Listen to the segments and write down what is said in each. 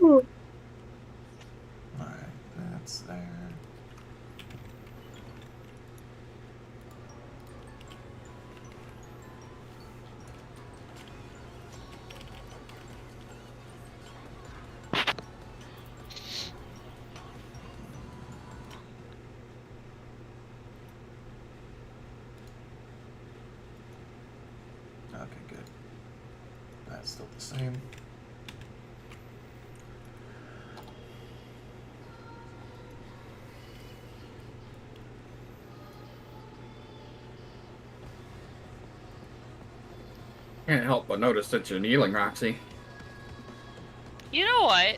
Alright, that's there. Okay, good. That's still the same. Can't help but notice that you're kneeling, Roxy. You know what?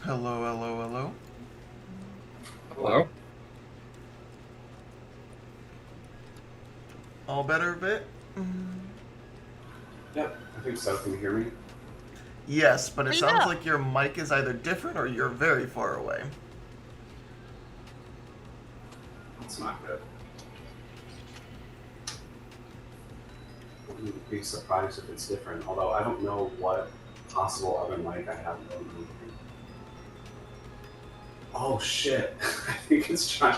Hello, hello, hello. Hello? All better a bit? Yep, I think so. Can you hear me? Yes, but it sounds Hello. like your mic is either different or you're very far away. It's not good. I wouldn't be surprised if it's different, although I don't know what possible other mic I have going on. Oh shit! I think it's trying.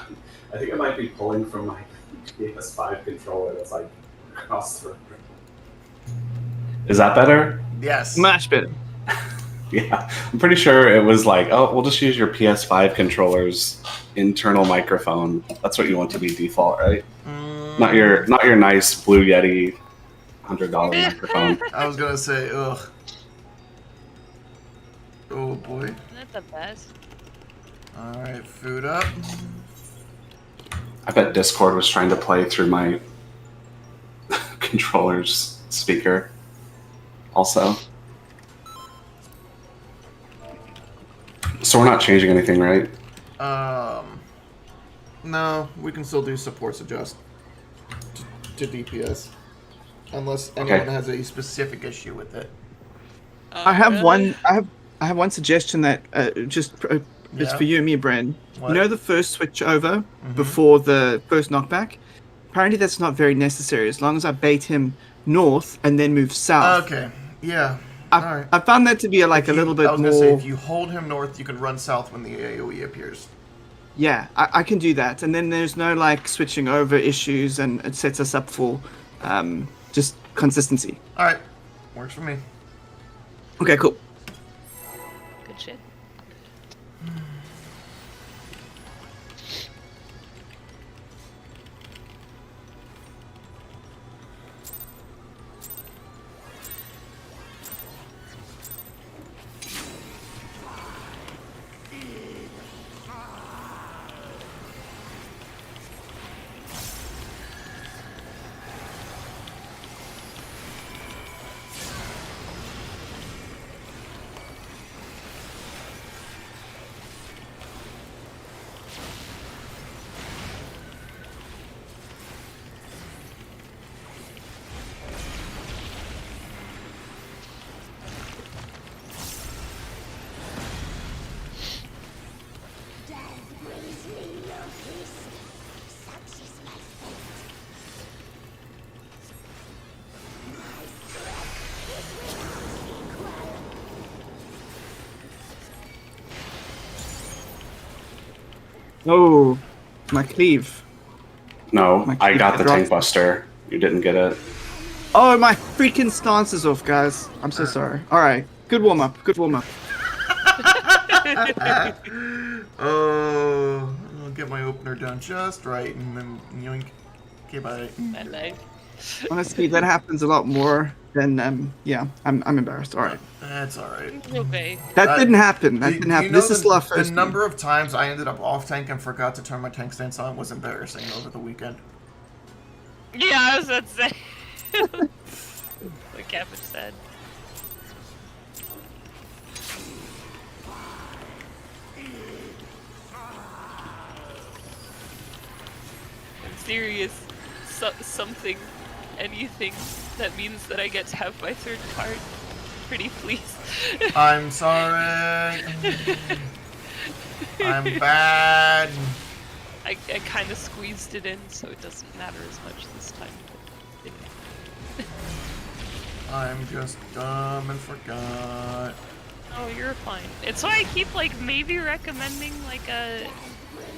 I think it might be pulling from my PS5 controller that's like across the room. Is that better? Yes. Much better. Yeah, I'm pretty sure it was like, oh, we'll just use your PS5 controller's internal microphone. That's what you want to be default, right? Not your nice Blue Yeti $100 microphone. I was gonna say, ugh. Oh boy. That's the best. Alright, food up. I bet Discord was trying to play through my controller's speaker also. So we're not changing anything, right? No, we can still do supports adjust to DPS. Unless anyone has a specific issue with it. I have one. I have one suggestion that it's for you and me, Bren. What? You know the first switch over before the first knockback? Apparently that's not very necessary as long as I bait him north and then move south. Okay, yeah. I found that to be a little bit more... I was going to say, if you hold him north, you can run south when the AoE appears. Yeah, I can do that. And then there's no switching over issues, and it sets us up for just consistency. Alright, works for me. Okay, cool. Good shit. Oh, my cleave. No, I got the tank buster. You didn't get it. Oh, my freaking stance is off, guys. I'm so sorry. All right, good warm up. Good warm up. Oh, I'll get my opener done just right, and then yoink. Okay, bye. My leg. Honestly, that happens a lot more than yeah. I'm embarrassed. All right. That's alright. Okay. That didn't happen. That didn't happen. This is the first. The number of times I ended up off tank and forgot to turn my tank stance on was embarrassing over the weekend. Yeah, I was about to say. What Kevin said. I'm serious. Something, anything that means that I get to have my third card. Pretty please. I'm sorry. I'm bad. I kind of squeezed it in, so it doesn't matter as much this time. I'm just dumb and forgot. Oh, you're fine. It's why I keep like maybe recommending like a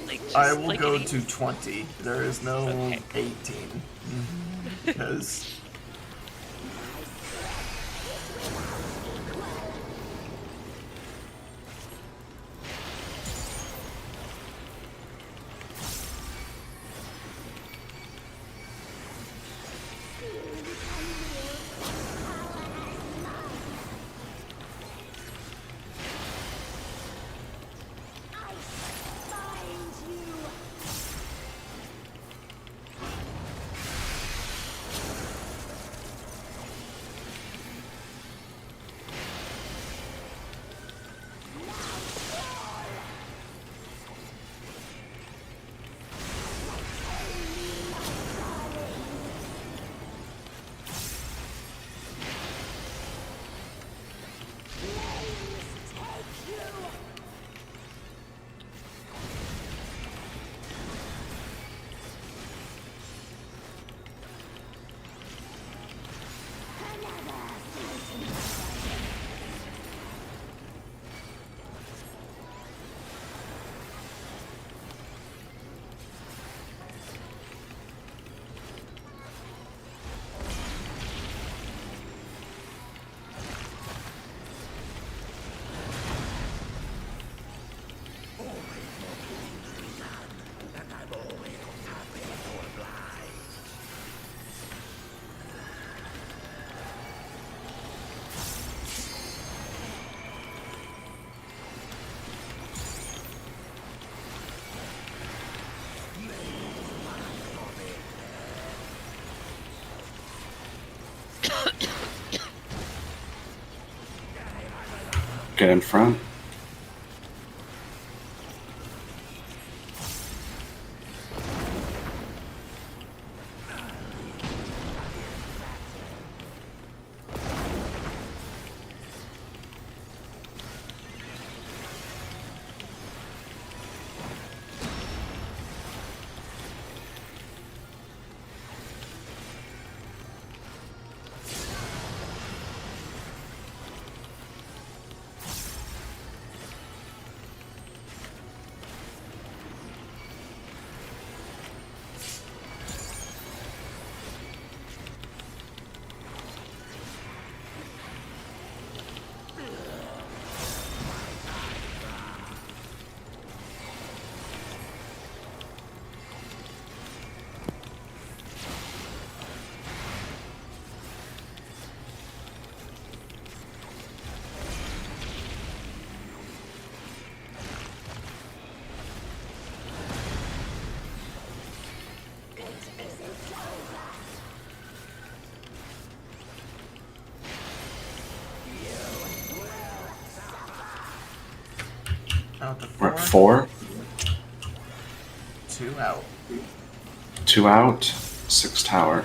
just, I will like, go an to 20. There is no Okay. 18. Because Get in front. out to We're at 4. 4. 2 out. 2 out. 6 tower.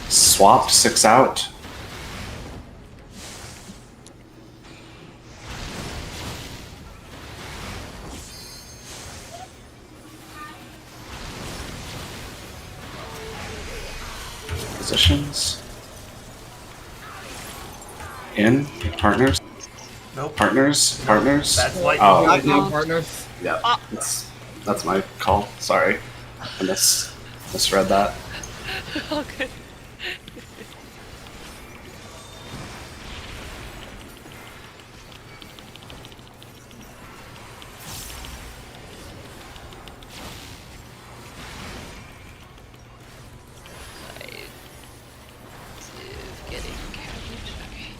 Swap. 6 out. Positions. In. Partners. Nope. Partners. Partners. That's like Oh. Right now, partners. Yeah. That's my call. Sorry. I misread that. All good. Getting cabbage. Okay.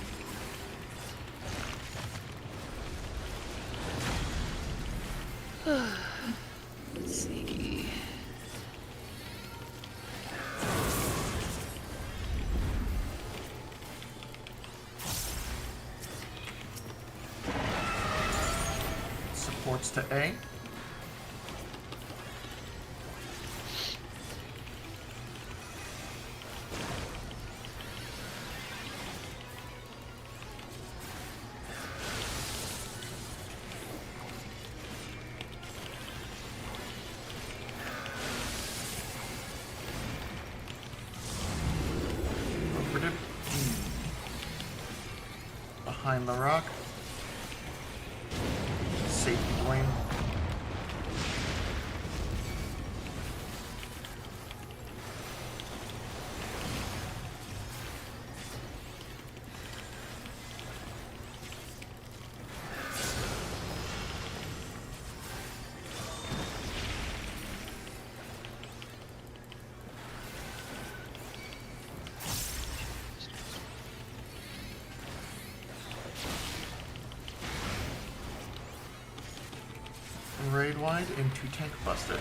supports to A. Behind the rock. Safety Dwayne. Raid wide into Tank Buster.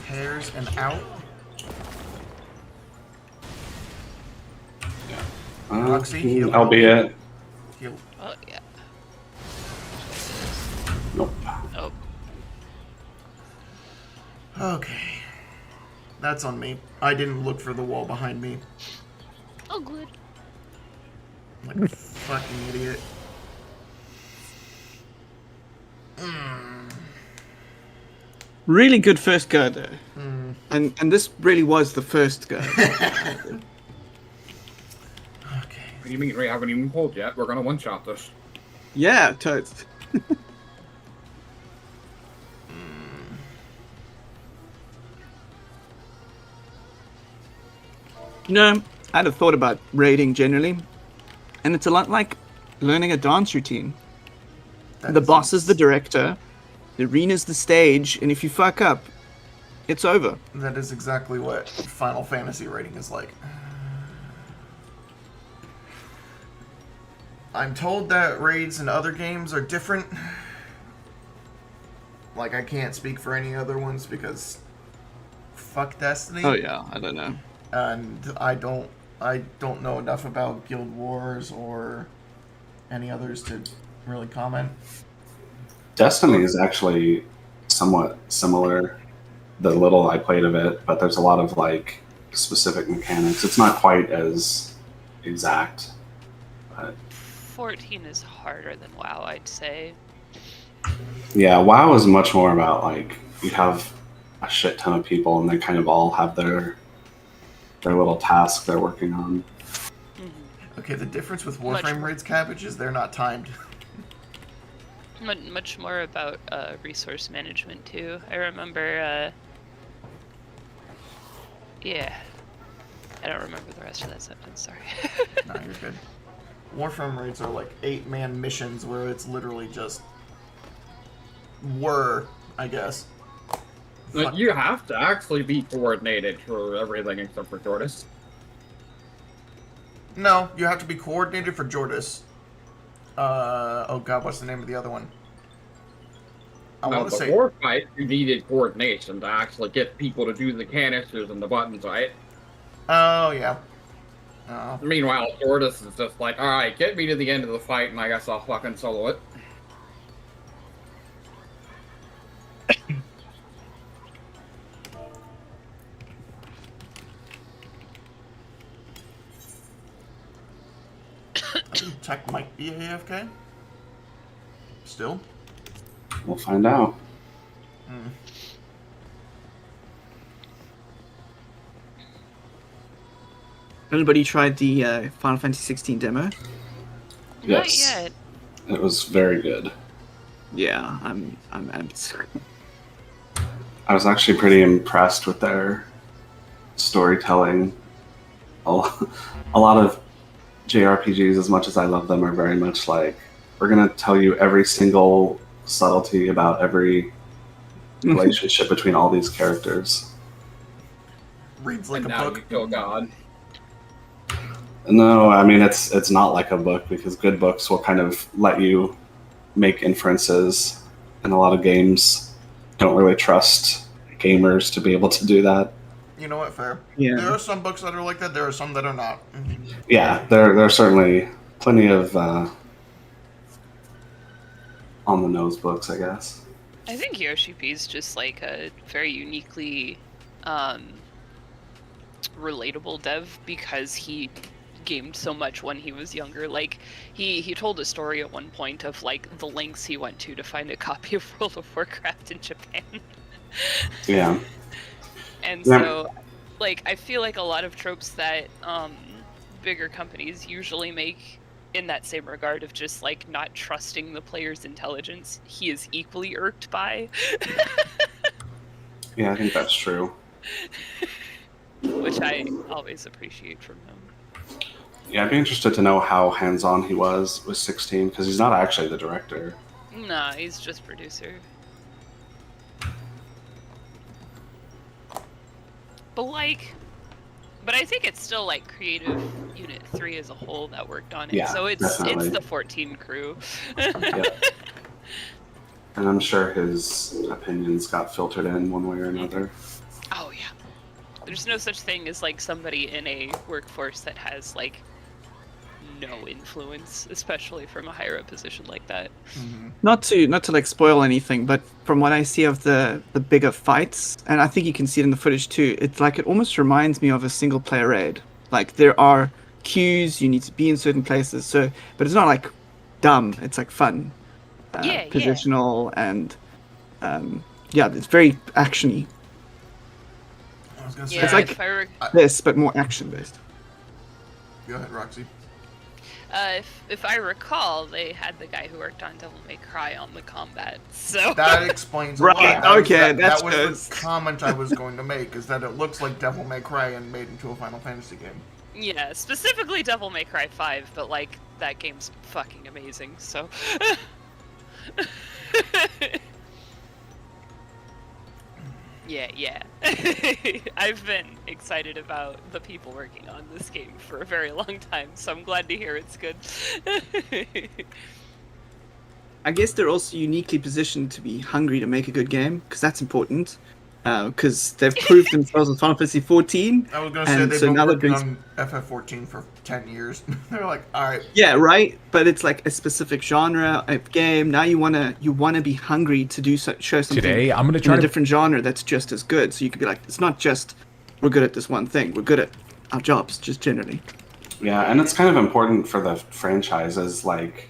Pairs and out. Roxy, heal. Albeit. Heal. Oh, yeah. Nope. Oh. Okay. That's on me. I didn't look for the wall behind me. Oh, good. Like a fucking idiot. Really good first go though. And this really was the first go. Okay. What do you mean? We haven't even pulled yet. We're gonna one-shot this. Yeah, totes. You know, I had a thought about raiding generally, and it's a lot like learning a dance routine. The boss is the director, the arena's the stage, and if you fuck up, it's over. That is exactly what Final Fantasy rating is like. I'm told that raids in other games are different. Like, I can't speak for any other ones because fuck Destiny. Oh yeah, I don't know. And I don't know enough about Guild Wars or any others to really comment. Destiny is actually somewhat similar. The little I played of it, but there's a lot of like specific mechanics. It's not quite as exact. But 14 is harder than WoW, I'd say. yeah, WoW is much more about like you have a shit ton of people and they kind of all have their little task they're working on. Okay, the difference with Warframe raids, Cabbage, is they're not timed. Much more about resource management too. I remember, yeah. I don't remember the rest of that sentence, sorry. No, you're good. Warframe raids are like 8-man missions where it's literally just I guess. Like, you have to actually be coordinated for everything except for Tortoise. No, you have to be coordinated for Jordis. Oh god, what's the name of the other one? I Now, want to the say... war fight, you needed coordination to actually get people to do the canisters and the buttons, right? Oh, yeah. Oh. Meanwhile, Tortoise is just like, alright, get me to the end of the fight and I guess I'll fucking solo it. I think Tech might be AFK. Still? We'll find out. Anybody tried the Final Fantasy 16 demo? Not Yes. yet. It was very good. Yeah, I'm I was actually pretty impressed with their storytelling. A lot of JRPGs, as much as I love them, are very much like, we're going to tell you every single subtlety about every relationship between all these characters. Reads like And a now book. you kill God. No, I mean, it's not like a book, because good books will kind of let you make inferences, and a lot of games don't really trust gamers to be able to do that. You know what? Fair. Yeah. There are some books that are like that. There are some that are not. Yeah, there are certainly plenty of on the nose books, I guess. I think Yoshi P is just like a very uniquely relatable dev because he gamed so much when he was younger. Like he told a story at one point of like the lengths he went to find a copy of World of Warcraft in Japan. Yeah. And Yeah. so like I feel like a lot of tropes that bigger companies usually make in that same regard of just like not trusting the player's intelligence, he is equally irked by. Yeah, I think that's true. Which I always appreciate from him. Yeah, I'd be interested to know how hands-on he was with 16, because he's not actually the director. Nah, he's just producer. But I think it's still like Creative Unit 3 as a whole that worked on it. Yeah, So it's definitely. the 14 crew. Yeah. And I'm sure his opinions got filtered in one way or another. Oh yeah. There's no such thing as like somebody in a workforce that has like no influence, especially from a higher up position like that. Not to like spoil anything, but from what I see of the bigger fights, and I think you can see it in the footage too, it's like it almost reminds me of a single player raid. Like there are queues, you need to be in certain places, so but it's not like dumb, it's like fun. Yeah. Positional and yeah, it's very actiony. I was gonna say. Yeah, It's like- if I were, This, but more action based. Go ahead, Roxy. if I recall, they had the guy who worked on Devil May Cry on the combat. So That explains a Right, lot. That was- okay, that that's was just- the comment I was going to make, is that it looks like Devil May Cry and made into a Final Fantasy game. yeah, specifically Devil May Cry 5, but like that game's fucking amazing. So yeah. I've been excited about the people working on this game for a very long time, so I'm glad to hear it's good. I guess they're also uniquely positioned to be hungry to make a good game, because that's important. Because they've proved themselves with Final Fantasy 14. I was going to say And they've so been now they're working doing on FF14 for 10 years. They're like, alright, Yeah, right. But it's like a specific genre of game. Now you wanna be hungry to do show something Today, I'm going to in try a to different genre that's just as good. So you could be like, it's not just we're good at this one thing. We're good at our jobs, just generally. Yeah, and it's kind of important for the franchises, like,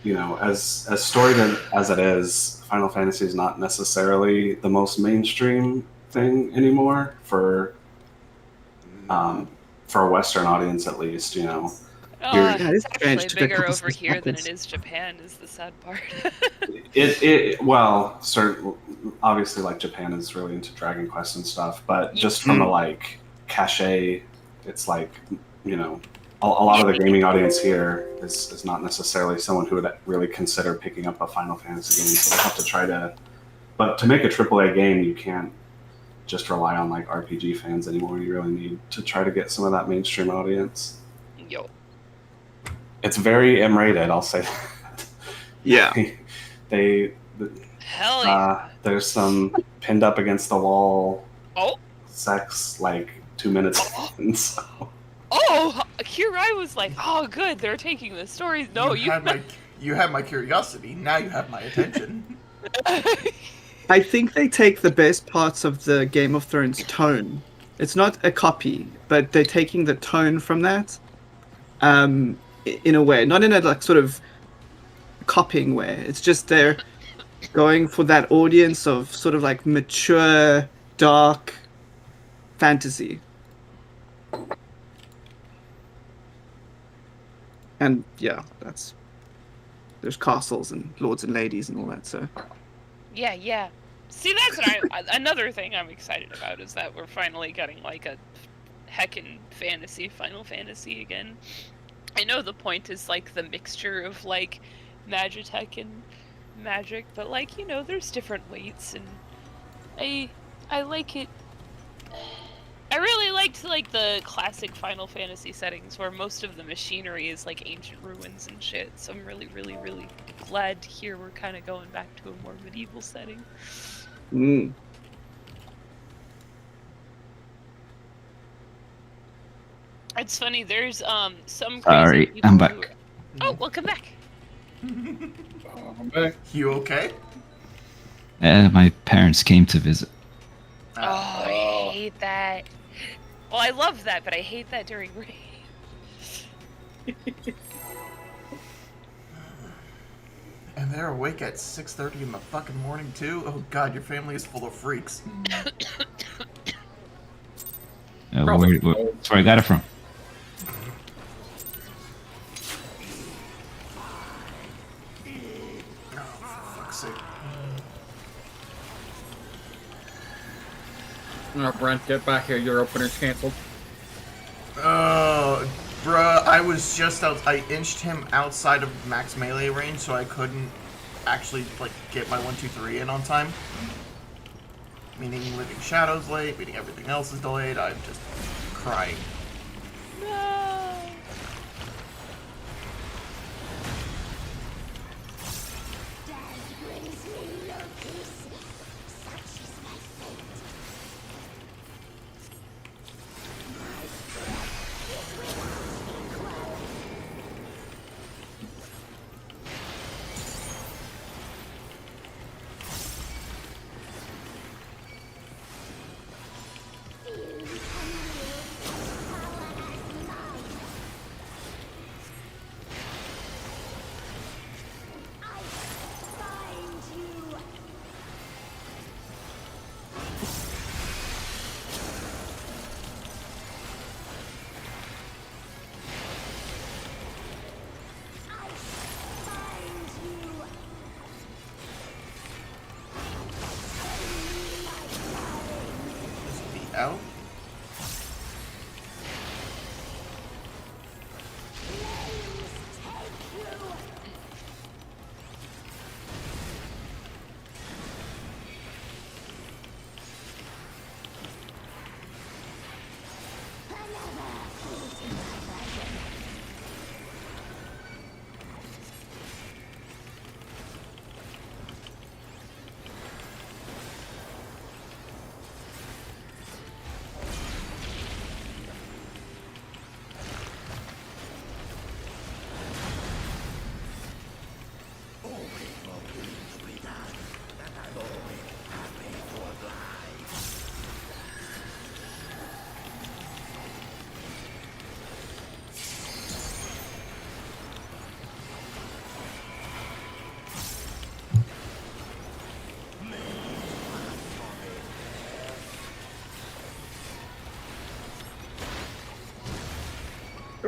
you know, as storied as it is, Final Fantasy is not necessarily the most mainstream thing anymore for a Western audience, at least. You know, Yeah, It's it's strange actually to bigger get over here than happens. it is Japan, is the sad part. well, certain obviously, like Japan is really into Dragon Quest and stuff, but just from the like cachet, it's like, you know, a lot of the gaming audience here is not necessarily someone who would really consider picking up a Final Fantasy game, so they have to try to. But to make a AAA game, you can't just rely on like RPG fans anymore. You really need to try to get some of that mainstream audience. Yo. It's very M-rated, I'll say that. Yeah. they Hell yeah. there's some pinned up against the wall Oh. sex like 2 minutes in, so. Oh, here I was like, oh, good, they're taking the stories. No, you. you had my curiosity. Now you have my attention. I think they take the best parts of the Game of Thrones tone. It's not a copy, but they're taking the tone from that. In a way, not in a like sort of copying way. It's just they're going for that audience of sort of like mature, dark fantasy. And yeah, there's castles and lords and ladies and all that. So Yeah. See, that's what another thing I'm excited about is that we're finally getting like a heckin' fantasy, Final Fantasy again. I know the point is like the mixture of like Magitech and Magic, but like, you know, there's different weights, and I like it. I really liked like the classic Final Fantasy settings where most of the machinery is like ancient ruins and shit. So I'm really, really, really glad to hear we're kind of going back to a more medieval setting. Mm. It's funny. There's some crazy Sorry, people I'm who- back. Oh, welcome back. I'm back. You okay? My parents came to visit. Oh, I hate that. Well, I love that, but I hate that during rain. And they're awake at 6:30 in the fucking morning too? Oh god, your family is full of freaks. Probably. That's where I got it from. Oh, for fuck's sake. Brent, get back here. Your opener's canceled. Oh, bruh, I was just out. I inched him outside of max melee range, so I couldn't actually like get my 1-2-3 in on time. Meaning Living Shadows late, meaning everything else is delayed. I'm just crying. No. Just be out.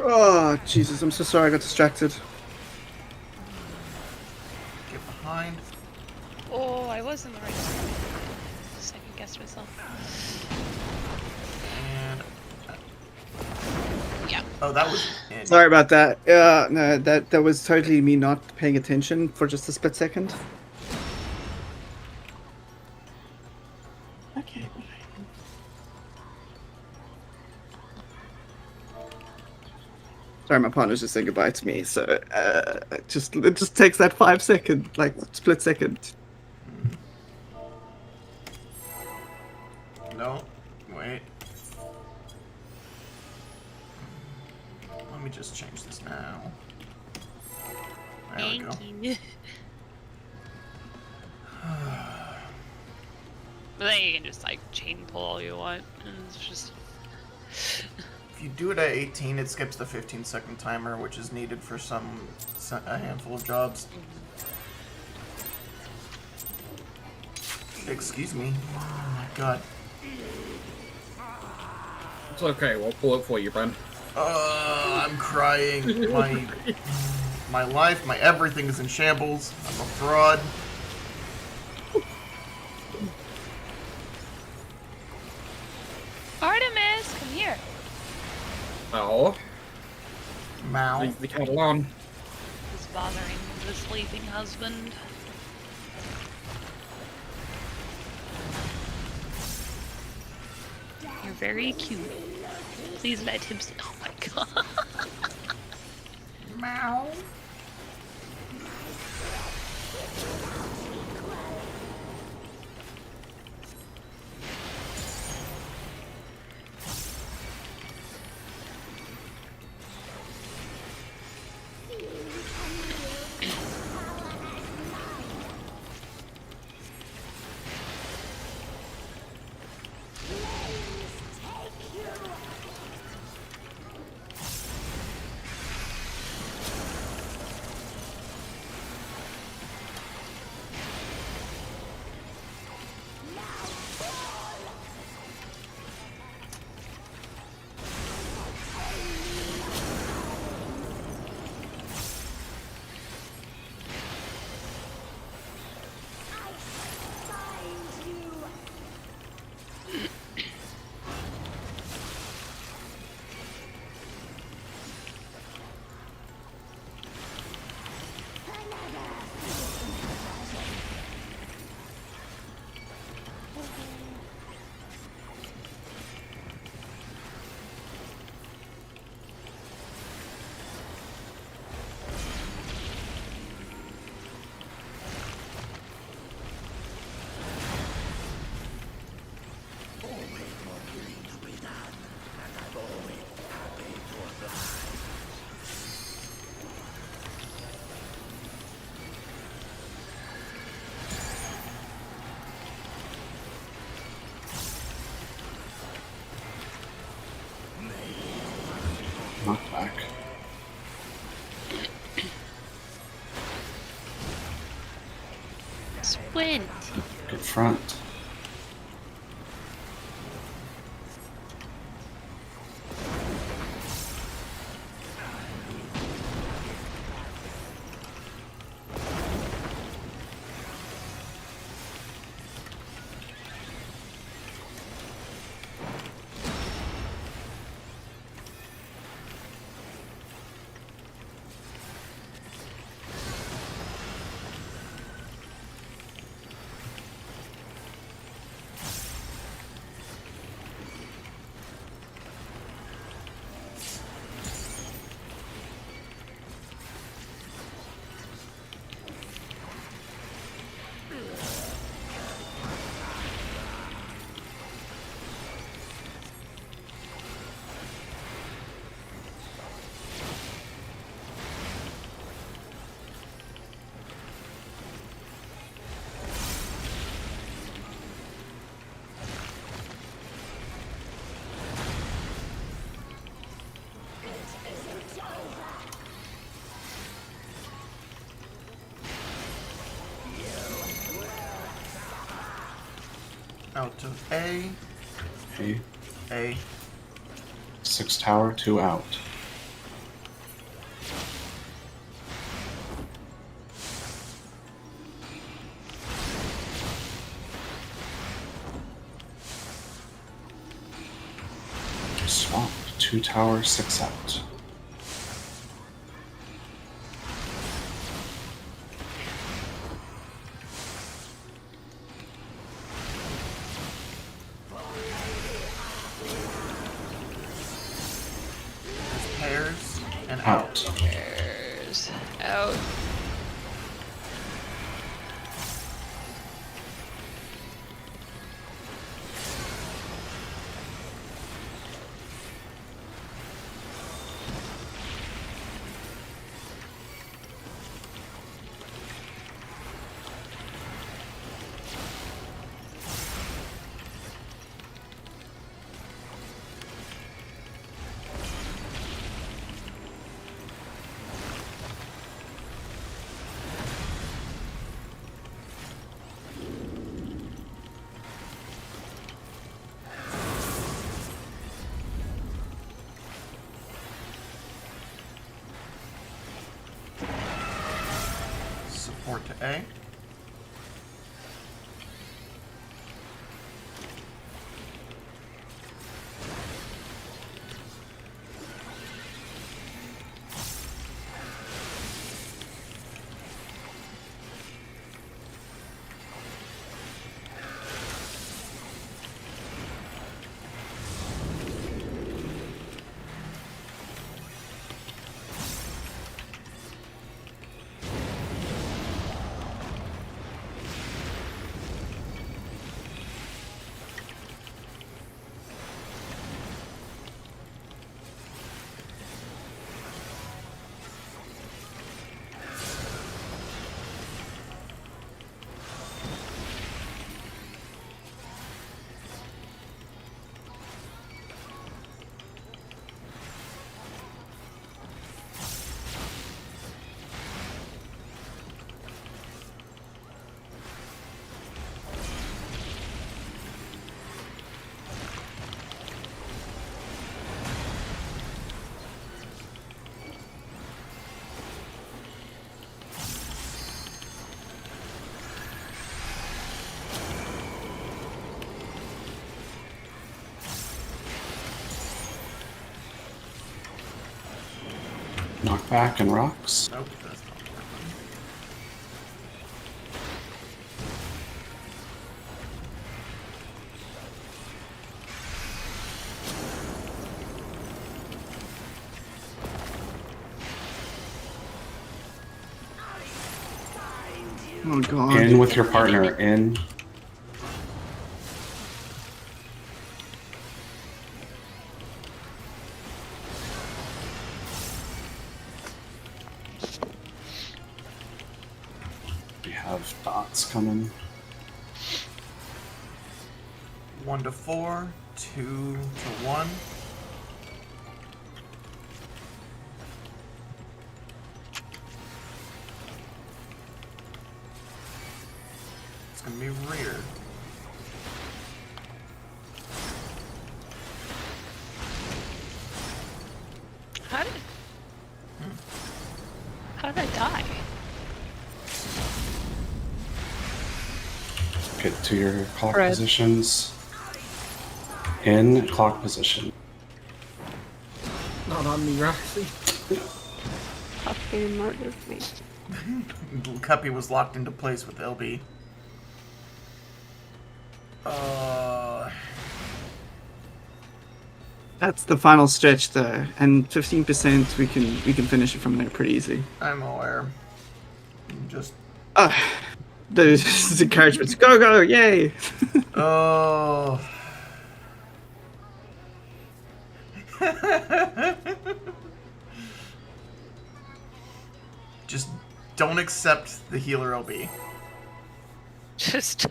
Oh, Jesus, I'm so sorry I got distracted. Get behind. Oh, I was in the right spot. Second guessed myself. And Yeah. oh, that was in. Sorry about that. Yeah, no, that was totally me not paying attention for just a split second. Okay. Sorry, my partner's just saying goodbye to me, so it just takes that 5 second, like split second. No, wait. Let me just change this now. There we go. Thank you. But then you can just like chain pull all you want, and it's just. If you do it at 18, it skips the 15-second timer, which is needed for a handful of jobs. Excuse me. Oh my god. It's okay. We'll pull it for you, Brent. I'm crying. My life, my everything is in shambles. I'm a fraud. here. Oh, Mal. leave the cat alone. Who's bothering the sleeping husband? You're very cute. Please let him sleep. Oh my god. Mal. Knockback. Squint. Good front. Out to A. A. A. 6 tower, 2 out. Swamp, 2 tower, 6 out. Pairs and out. Out. There's out. Support to A. Knockback and rocks. Nope, that's not working. Oh god. In with your partner. In. We have dots coming. 1 to 4, 2 to 1. It's gonna be rear. How did I die? Get to your clock Red. positions. In clock position. Not on me, Roxy. Fucking murdered me. Cuppy was locked into place with LB. That's the final stretch though, and 15% we can finish it from there pretty easy. I'm aware. Just Those encouragements. Go go, yay! oh. Just don't accept the healer LB. Just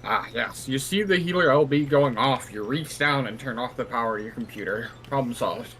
Ah, yes. You see the healer LB going off, you reach down and turn off the power of your computer. Problem solved.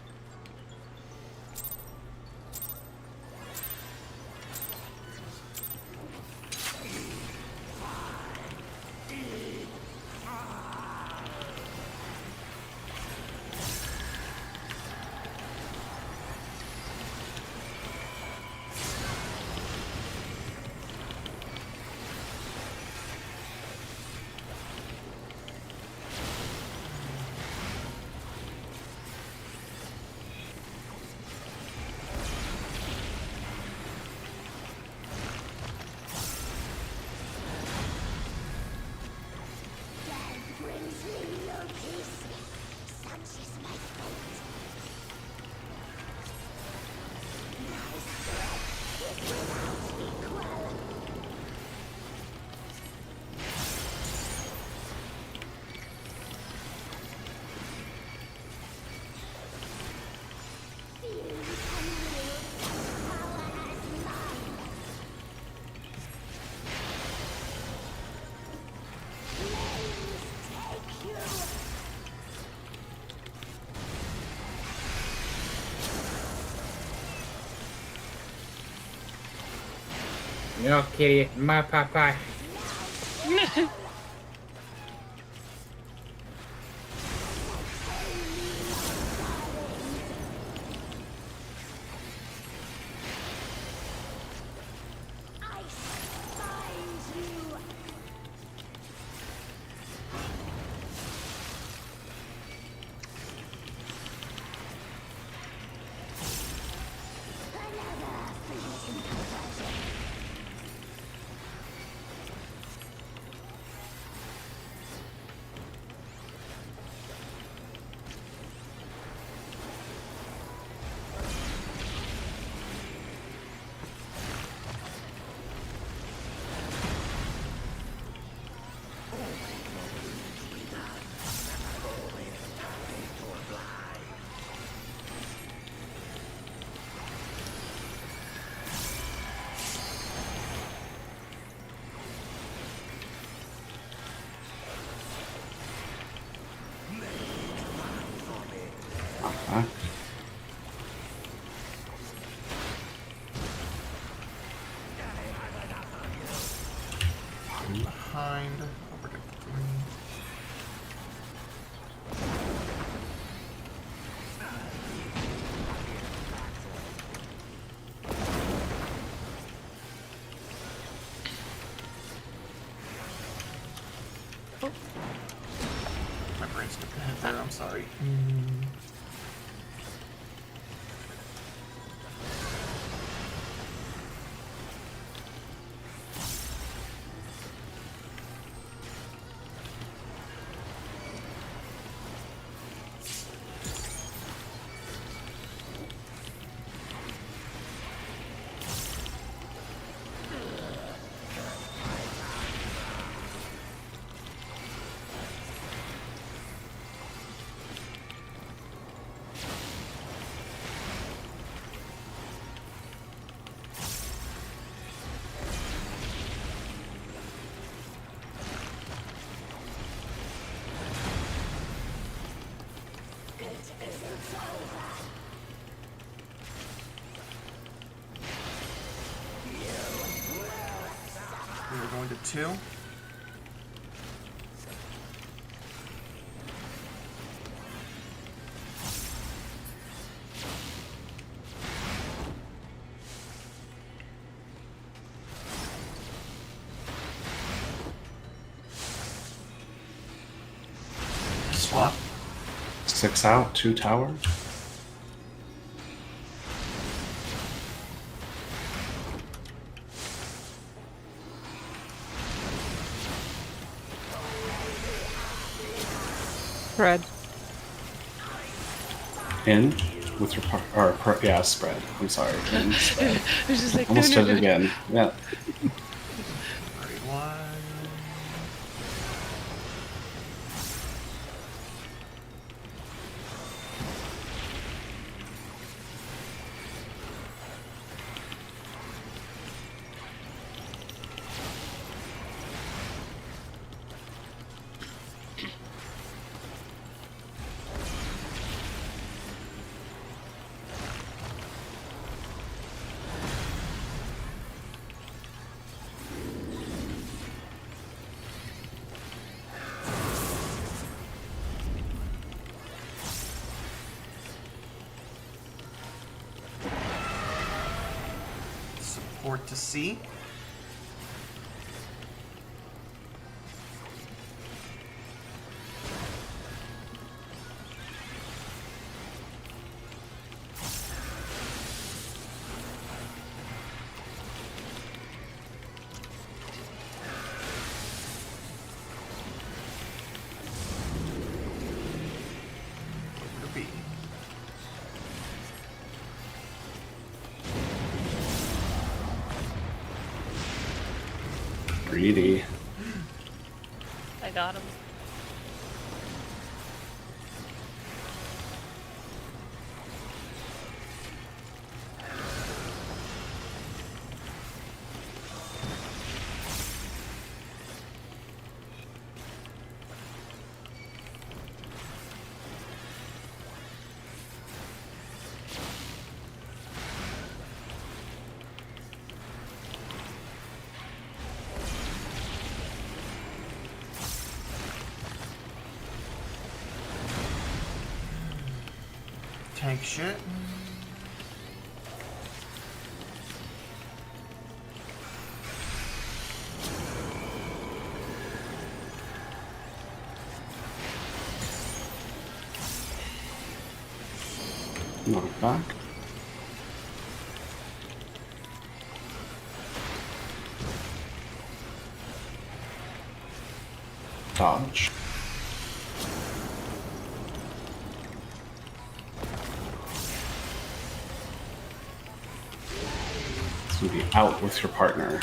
No, kitty, my papa. Behind. Over to 3. My brain I skipped ahead there. I'm sorry. We're going to 2. Swap. 6 out, 2 tower. Spread. In with your yeah, spread. I'm sorry. In, spread. I was just like, Almost no, did it again. Yeah. Very wide. Support to C. Over to B. Greedy. I got him. Tank shit. Knock back. Dodge. To be out with your partner.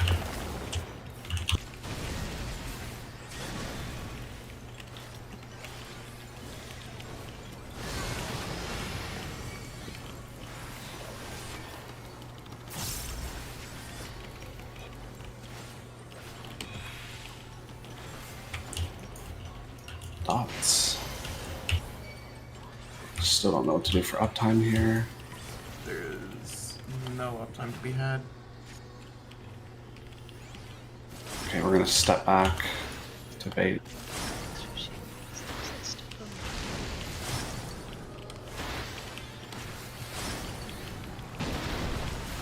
Dots. Still don't know what to do for uptime here. There's no uptime to be had. Okay, we're gonna step back to bait.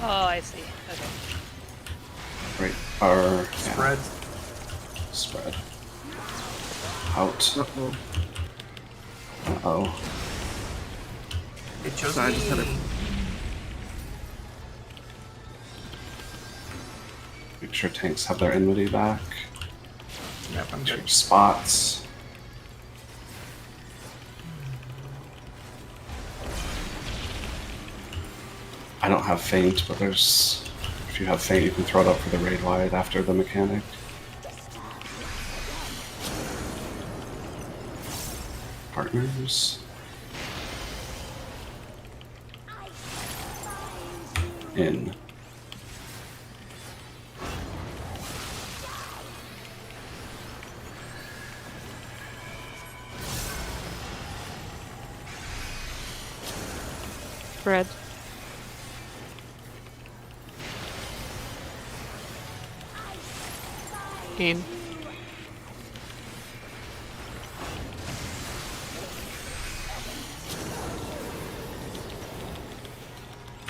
Oh, I see. Okay. Right, our Spread. spread out. Uh-oh. Uh-oh. It chose So I just had me. a- Make sure tanks have their enmity back. Yep, I'm good. Change spots. I don't have feint, but there's... If you have feint, you can throw it up for the raid wide after the mechanic. Partners. In. Red. In.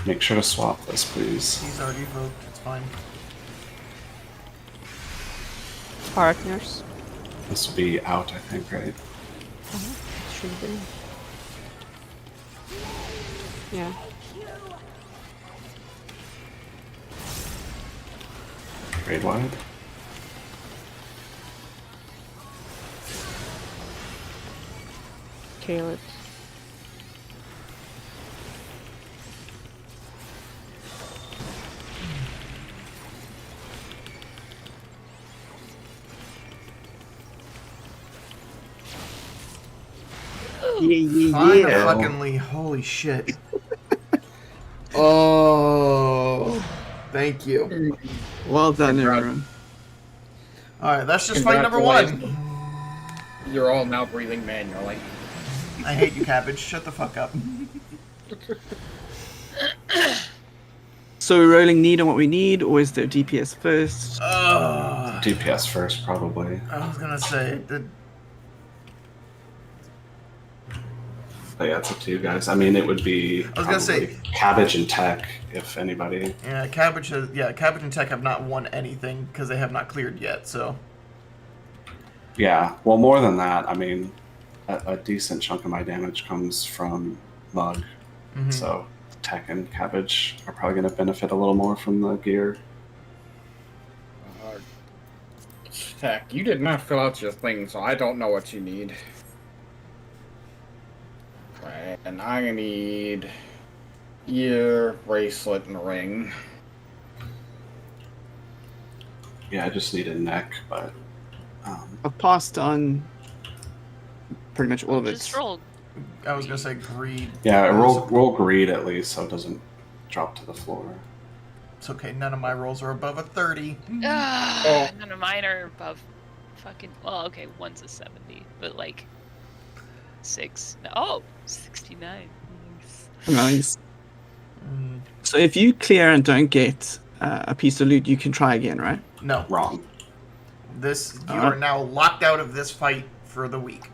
Make sure to swap this, please. He's already voted. It's fine. Partners. This will be out, I think, right? Should be. Yeah. Raid wide. Kill it. Fine, fuckingly, holy shit. Oh, thank you. Well done, Congrats. everyone. Alright, that's just fight number one. You're all now breathing manually. I hate you, Cabbage. Shut the fuck up. So we're rolling need on what we need, or is there DPS first? DPS first, probably. I was gonna say, But yeah, it's up to you guys. I mean, it would be I was gonna say- probably Cabbage and Tech, if anybody. Cabbage and Tech have not won anything because they have not cleared yet, so. Yeah, well, more than that, I mean, a decent chunk of my damage comes from Mug. Mhm. So Tech and Cabbage are probably going to benefit a little more from the gear. Tech, you did not fill out your thing, so I don't know what you need. Right, and I need ear, bracelet, and ring. Yeah, I just need a neck, but I've passed on pretty much all of it. Just roll. I was gonna say greed. yeah, roll greed at least so it doesn't drop to the floor. It's okay, none of my rolls are above a 30. Oh. None of mine are above fucking. Well, okay, one's a 70, but like 6. No, oh, 69. Nice. Nice. Mm, So if you clear and don't get a piece of loot, you can try again, right? no, Wrong. you are now locked out of this fight for the week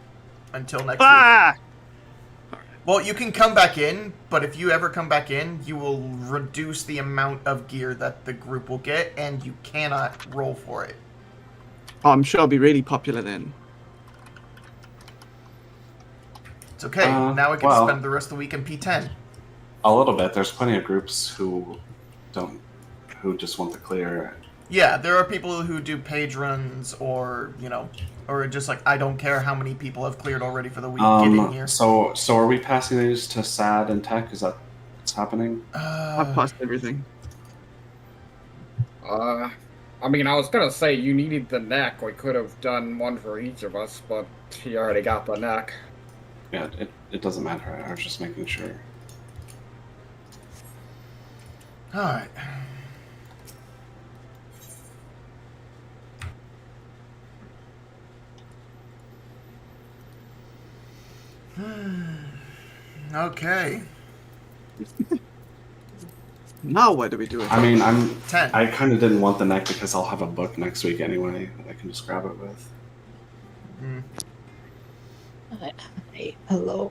until next week. Ah! Well, you can come back in, but if you ever come back in, you will reduce the amount of gear that the group will get, and you cannot roll for it. Oh, I'm sure I'll be really popular then. It's okay. Now I can well- spend the rest of the week in P10. A little bit. There's plenty of groups who just want the clear. Yeah, there are people who do page runs, or or just like, I don't care how many people have cleared already for the week. Get in here. So are we passing these to Sad and Tech? Is that what's happening? I've passed everything. I mean, I was gonna say you needed the neck. We could have done one for each of us, but he already got the neck. Yeah, it doesn't matter. I was just making sure. All right. Okay. Now what do we do? I mean, 10. I kind of didn't want the neck because I'll have a book next week anyway that I can just grab it with. Mm. Hey, hello.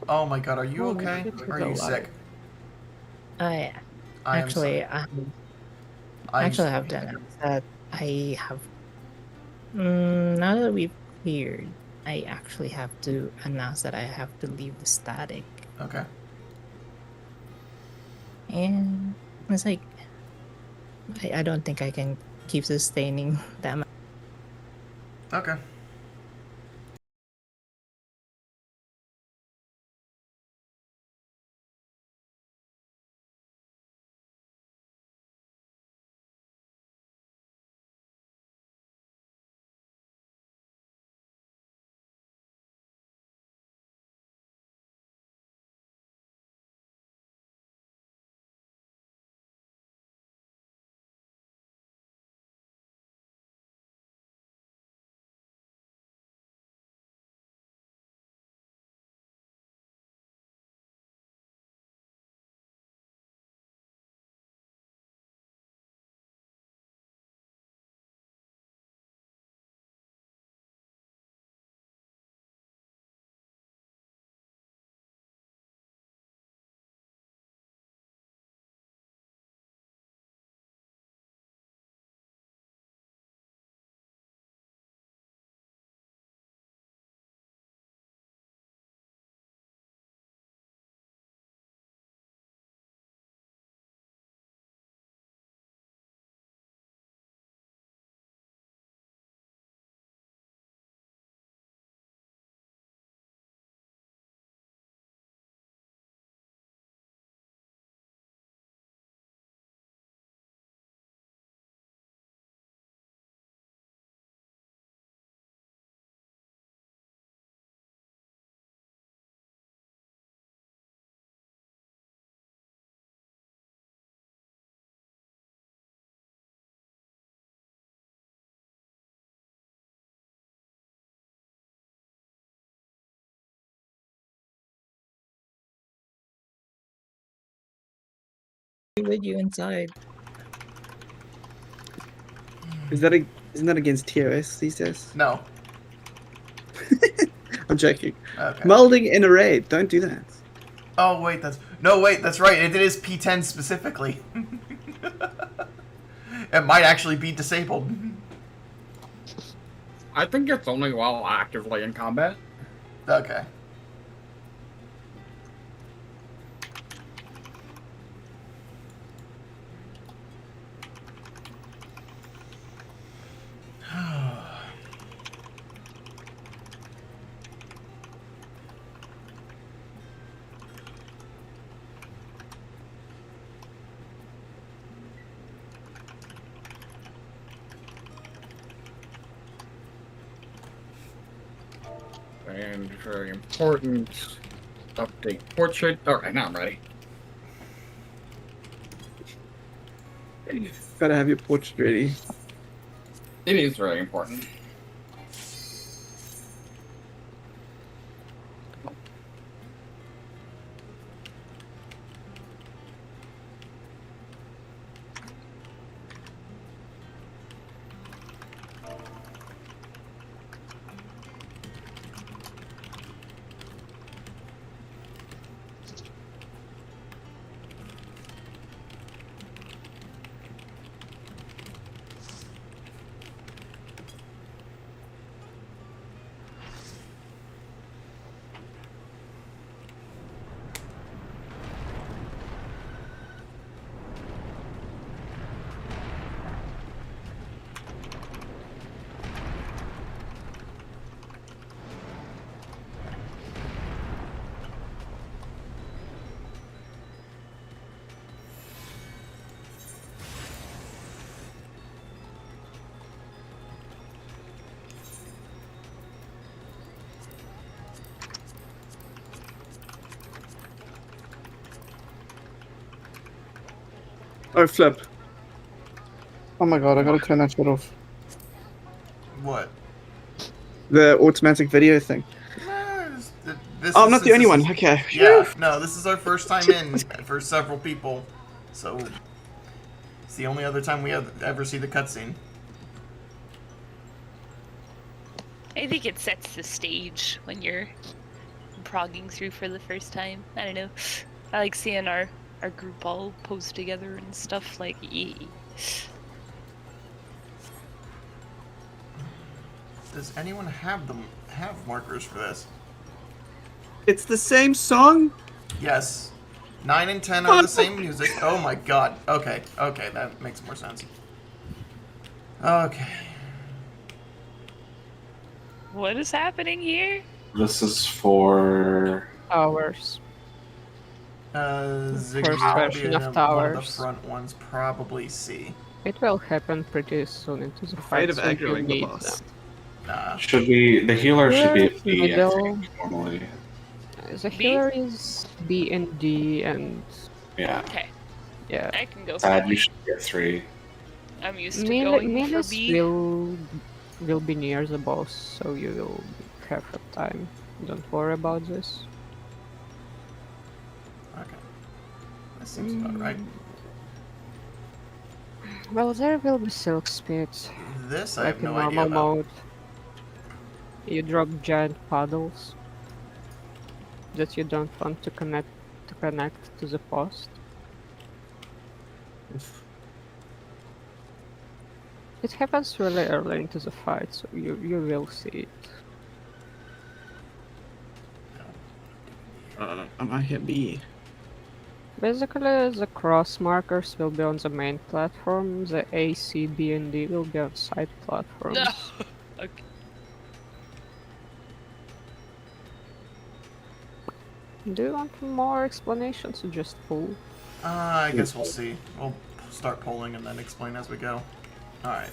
Oh my god, are you Oh, okay? it's Or are you so sick? I I am actually, sorry. I'm I'm have sorry. done that. I have. Now that we've cleared, I actually have to announce that I have to leave the static. Okay. And it's like, I don't think I can keep sustaining that much. Okay. With you inside. Isn't that against TOS these days? No. I'm joking. Okay. Molding in a raid. Don't do that. Oh wait, that's right. It is P10 specifically. It might actually be disabled. I think it's only while actively in combat. Okay. And very important, update portrait. Alright, now I'm ready. Gotta have your portrait ready. It is very important. Oh, flip. Oh my god, I gotta turn that shit off. What? The automatic video thing. Oh, I'm not the only one. Okay. Yeah, no, this is our first time in for several people, so it's the only other time we ever see the cutscene. I think it sets the stage when you're progging through for the first time. I don't know. I like seeing our group all pose together and stuff like. Does anyone have markers for this? It's the same song? Yes. 9 and 10 are the same music. Oh my god. Okay, that makes more sense. Okay. What is happening here? This is for. Towers. Ziggy First will version be of one of the towers. front ones, probably C. It will happen pretty soon into the Afraid fight, of so you aggroing the need boss. them. Nah. Should be the healer should be at B, I Middle. think, normally. The B? healer is B and D, and Yeah. Okay, yeah. I can go for Sad, you B. should get 3. I'm used to going for Milis B. will be near the boss, so you will have time. Don't worry about this. Okay. That seems about right. Well, there will be silk speed, This I like have in no idea normal about. mode. You drop giant puddles that you don't want to connect to the post. It happens really early into the fight, so you will see it. Am I hit B? Basically, the cross markers will be on the main platform, the A, C, B, and D will be on side platforms. No. Okay. Do you want more explanations or just pull? I guess we'll see. We'll start polling and then explain as we go. Alright.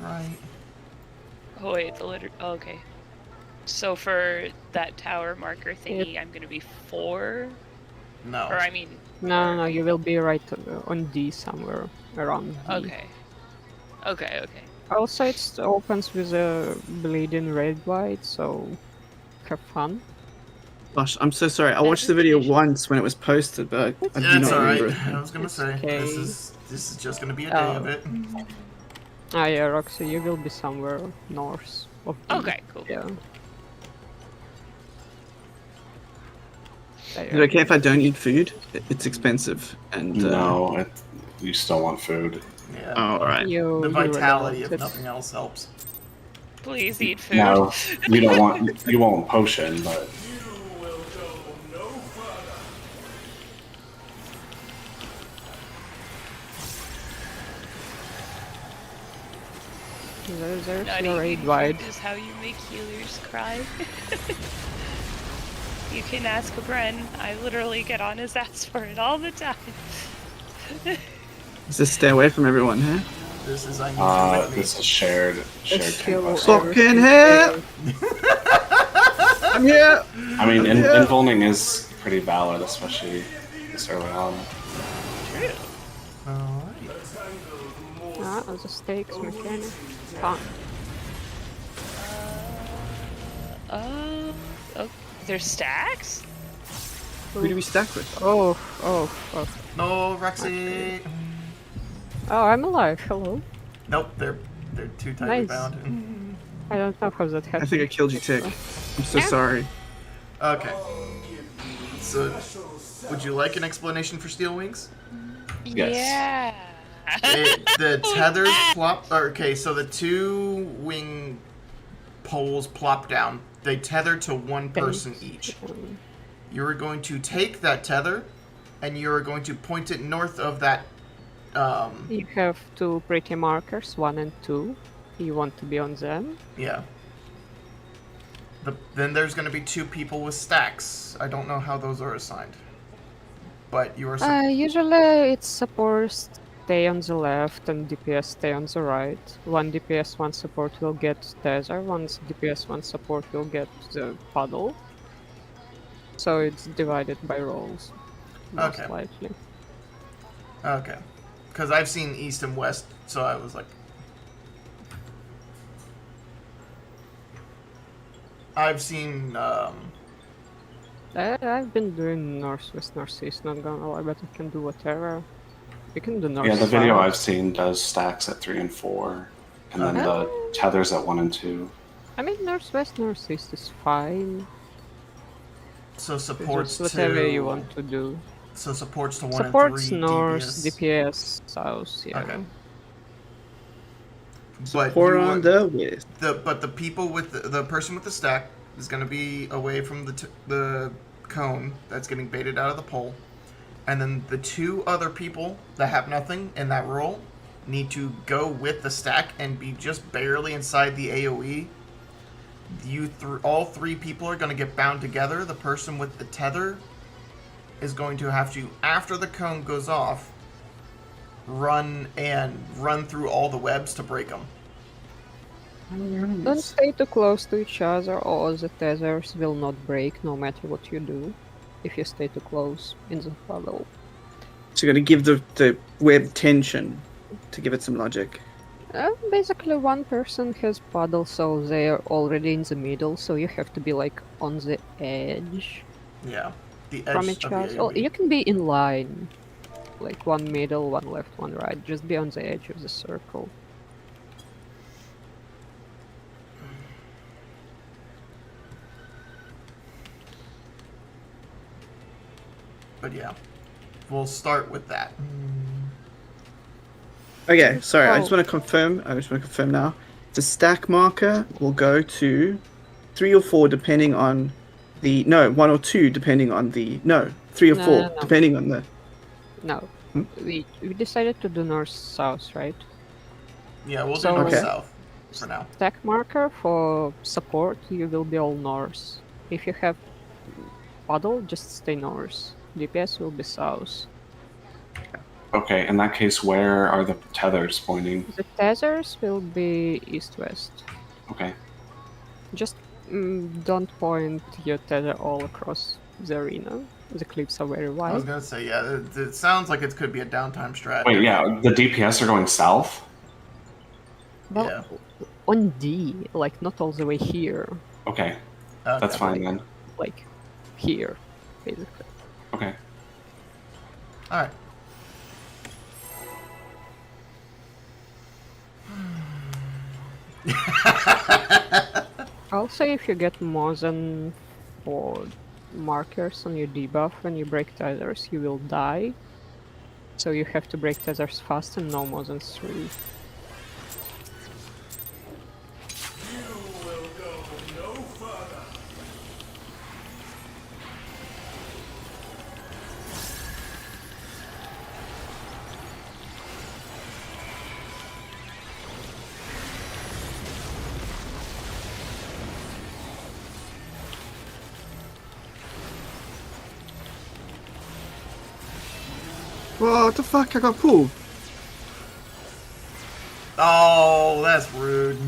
Right. Oh wait, the letter. Oh, okay. So for that tower marker thingy, I'm gonna be 4, No. or I mean, No, you will be right on D somewhere around D. okay. Okay. Also, it opens with a bleeding red white, so have fun. Gosh, I'm so sorry. I watched the video once when it was posted, but I do It's not alright. remember. I was gonna It's say okay. this is just gonna be a day of it. Ah yeah, Roxy, you will be somewhere north of D. Okay, cool. Yeah. Is it okay if I don't eat food? It's expensive, and No, you still want food. Yeah. Oh, all right. The You really vitality, want if it. nothing else, helps. Please eat food. No, you don't want. You won't potion, but There's Not your eating raid wide. food is how you make healers cry. You can ask Bren. I literally get on his ass for it all the time. Just stay away from everyone, huh? This is unusual with me. this is shared Kill campus. Fucking hell! I'm here! I mean, Yeah. invulning is pretty valid, especially this early on. Alright. Ah, the stakes mechanic. Fun. Oh, there's stacks? Who do we stack with? Oh. No, Roxy. Oh, I'm alive. Hello. Nope, they're too tightly Nice. bound. I don't know how that happened. I think I killed you, Tick. I'm so sorry. Okay. So, would you like an explanation for steel wings? Yes. Yeah. The tethers plop. Okay, so the 2 wing poles plop down. They tether to 1 person each. You are going to take that tether, and you are going to point it north of that. You have 2 pretty markers, 1 and 2. You want to be on them. Yeah. Then there's going to be 2 people with stacks. I don't know how those are assigned. But you are. Usually it's supposed to stay on the left and DPS stay on the right. 1 DPS, 1 support will get tether, 1 DPS, 1 support will get the puddle. So it's divided by roles, most Okay. likely. Okay. Because I've seen east and west, so I was like. I've seen. I've been doing northwest, northeast, not gonna lie, but I can do whatever. You can do north. Yeah, the video south. I've seen does stacks at 3 and 4, and then the tethers at 1 and 2. I mean, northwest, northeast is fine. So supports Just whatever to. you want to do. So supports to 1 Supports and 3. north, DPS. DPS, south, yeah. Okay. Support on the west. But the people with the person with the stack is going to be away from the cone that's getting baited out of the pole, and then the two other people that have nothing in that role need to go with the stack and be just barely inside the AOE. All three people are going to get bound together. The person with the tether is going to have to, after the cone goes off, run through all the webs to break them. Don't stay too close to each other, or the tethers will not break no matter what you do if you stay too close in the puddle. So you're going to give the web tension to give it some logic. Basically, one person has puddle, so they're already in the middle, so you have to be like on the edge Yeah, the edge from each of the other. AOE. You can be in line, like one middle, one left, one right. Just be on the edge of the circle. But yeah, we'll start with that. Okay, sorry, I Oh. just want to confirm. Now. The stack marker will go to 3 or 4 depending on the... No, 1 or 2 depending on the... No, 3 or 4 No. depending on the... No, Hmm? we decided to do north-south, right? Yeah, we'll do So- north Okay. south for now. Stack marker for support, you will be all north. If you have puddle, just stay north. DPS will be south. Okay, in that case, where are the tethers pointing? The tethers will be east-west. Okay. Just don't point your tether all across the arena. The clips are very I was wide. gonna say, yeah, it sounds like it could be a downtime strat. Wait, yeah, the DPS are going south? Well, Yeah. on D, like not all the way here, Okay, Okay. that's fine then. like here, basically. Okay. All right. Also, if you get more than 4 markers on your debuff when you break tethers, you will die. So you have to break tethers fast and no more than 3. Whoa, what the fuck? I got pulled. Oh, that's rude.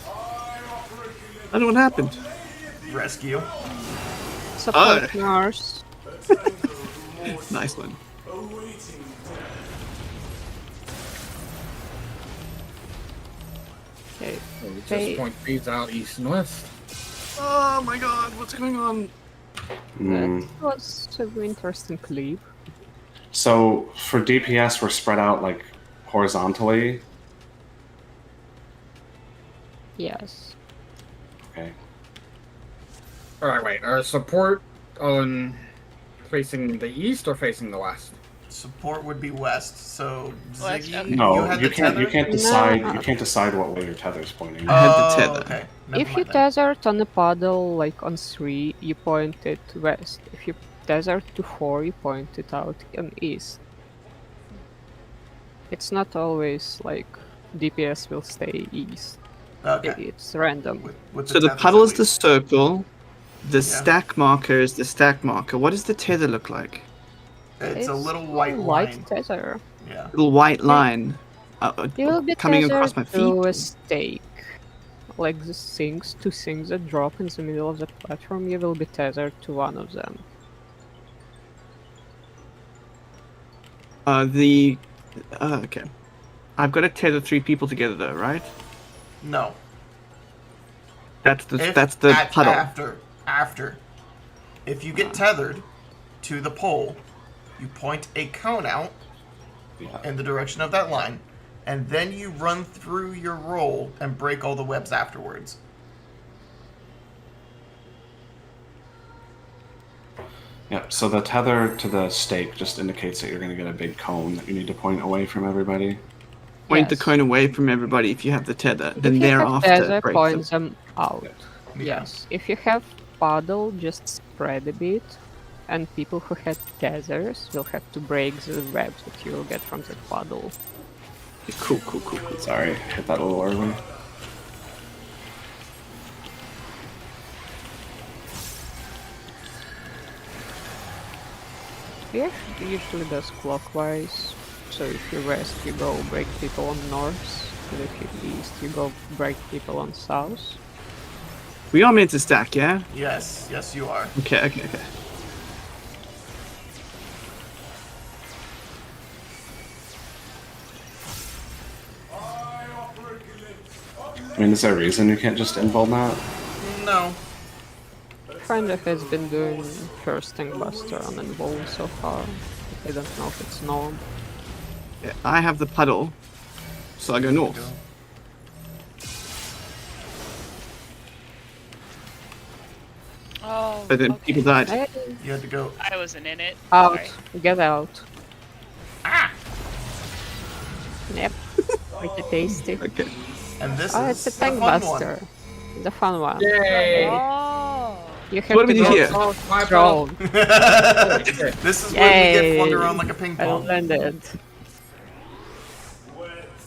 I don't know what happened. Rescue. Support nurse. Nice one. Okay. At They- this point, feeds out east and west. Oh my god, what's going on? Hmm. That was an interesting clip. So for DPS, we're spread out like horizontally. Yes. Okay. Alright, wait. Our support on facing the east or facing the west? Support would be west. So West, Ziggy, okay. No, you had you the can't. tether? You can't decide. No. You can't decide what way your tether's pointing. I had the Oh, tether. okay. Never If you mind then. tethered on a puddle like on 3, you point it west. If you tethered to 4, you point it out on east. It's not always like DPS will stay east. Okay. It's random. With So the tethers puddle at is the least. circle. The Yeah. stack marker is the stack marker. What does the tether look like? It's a little a white light line. tether. Yeah. Little white line You will be coming tethered across my to a feet. stake. Like the things, 2 things that drop in the middle of the platform, you will be tethered to one of them. Okay. I've got to tether 3 people together though, right? No. That's the If puddle. After. If you get tethered to the pole, you point a cone out Yeah. in the direction of that line, and then you run through your roll and break all the webs afterwards. Yep. So the tether to the stake just indicates that you're going to get a big cone that you need to point away from everybody. point the Yes. cone away from everybody if you have the tether. Then If you have thereafter, tether, break point them. them out. Yeah. Yes. If you have puddle, just spread a bit, and people who had tethers will have to break the webs that you will get from the puddle. Cool. Sorry, hit that a little early. Yeah, it usually does clockwise. So if you west, you go break people on north. And if you east, you go break people on south. We are meant to stack, yeah? Yes, yes, you are. Okay. I mean, is there a reason you can't just involve that? No. Friend has been doing first thing buster on involved so far. I don't know if it's norm. Yeah, I have the puddle, so I go north. Oh, But then okay. people died. Hey, You had to go. I wasn't in it. out. Sorry. Get out. Yep. Pretty tasty. Okay. And this Oh, is it's a the tank fun buster. one. It's a fun one. Yay! Oh. You have What do to we do go here? south My drone. This is where we get Yay. flung around like a ping I pong. landed.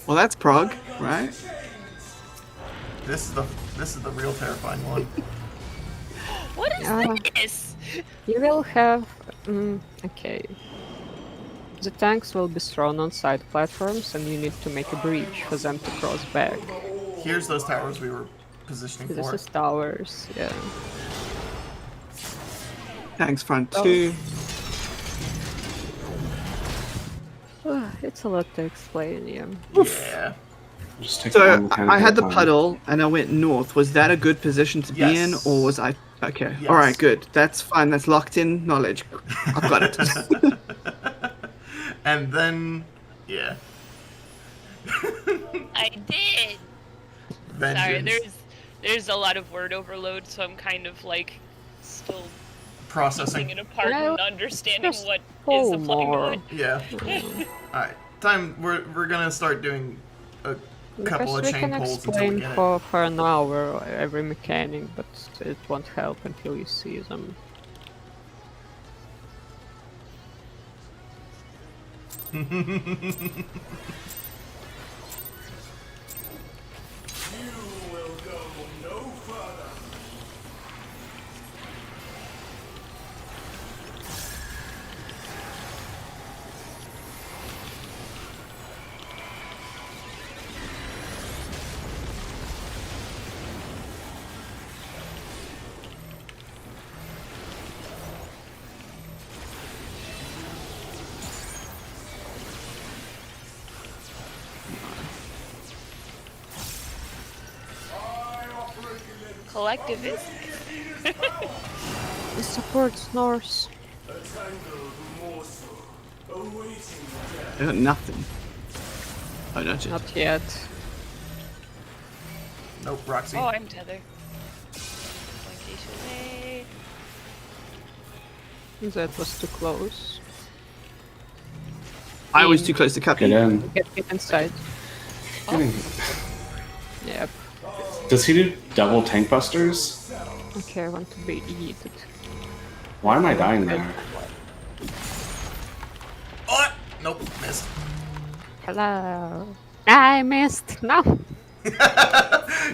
Well, that's Prague, right? This is the real terrifying one. What is Ah. this? You will have... okay. The tanks will be thrown on side platforms and you need to make a breach for them to cross back. Here's those towers we were positioning This for. is towers, yeah. Tanks front Oh. 2. It's a lot to explain, yeah. Yeah. Just take So one mechanic I at had a the time. puddle and I went north. Was that a good position to be in, Yes. or was I? Okay. Yes. All right. Good. That's fine. That's locked in knowledge. I've got it. And then, yeah. I did. Vengeance. Sorry, there's a lot of word overload, so I'm kind of like still Processing. picking it apart Well, and understanding just what is pull applying to more. what. Yeah. Alright. Time we're gonna start doing a couple Because of we chain can pulls until we explain get it. for an hour every mechanic, but it won't help until you see them. Collectivist. It supports Norse. I got nothing. Oh, not yet. Not yet. Nope, Roxy. Oh, I'm tethered. Flancation away. That was too close. I was too close to cut. Get in. Get inside. Yep. Does he do double tank busters? Okay, I want to be eaten. Why am I dying there? Oh! Nope, missed. Hello. I missed. No.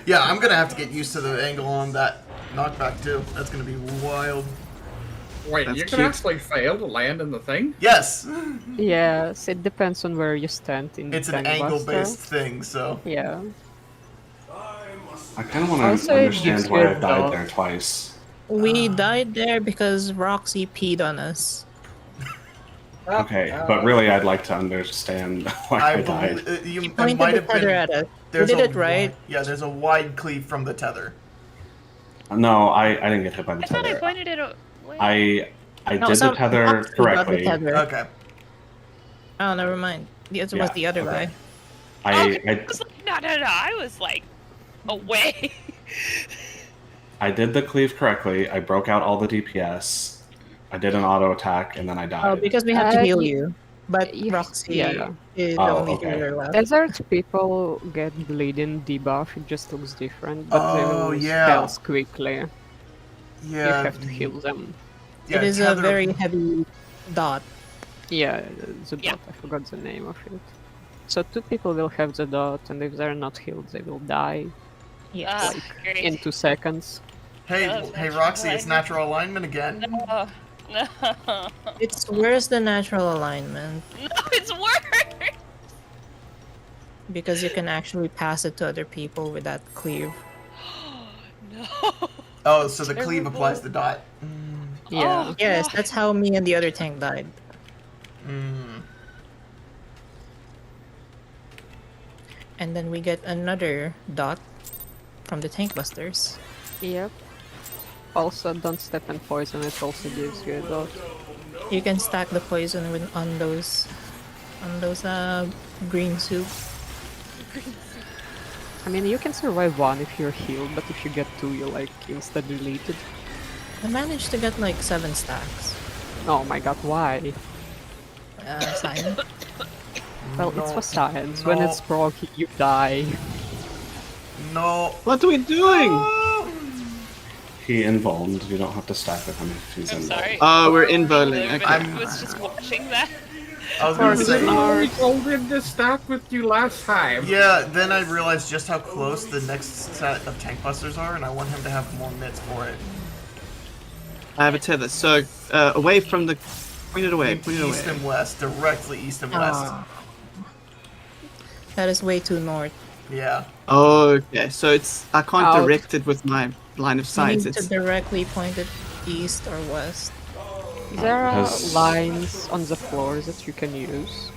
Yeah, I'm gonna have to get used to the angle on that knockback too. That's gonna be wild. Wait, That's you can cute. actually fail to land in the thing? Yes! Yes, it depends on where you stand in It's the an tank angle-based buster. thing, so... Yeah. I kind of want Also, to it understand gives why you I a died dog. there twice. We died there because Roxy peed on us. Okay, but really, I'd like to understand why I died. You He it pointed might the have tether been... at us. We There's did a it right. Yeah, there's a wide cleave from the tether. No, I didn't get hit by the I thought I tether. pointed it away. I No, did some the tether Roxy got the correctly. tether. Okay. Oh, never mind. The other Yeah, was the other okay. guy. I I was like, no. I was like, away. I did the cleave correctly. I broke out all the DPS. I did an auto attack, and then I Oh, died. because we had to heal you- you. But If- Roxy yeah. is the Oh, only okay. healer left. Desert people get bleeding debuff, it just looks different, but they Oh, will lose yeah. health quickly. You Yeah. have to heal them. Yeah, It is tether- a very heavy dot. Yeah, the Yeah. dot, I forgot the name of it. So 2 people will have the dot, and if they're not healed, they will die Yes. like Great. in 2 seconds. Hey, Love hey, natural Roxy, it's alignment. natural alignment again. No, no, It's where's the natural alignment? no, it's worse. Because you can actually pass it to other people with that cleave. No. Oh, so the cleave Terrible. applies the dot. Yeah. Oh, Yes, God. that's how me and the other tank died. Mm. And then we get another dot from the tank busters. Yep. Also, don't step in poison, it also gives you a dot. You can stack the poison on those green soup. I mean, you can survive 1 if you're healed, but if you get 2, you're like insta-deleted. I managed to get like 7 stacks. Oh my god, why? Sign. Well, it's for science. When no. it's broke, you die. No. What are we doing? He invulned. You don't have to stack with him if he's I'm invulned. sorry. Oh, we're involing. Liv Okay. was just watching that. I was gonna Course. say. I told him to stack with you last time. Yeah, then I realized just how close the next set of tank busters are, and I want him to have more mitts for it. I have a tether. So, away from the... Point it away, point it East away. and west, directly east and west. Ah. That is way too north. Yeah. Okay, so it's... I can't Out. direct it with my line of You sight. need It's... to directly point it east or west. There are Has- lines on the floor that you can use.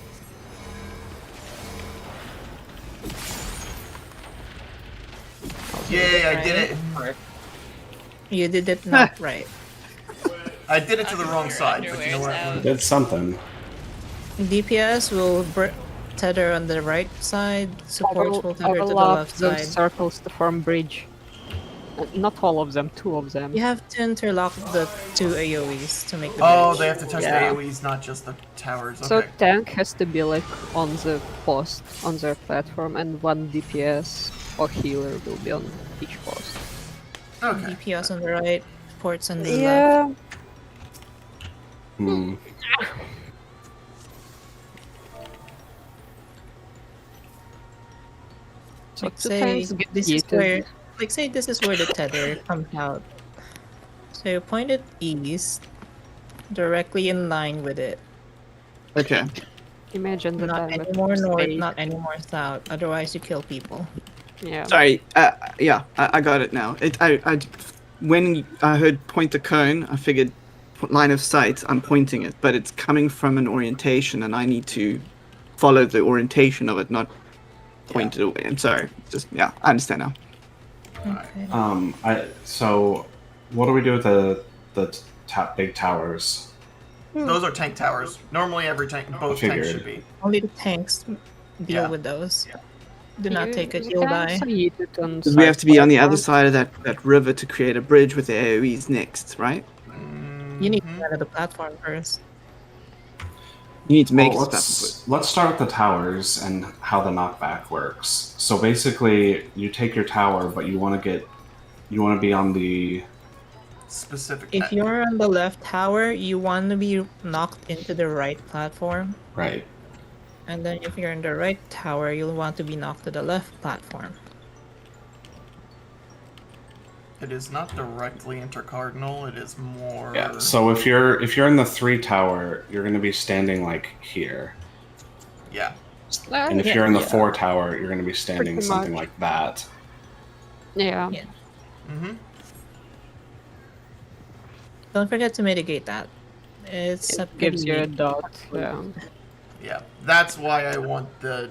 Yay, I did it. You did it not right. I did it to the wrong Your side, but you know underwear's what? out. Did something. DPS will tether on the right side, supports will tether to the Overlap left those side. circles to form bridge. Not all of them, 2 of them. You have to interlock the 2 AoEs to make the Oh, bridge. they have to touch Yeah. the AoEs, not just the towers. So Okay. tank has to be like on the post, on their platform, and 1 DPS or healer will be on each post. Okay. DPS on the right, supports on the left. Yeah, Hmm. so Like 2 say tanks get this is yeeted. where, like say this is where the tether comes out. So you point it east, directly in line with it. Okay. Imagine the Not time any it more north, stays. not any more south. Otherwise, you kill people. Yeah. Sorry, yeah, I got it now. When I heard point the cone, I figured line of sight, I'm pointing it, but it's coming from an orientation, and I need to follow the orientation of it, not point it away. I'm sorry. Just, yeah, I understand now. Okay. So, what do we do with the big towers? Those are tank towers. Normally, every tank, both tanks Figured. should be. Only the tanks deal Yeah. with those. Do not take it, You you'll can die. also yeet it on Because we have to be on the other platforms. side of that river to create a bridge with the AoEs next, right? You need to get out of the platform first. You need to make Well, it let's start with the towers and how the knockback works. So basically, you take your tower, but you want to be on the Specific. If you're on the left tower, you want to be knocked into the right platform. right. And then if you're in the right tower, you'll want to be knocked to the left platform. It is not directly intercardinal. It is more. Yeah. So if you're in the 3 tower, you're going to be standing like here, Yeah. and if you're in the Yeah. 4 tower, you're going to be standing Pretty something much. like that. Yeah. Yeah. Mm-hmm. Don't forget to mitigate that. It's a It gives you a pretty- dot. Yeah. Yeah. That's why I want the.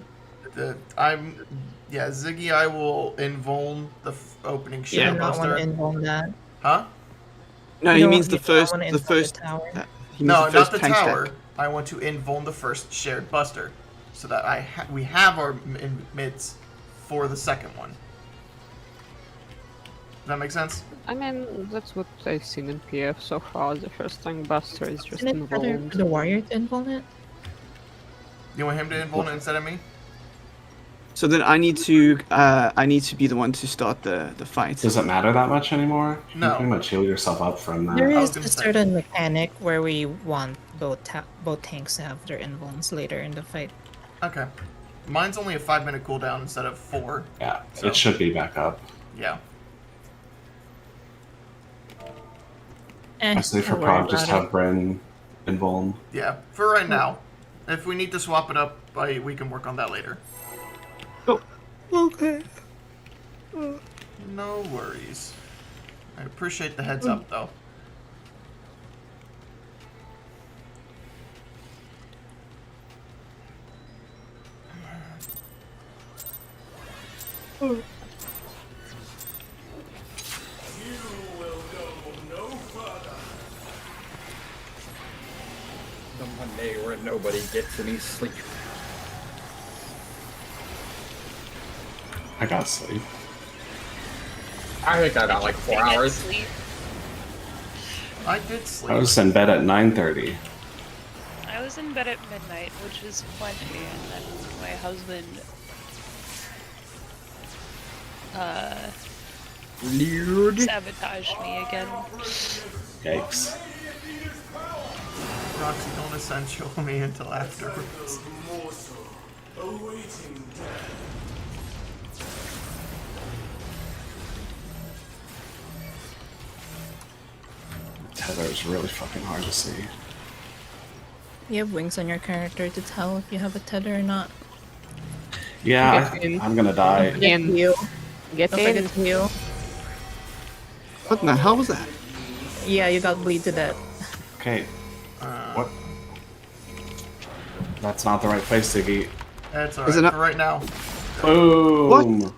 Yeah, Ziggy, I will invuln the opening You Shadow do not want Buster. to invuln that. Huh? No, You he don't- means you the don't first, wanna the invuln first. tower. He means No, the not first the tank tower. stack. I want to invuln the first shared buster, so that we have our mids for the second one. Does that make sense? I mean, that's what I've seen in PF so far. The first time Buster is just Isn't it better involved. for the warrior to invuln it? You want him to invuln it instead of me? So then I need to be the one to start the fight. Does it matter that much anymore? You No. can pretty much heal yourself up from that. There I was is gonna a say. certain mechanic where we want both tanks to have their invulns later in the fight. Okay. Mine's only a 5-minute cooldown instead of 4. Yeah, So- it should be back up. Yeah. I say for don't worry Prague, just about have Bryn invuln. Yeah. For right now. If we need to swap it up, we can work on that later. Okay. No worries. I appreciate the heads up, though. The Monday where nobody gets any sleep. I got sleep. I think I got like 4 I get hours. sleep. I did sleep. I was in bed at 9:30. I was in bed at midnight, which is plenty, and then my husband Lord. sabotaged me again. Yikes. Roxy, don't essential me until afterwards. Tether is really fucking hard to see. You have wings on your character to tell if you have a tether or not. Yeah, Get in. I'm gonna die. In. Heal. Get Don't in. forget to heal. What the hell was that? Yeah, you got bleed to death. Okay. What? That's not the right place, Ziggy. That's Is alright it not- for right now. Boom!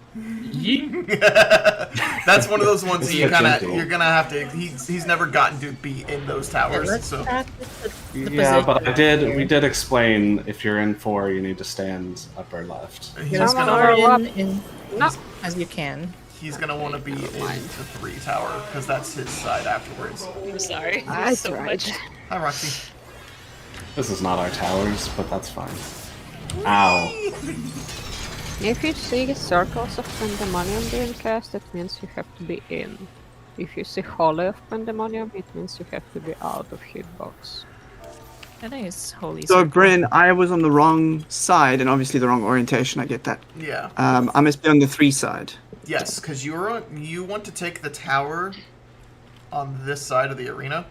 That's one of those ones that you It's kind of gentle. you're gonna have to. He's never gotten to be in those towers, Let's so practice the Yeah, but position. we did explain if you're in 4, you need to stand upper left. he's Just Someone gonna cover overlap. in No. as you can. he's gonna want to be in the 3 tower because that's his side afterwards. I'm sorry. I There's so tried. much. Hi, Roxy. This is not our towers, but that's fine. Ow. If you see circles of pandemonium being cast, it means you have to be in. If you see holy of pandemonium, it means you have to be out of hitbox. I think it's holy. So, Circle. Bryn, I was on the wrong side and obviously the wrong orientation. I get that. Yeah. I must be on the 3 side. Yes, because you want to take the tower on this side of the arena,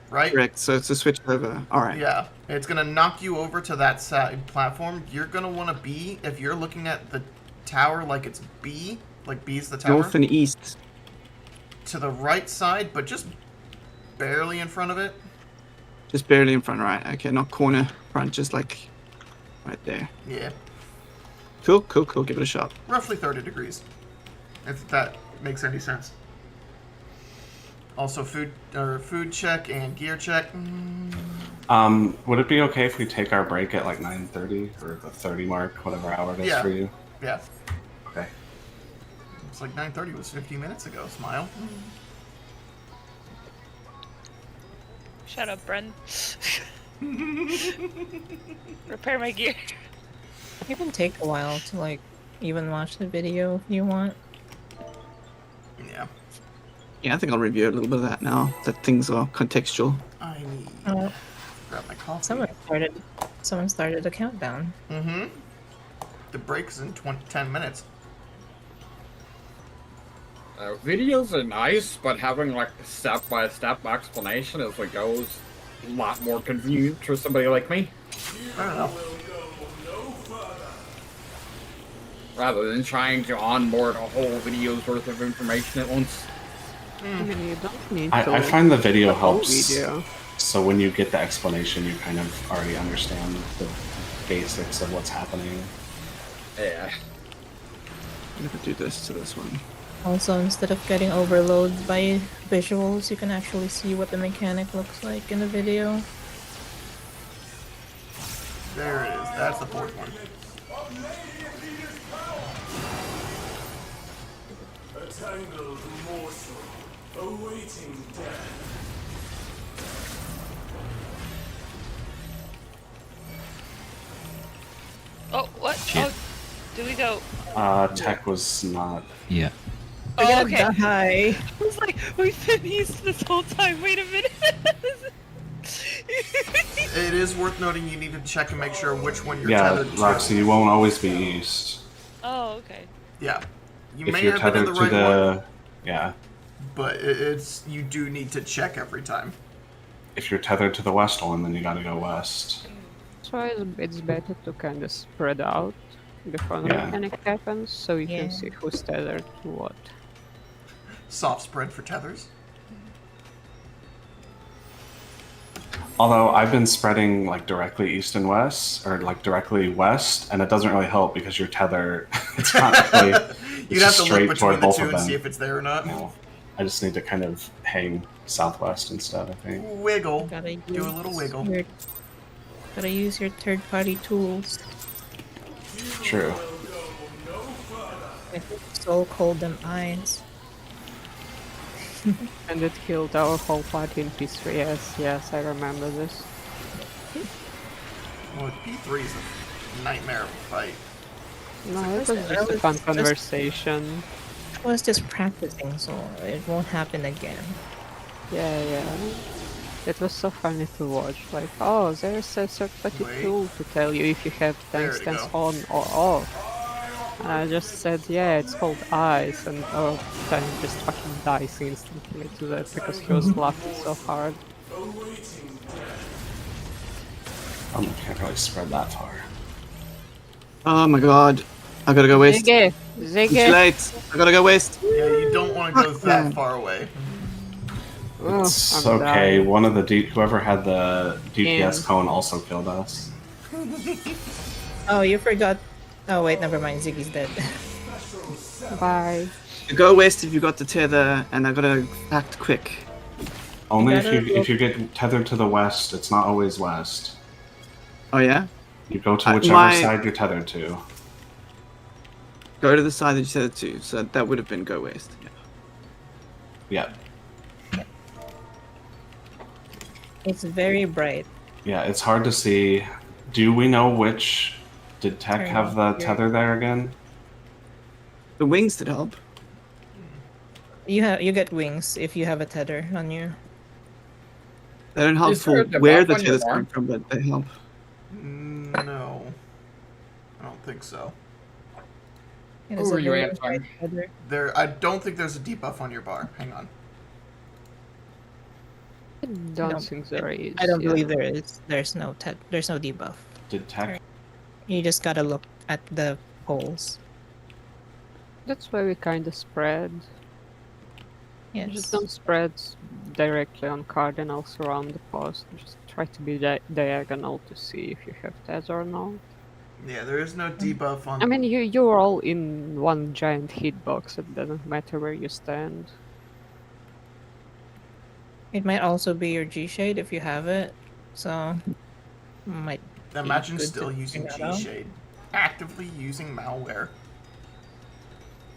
right? Correct. So it's a switch over. All right. Yeah, it's gonna knock you over to that side platform. You're gonna want to be, if you're looking at the tower like it's B, like B's the tower, North and east. to the right side, but just barely in front of it. Just barely in front. Right. Okay. Not corner front. Just like right there. Yeah, Cool. Cool. Cool. Give it a shot. roughly 30 degrees, if that makes any sense. Also, food check and gear check. Would it be okay if we take our break at like 9:30 or the 30 mark, whatever hour it is Yeah. for you? Yeah, Okay. it's like 9:30 was 15 minutes ago. Smile. Shut up, Bren. Repair my gear. It can take a while to like even watch the video if you want. Yeah, Yeah, I think I'll review a little bit of that now. That things are contextual. I need Uh, grab my coffee. someone started a countdown. Mm-hmm. The break's in 10 minutes. Videos are nice, but having like a step-by-step explanation as it goes a lot more convenient for somebody like me, I don't know. rather than trying to onboard a whole video's worth of information at once. I mean, you don't need I to find the video whole helps. video. So when you get the explanation, you kind of already understand the basics of what's happening. Yeah. I'm gonna do this to this one. Also, instead of getting overloaded by visuals, you can actually see what the mechanic looks like in the video. There it is. That's the 4th one. A tangled morsel, awaiting death. Oh, what? Shit. Oh, do we go? Tech was not. Yeah. We're Oh, gonna okay. die. I was like, we've been east this whole time. Wait a minute. It is worth noting you need to check and make sure which one you're Yeah, tethered to. Roxy, you won't always be east. Oh, okay. Yeah. You If may you're have been in tethered the to right one, the. Yeah. but it's you do need to check every time. If you're tethered to the west one, then you gotta go west. So it's better to kind of spread out before the Yeah. mechanic happens, so you Yeah. can see who's tethered to what. Soft spread for tethers. Although I've been spreading like directly east and west, or like directly west, and it doesn't really help because your tether, it's not really. You'd have to look straight between toward the both two of and them. see if it's there or not. No, I just need to kind of hang southwest instead, I think. Wiggle. Gotta Do a little use wiggle. Gotta use your third-party tools. True. With so cold them eyes. And it killed our whole party in P3. Yes, I remember this. Well, P3 is a nightmare of a fight. No, it was That just a was fun just- conversation. I was just practicing, so it won't happen again. Yeah. It was so funny to watch. Like, oh, there's a third-party Wait. tool to tell you if you have There tank we stance go. on or off. And I just said, yeah, it's called ice, and our tank just fucking dies instantly to that because he was laughing so hard. Can't really spread that far. Oh my god. I gotta go west. Ziggy! It's Ziggy! late. I gotta go west. Yeah, you don't want to go Fuck that man. far away. Oh, It's I'm okay. dying. One of the whoever had the DPS Damn. cone also killed us. Oh, you forgot. Oh wait, never mind. Ziggy's dead. Bye. Go west if you got the tether, and I gotta act quick. Only gotta if you get tethered to the west. It's not always west. Oh yeah? You go to Uh, whichever my- side you're tethered to. Go to the side that you said it to, so that would have been go west. Yeah. Yeah. It's very bright. Yeah, it's hard to see. Do we know which? Did Tech Turn have the off your- tether there again? The wings did help. You get wings if you have a tether on you. They don't help Is there for a where debuff the on your tether's bar? coming from, but they help. No. I don't think so. It Who is a were you very answering? bright tether. I don't think there's a debuff on your bar. Hang on. I don't think there is. I don't yeah. believe there is. There's no debuff. Did Tech? You just gotta look at the poles. That's why we kind of spread. Yes. Just don't spread directly on cardinals around the post. Just try to be diagonal to see if you have tether or not. Yeah, there is no debuff on. I mean, you're all in one giant hitbox. It doesn't matter where you stand. It might also be your G shade if you have it. So might Imagine good still to using figure that out. G-Shade. Actively using malware.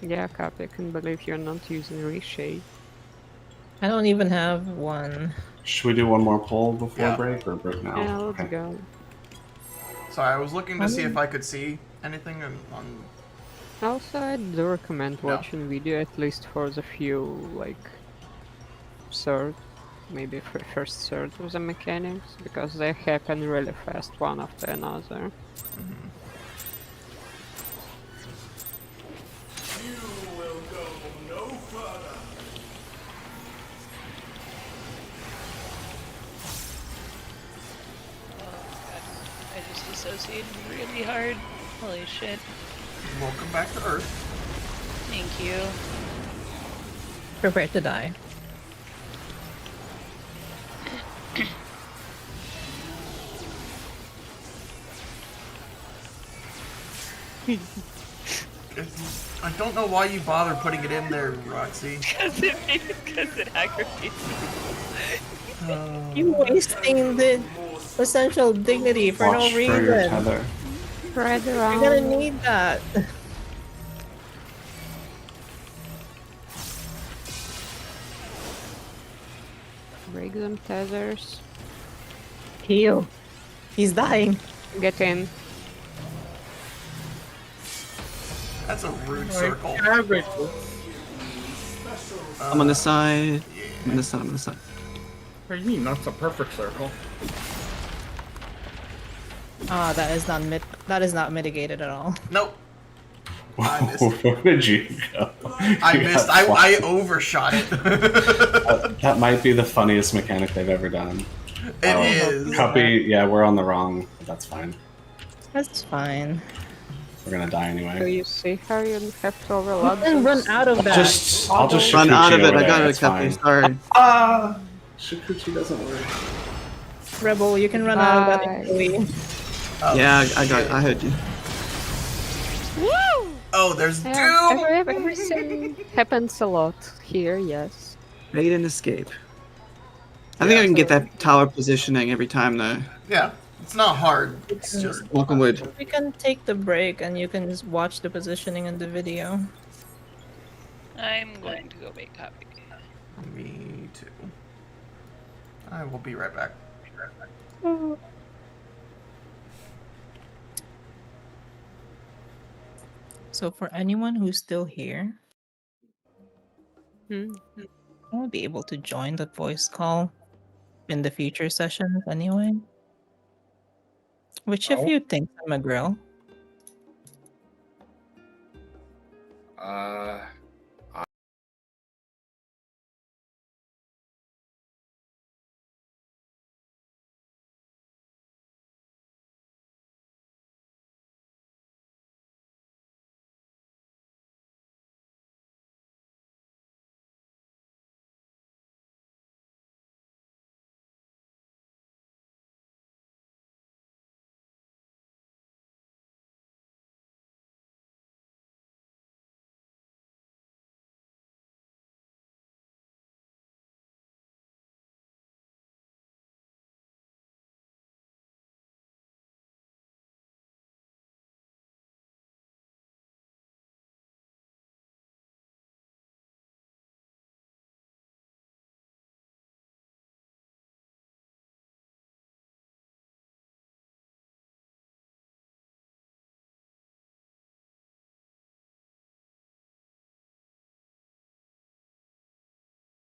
Yeah, Cap, I can believe you're not using reshade. I don't even have one. Should we do one more poll before Yeah. break or break now? Yeah, let's Okay. go. Sorry, I was looking to see if I could see anything on. Also, I do recommend Yeah. watching video at least for the few, like, third, maybe first third of the mechanics, because they happen really fast one after another. You will go no further. I just associated really hard. Holy shit. Welcome back to Earth. Thank you. Prepare to die. I don't know why you bother putting it in there, Roxy. Because it aggravates me. You wasting the essential dignity for Watch no for your reason. tether. Spread You're around. gonna need that. Break them tethers. Heal. He's dying. Get in. That's a rude circle. Cabbage. I'm on the side. I'm on the side. I'm on the side. What do you mean? That's a perfect circle. Ah, that is not mitigated at all. Nope. I missed. Where did you go? I You missed. got I overshot it. That might be the funniest mechanic they've ever done. It is. Copy. Yeah, we're on the wrong. That's fine. That's fine. We're gonna die So anyway. you see how you have to overload Then run those? out of that. I'll just Run out of Shikuchi it. over I got there, it, it's Cappy. fine. Sorry. Ah, Shikuchi doesn't work. Rebel, you can run out of that Bye. easily. Oh, Yeah, I shit. heard you. Oh, there's Yeah, Doom. everything happens a lot here, yes. Made an escape. I think I can get that tower positioning every time though. Yeah, it's not hard. It's just Knock on wood. We can take the break and you can just watch the positioning in the video. I'm going to go make copy. me too. I will be right back. So for anyone who's still here, Hmm. I won't be able to join the voice call in the future sessions anyway. Which of Oh. you thinks I'm a grill?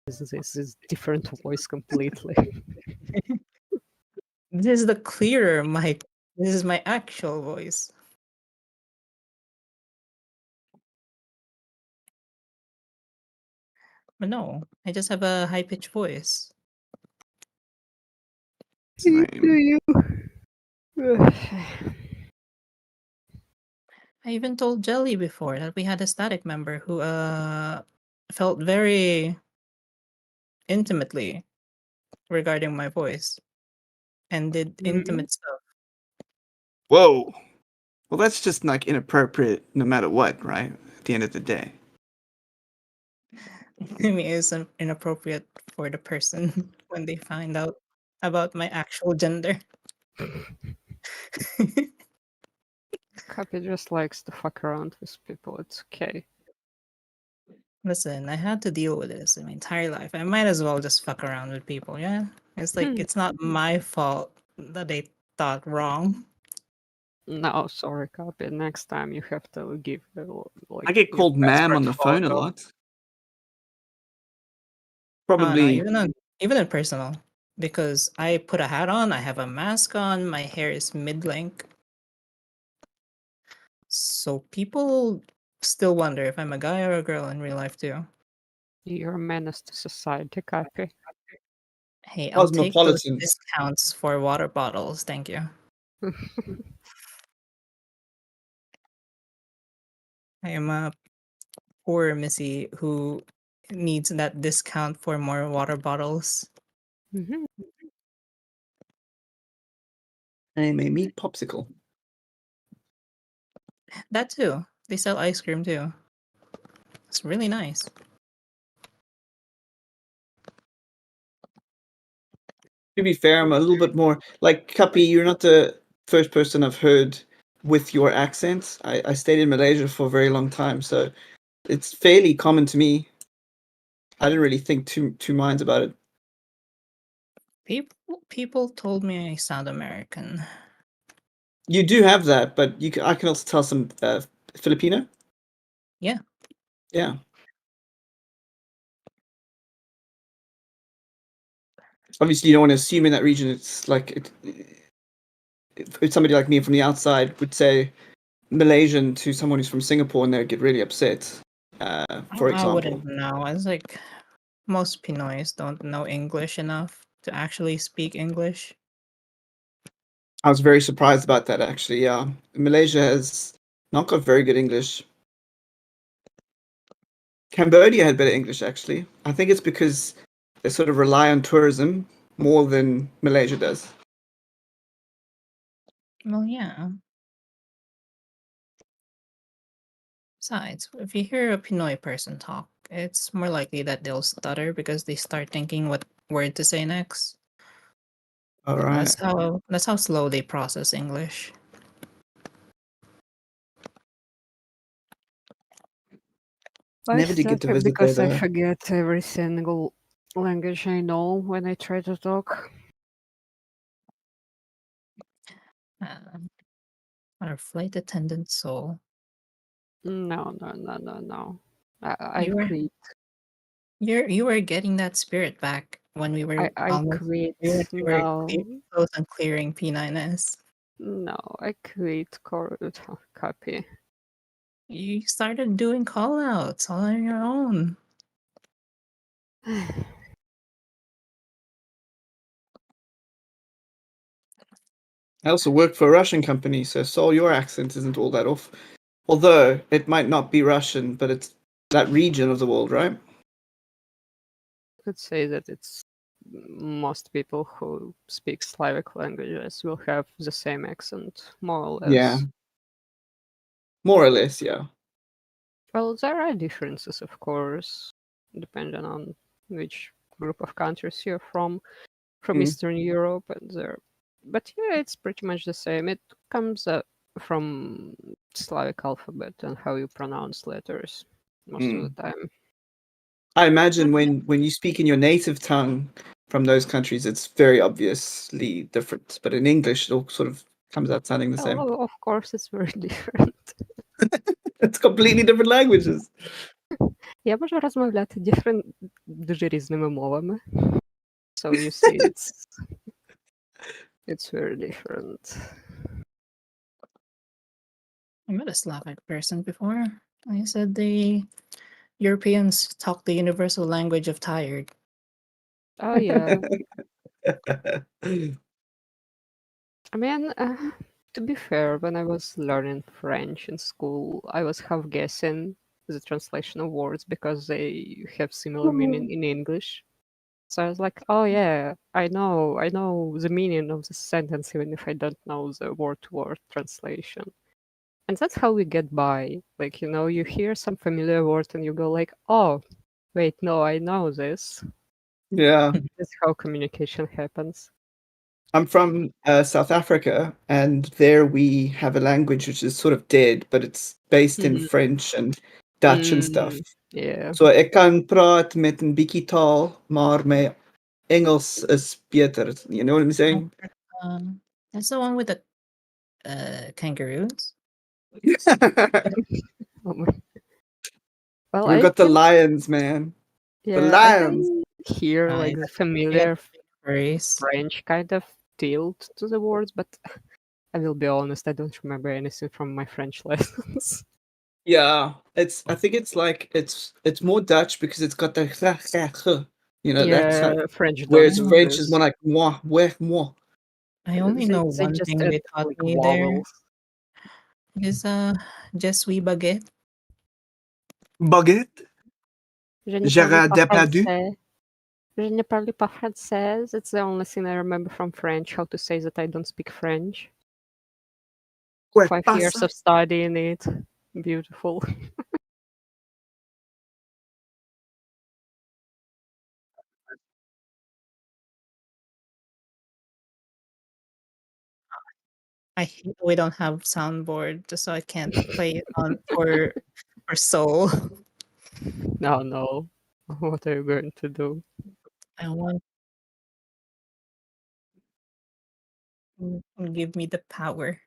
This is different voice completely. This is the clearer mic. This is my actual voice. But no, I just have a high pitched voice. Do you? I even told Jelly before that we had a static member who felt very intimately regarding my voice and did intimate stuff. Whoa. Well, that's just like inappropriate no matter what, right? At the end of the day. I mean, it's inappropriate for the person when they find out about my actual gender. Copy just likes to fuck around with people, it's okay. Listen, I had to deal with this in my entire life. I might as well just fuck around with people, yeah? It's like, it's not my fault that they thought wrong. No, sorry, Copy. Next time you have to give like. I get called ma'am on the phone a photo. lot. Oh, no, Probably. even in personal. Because I put a hat on, I have a mask on, my hair is mid-length. So people still wonder if I'm a guy or a girl in real life too. You're a menace to society, Copy. Hey, I'll take those Cosmopolitan. discounts for water bottles, thank you. I am a poor Missy who needs that discount for more water bottles. Mhm. I'm a meat popsicle. That too. They sell ice cream too. It's really nice. To be fair, I'm a little bit more like Kapi. You're not the first person I've heard with your accent. I stayed in Malaysia for a very long time, so it's fairly common to me. I didn't really think two minds about it. People told me I sound American. You do have that, but I can also tell some Filipino. Yeah. Yeah. Obviously, you don't want to assume in that region it's like if somebody like me from the outside would say Malaysian to someone who's from Singapore and they'd get really upset, for I wouldn't example. know. It's like most Pinoys don't know English enough to actually speak English. I was very surprised about that, actually. Yeah. Malaysia has not got very good English. Cambodia had better English, actually. I think it's because they sort of rely on tourism more than Malaysia does. Well, yeah. Besides, if you hear a Pinoy person talk, it's more likely that they'll stutter because they start thinking what word to say next. All right. That's how slow they process English. I Never did get to stutter visit there, because I though. forget every single language I know when I try to talk. Um, our flight attendant soul. No, no, no, no, no. I You were quit. you were getting that spirit back when we were I almost quit. we were No, close on clearing P9S. no, I quit. Copy. You started doing call outs all on your own. I also work for a Russian company, so Sol, your accent isn't all that off. Although it might not be Russian, but it's that region of the world, right? Could say that it's most people who speak Slavic languages will have the same accent, more or Yeah. less. More or less, yeah. Well, there are differences, of course, depending on which group of countries you're from Mm. Eastern Europe, and there. But yeah, it's pretty much the same. It comes from Slavic alphabet and how you pronounce letters most of Mm. the time. I imagine when you speak in your native tongue from those countries, it's very obviously different. But in English, it all sort of comes out sounding the same. Oh, of course, it's very different. It's completely different languages. Я можу розмовляти дуже різними мовами. So you see, it's very different. I met a Slavic person before. He said the Europeans talk the universal language of tired. Oh yeah. I mean, to be fair, when I was learning French in school, I was half guessing the translation of words because they have similar meaning in English. So I was like, oh yeah, I know the meaning of the sentence even if I don't know the word-to-word translation. And that's how we get by. Like, you hear some familiar word and you go like, oh, wait, no, I know this. Yeah. That's how communication happens. I'm from South Africa, and there we have a language which is sort of dead, but it's based in Mm, French and Dutch and stuff. yeah. So ek kan praat met 'n bietjie taal, maar my Engels is beter. You know what I'm saying? That's the one with the kangaroos. Oh my- Well, We've I got the can, lions, man. The yeah, I lions. can hear like the You got familiar furries. French kind of tilt to the words, but I will be honest, I don't remember anything from my French lessons. Yeah, I think it's like it's more Dutch because it's got the that Yeah, kind. French don't Whereas do French is this. more like moi, ouais, moi. I only know They one just thing add they taught like me there vowels. is je suis baguette. Baguette, Je ne parle Gérard pas Depardieu. français. Je ne parle pas français. It's the only thing I remember from French, how to say that I don't speak French. Ouais, 5 years of studying it. Beautiful. I hate we don't have soundboard, just so I can't play it on for soul. No, no. What are you going to do? I want give me the power.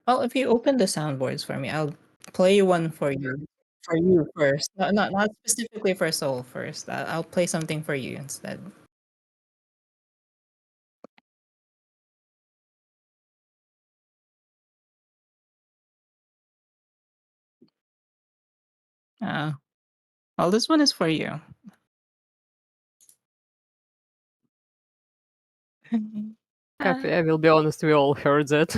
Well, if you open the soundboards for me, I'll play one for you. For you first. No, not specifically for Soul first. I'll play something for you instead. Uh, well, this one is for you. Happy, I will be honest, we all heard that.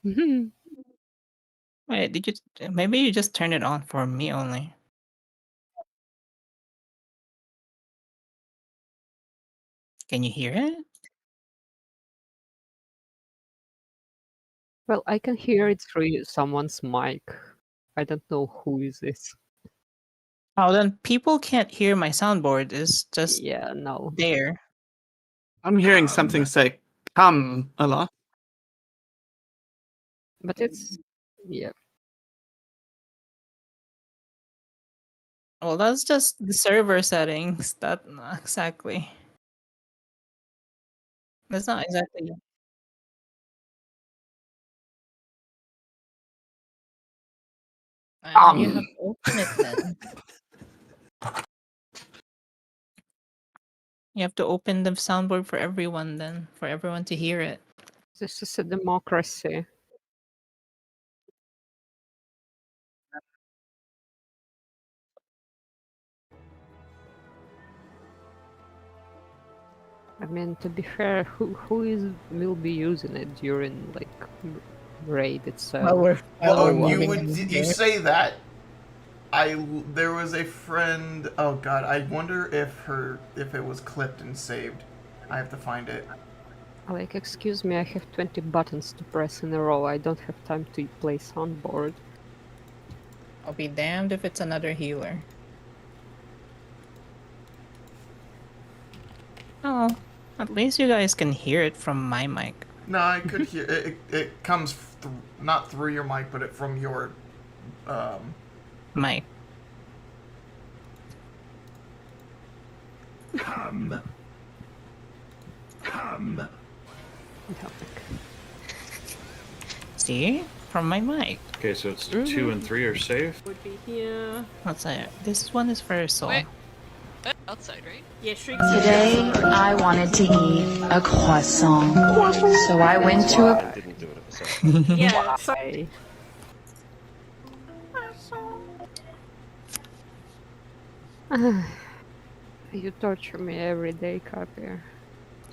Mhm. Wait, did you? Maybe you just turn it on for me only. Can you hear it? Well, I can hear it through someone's mic. I don't know who is this. Oh, then people can't hear my soundboard. It's just Yeah, no. there. I'm hearing something say "come" a lot. But it's yeah. Well, that's just the server settings. That not exactly. That's not exactly. You have to open it then. You have to open the soundboard for everyone then, for everyone to hear it. This is a democracy. I mean, to be fair, who will be using it during like raid itself? Well, you say that. There was a friend. Oh God, I wonder if it was clipped and saved. I have to find it. Like, excuse me, I have 20 buttons to press in a row. I don't have time to play soundboard. I'll be damned if it's another healer. Oh, at least you guys can hear it from my mic. No, I could hear it. It comes not through your mic, but from your mic. Come. See? From my mic. Okay, so it's 2 and 3 are safe. Would be here. What's that? This one is for Soul. Wait. Outside, right? Yeah, Shriek. Today, I wanted to eat a croissant. So I went to a... didn't do it. Yeah, sorry. You torture me every day, Capier.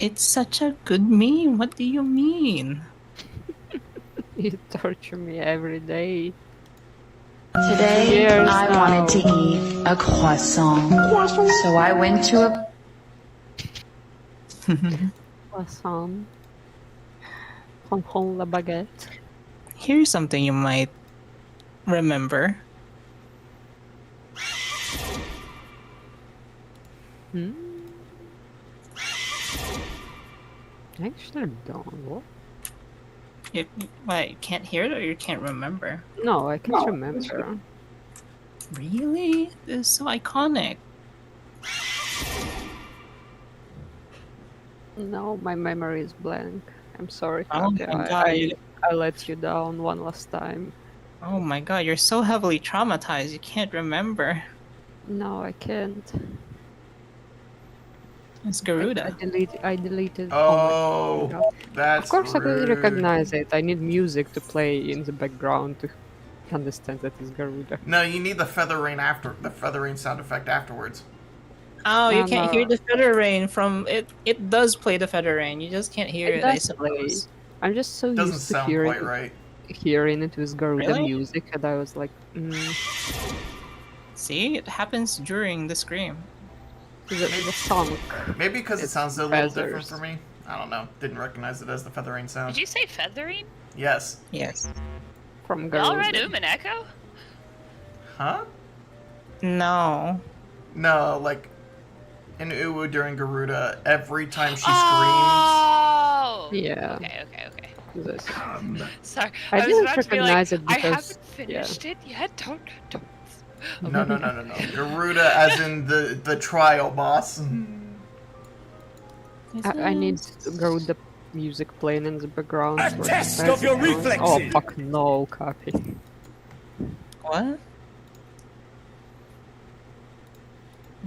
It's such a good meme. What do you mean? You torture me every day. Today, Years I now. wanted to eat a croissant. So I went to a... Croissant. Hong la baguette. Here's something you might remember. Hmm? Actually, don't. What? What, you can't hear it or you can't remember? No, I can't remember. Really? This is so iconic. No, my memory is blank. I'm sorry, Oh Katya. my God. I let you down one last time. Oh my god, you're so heavily traumatized, you can't remember. No, I can't. It's Garuda. I deleted. Oh, my God. that's Of course, I rude. will recognize it. I need music to play in the background to understand that it's Garuda. No, you need the feather rain sound effect afterwards. Oh, you No, can't no. hear the feather rain from it. It does play the feather rain. You just can't hear it. I does play. suppose. I'm just so Doesn't used to sound hearing quite right. it with Garuda Really? music, and I was like, See, it happens during the scream. the song. Maybe because it It's sounds a little different feathers. for me. I don't know. Didn't recognize it as the feather rain sound. Did you say feathering? Yes. Yes. From Y'all read Garuda. and Echo? Huh? No. No, like in Uwu during Garuda, every time she Oh! Yeah. Okay. This. Sorry, I was didn't about to be like, recognize it I because- haven't finished it yet. Don't. screams. No. Garuda as in the trial boss. I need to go with the music playing in the background. A for test the of your background. reflexes. Oh fuck no, copy. What? What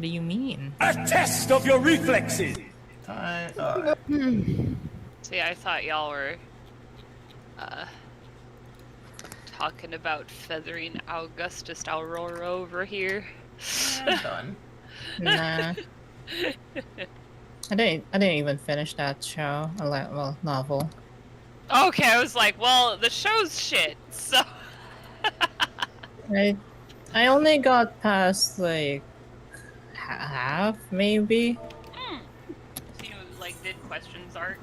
do you mean? A test of your reflexes. Alright. See, I thought y'all were talking about feathering Augustus Aurora over here. I'm done. Nah. I didn't even finish that show. Well, novel. Okay, I was like, well, the show's shit, so... I only got past like half, maybe. So you, like, did questions art?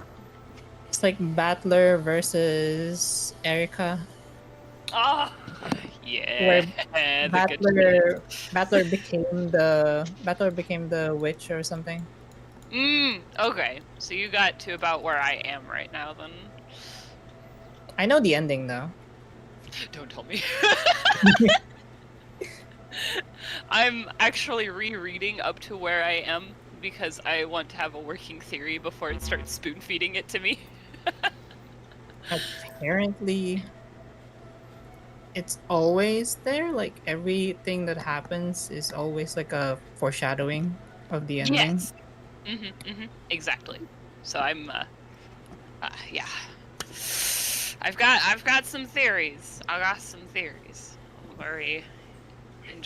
It's like Battler versus Erica. Oh, yeah. Where the good Battler became the witch or something. Okay. So you got to about where I am right now, then. I know the ending though. Don't tell me. I'm actually rereading up to where I am because I want to have a working theory before it starts spoon-feeding it to me. Apparently, it's always there. Like everything that happens is always like a foreshadowing of the ending. Yes. Exactly. So I'm, yeah. I've got some theories. I'm very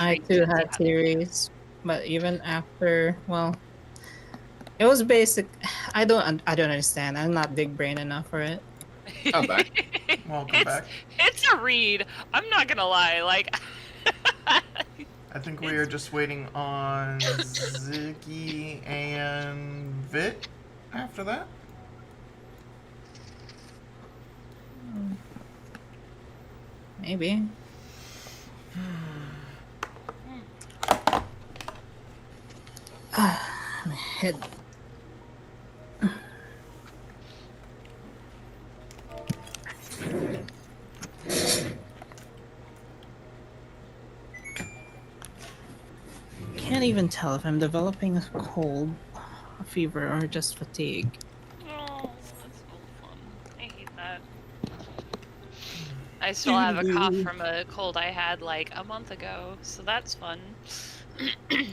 I intrigued too to had see theories, but even after, well, it was basic. I don't understand. I'm not big brain enough for it. I'm back. Welcome back. It's a read. I'm not gonna lie. Like, I think we are just waiting on Ziggy and Vit after that. Maybe. My head. Can't even tell if I'm developing a cold, a fever, or just fatigue. oh, that's so fun. I hate that. I still have a cough from a cold I had like a month ago, so that's fun. It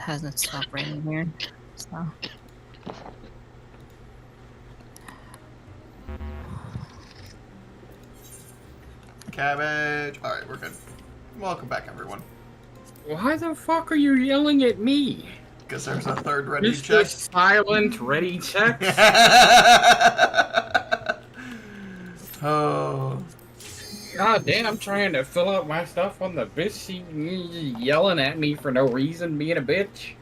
hasn't stopped raining here, so. Cabbage. Alright, we're good. Welcome back, everyone. Why the fuck are you yelling at me? Because there's a third ready Just check. a silent ready check? Oh. God damn, I'm trying to fill up my stuff on the bitch. She yelling at me for no reason, being a bitch.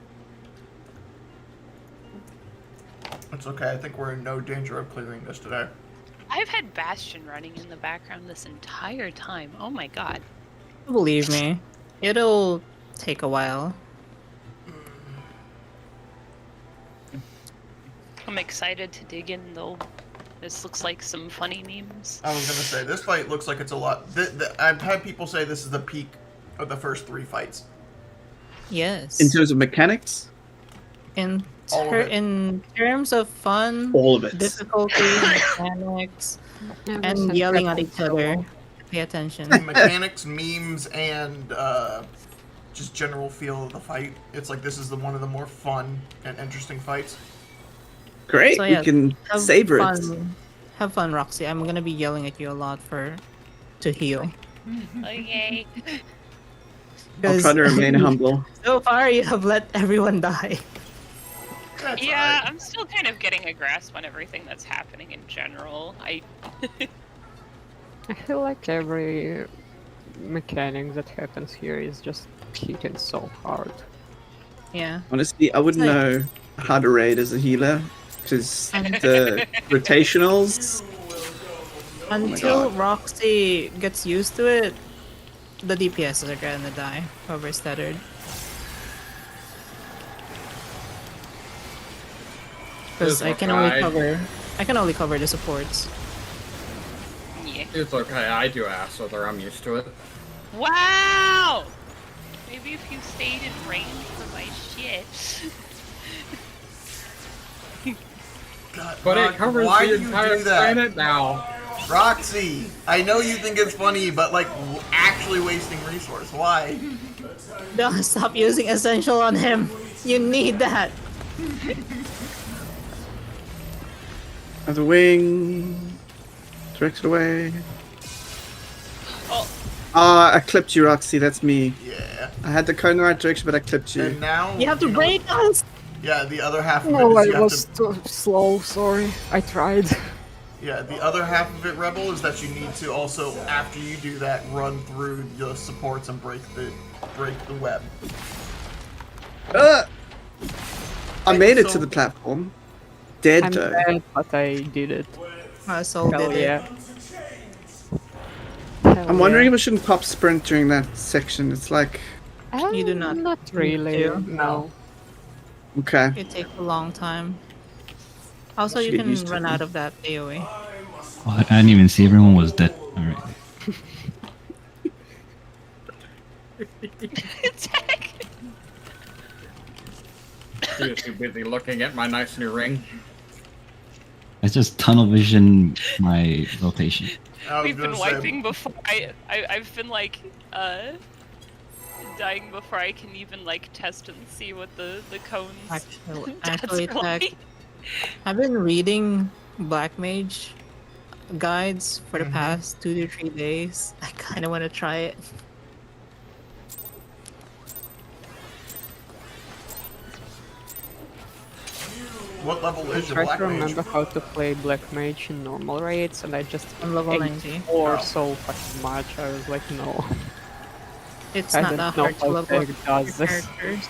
It's okay. I think we're in no danger of clearing this today. I've had Bastion running in the background this entire time. Oh my god. Believe me, it'll take a while. I'm excited to dig in though. This looks like some funny memes. I was gonna say, this fight looks like it's a lot. I've had people say this is the peak of the first 3 fights. Yes. In terms of mechanics? In All of it. in terms of fun, All of it. difficulty, mechanics, and yelling at each other. Pay attention. Mechanics, memes, and just general feel of the fight. It's like this is one of the more fun and interesting fights. Great, So, yeah, we can have savor it. fun. Have fun, Roxy. I'm gonna be yelling at you a lot to heal. Okay. I'll try to remain humble. So far, you have let everyone die. That's Yeah, alright. I'm still kind of getting a grasp on everything that's happening in general. I feel like every mechanic that happens here is just hitting so hard. Yeah. Honestly, I wouldn't like- know how to raid as a healer, because the rotationals... Until God. Roxy gets used to it, the DPS are gonna die. Whoever's tethered. Because It's I can okay. only cover the supports. Yeah. It's okay, I do ass with her, I'm used to it. Wow! Maybe if you stayed in range for my shit. God, But Rock, it covers why the do you entire do that? planet now. Roxy, I know you think it's funny, but like actually wasting resource. Why? Don't stop using essential on him. You need that. As a wing. Directed away. Oh, I clipped you, Roxy. That's me. Yeah. I had to go in the right direction, but I clipped you. And now You have to know break what- us. Yeah, the other half of it Oh, is you I have was to. too slow. Sorry, I tried. Yeah, the other half of it, Rebel, is that you need to also, after you do that, run through the supports and break the web. I made it so- to the platform. Dead I'm though. dead, but I did it. My soul Hell did yeah. it. I'm wondering if I shouldn't pop sprint during that section. It's like, You do not Not need really. to. No. okay. It takes a long time. Also, Should you get can used to run it. out of that AoE. Oh, I didn't even see everyone was dead already. attack! You're too busy looking at my nice new ring. I just tunnel vision my rotation. I was We've been gonna say, wiping before I've been like dying before I can even like test and see what the cones Actually, stats are like. Tech, I've been reading Black Mage guides for the past 2 to 3 days. I kind of want to try it. what level I is your tried black to mage? remember how to play Black Mage in normal raids, and I just I'm level ate 90. or Oh. so fucking much. I was like, no. It's I not don't that know hard to how level up Tech does your this. characters.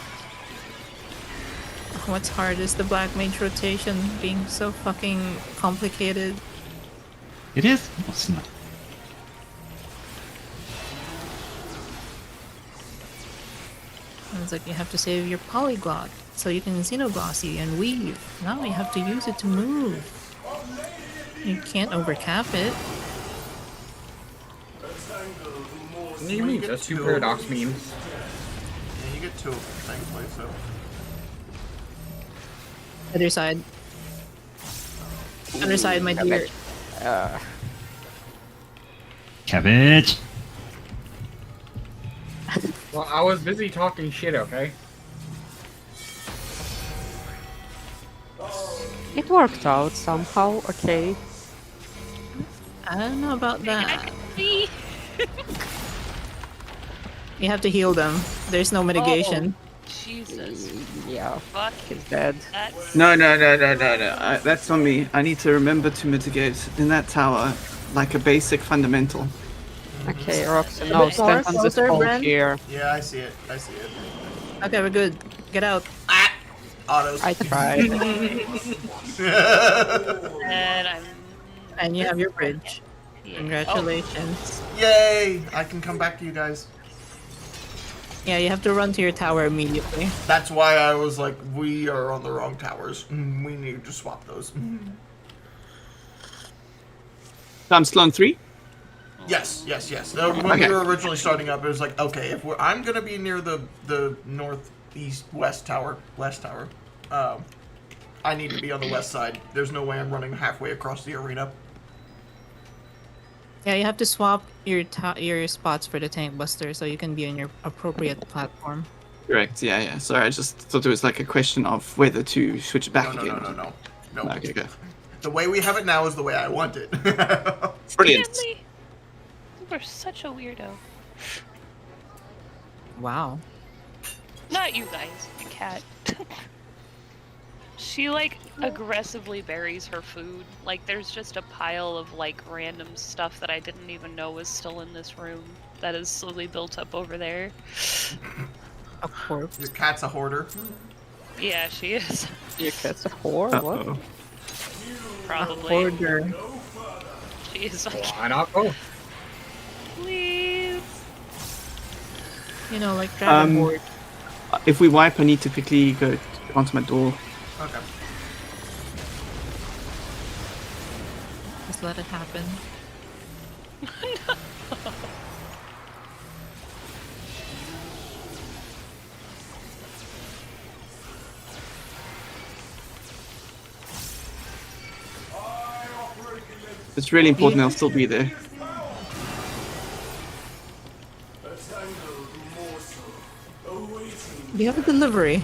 What's hard is the Black Mage rotation being so fucking complicated. It is? No, it's not. And it's like you have to save your polyglot so you can xenoglossy and weave. Now you have to use it to move. You can't overcap it. What do you mean? Just two paradox memes. Yeah, you get 2 of them, thankfully, so. Other side. Other side, my dear. Cabbage! Well, I was busy talking shit, okay? It worked out somehow, okay. I don't know about I that. can see. You have to heal them. There's no mitigation. Jesus. Yeah, Fuck. he's dead. That's No. That's on me. I need to remember to mitigate in that tower, like a basic fundamental. Okay, Roxy, now bit stand more on this closer, pole Bren. here. Yeah, I see it. I see it. Okay, we're good. Get out. Autos. I tried. and I'm And you have your bridge. yeah. Congratulations. Yay! I can come back to you guys. Yeah, you have to run to your tower immediately. That's why I was like, we are on the wrong towers. We need to swap those. I'm still on 3? Yes. When Okay. we were originally starting up, it was like, okay, if I'm gonna be near the northeast west tower, I need to be on the west side. There's no way I'm running halfway across the arena. Yeah, you have to swap your your spots for the tank buster so you can be on your appropriate platform. Correct, yeah. Sorry, I just thought it was like a question of whether to switch it back No. again. No. Okay, go. The way we have it now is the way I want it. Brilliant. Stanley, you are such a weirdo. Wow. Not you guys, the cat. She like aggressively buries her food. Like there's just a pile of like random stuff that I didn't even know was still in this room that is slowly built up over there. Of course. Your cat's a hoarder. Yeah, she is. Your cat's a whore? What? Uh-oh. Probably. Order. She is like, Why not both? please. You know, like Dragon Board. If we wipe, I need to quickly go onto my door. Okay. Just let it happen. If it's really important, I'll still be there. Do you have a delivery?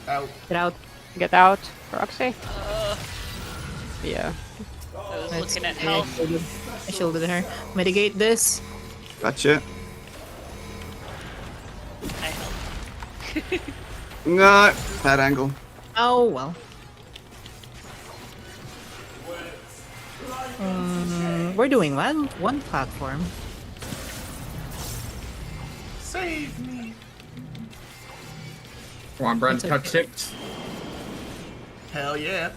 Out. Get out. Get out, Roxy. Yeah. I was Let's looking at see, health. I shielded her. Mitigate this. Gotcha. I helped. No, bad angle. Oh well. We're doing well. One platform. Save me. Come on, Brent, It's touch okay. tips. Hell yeah.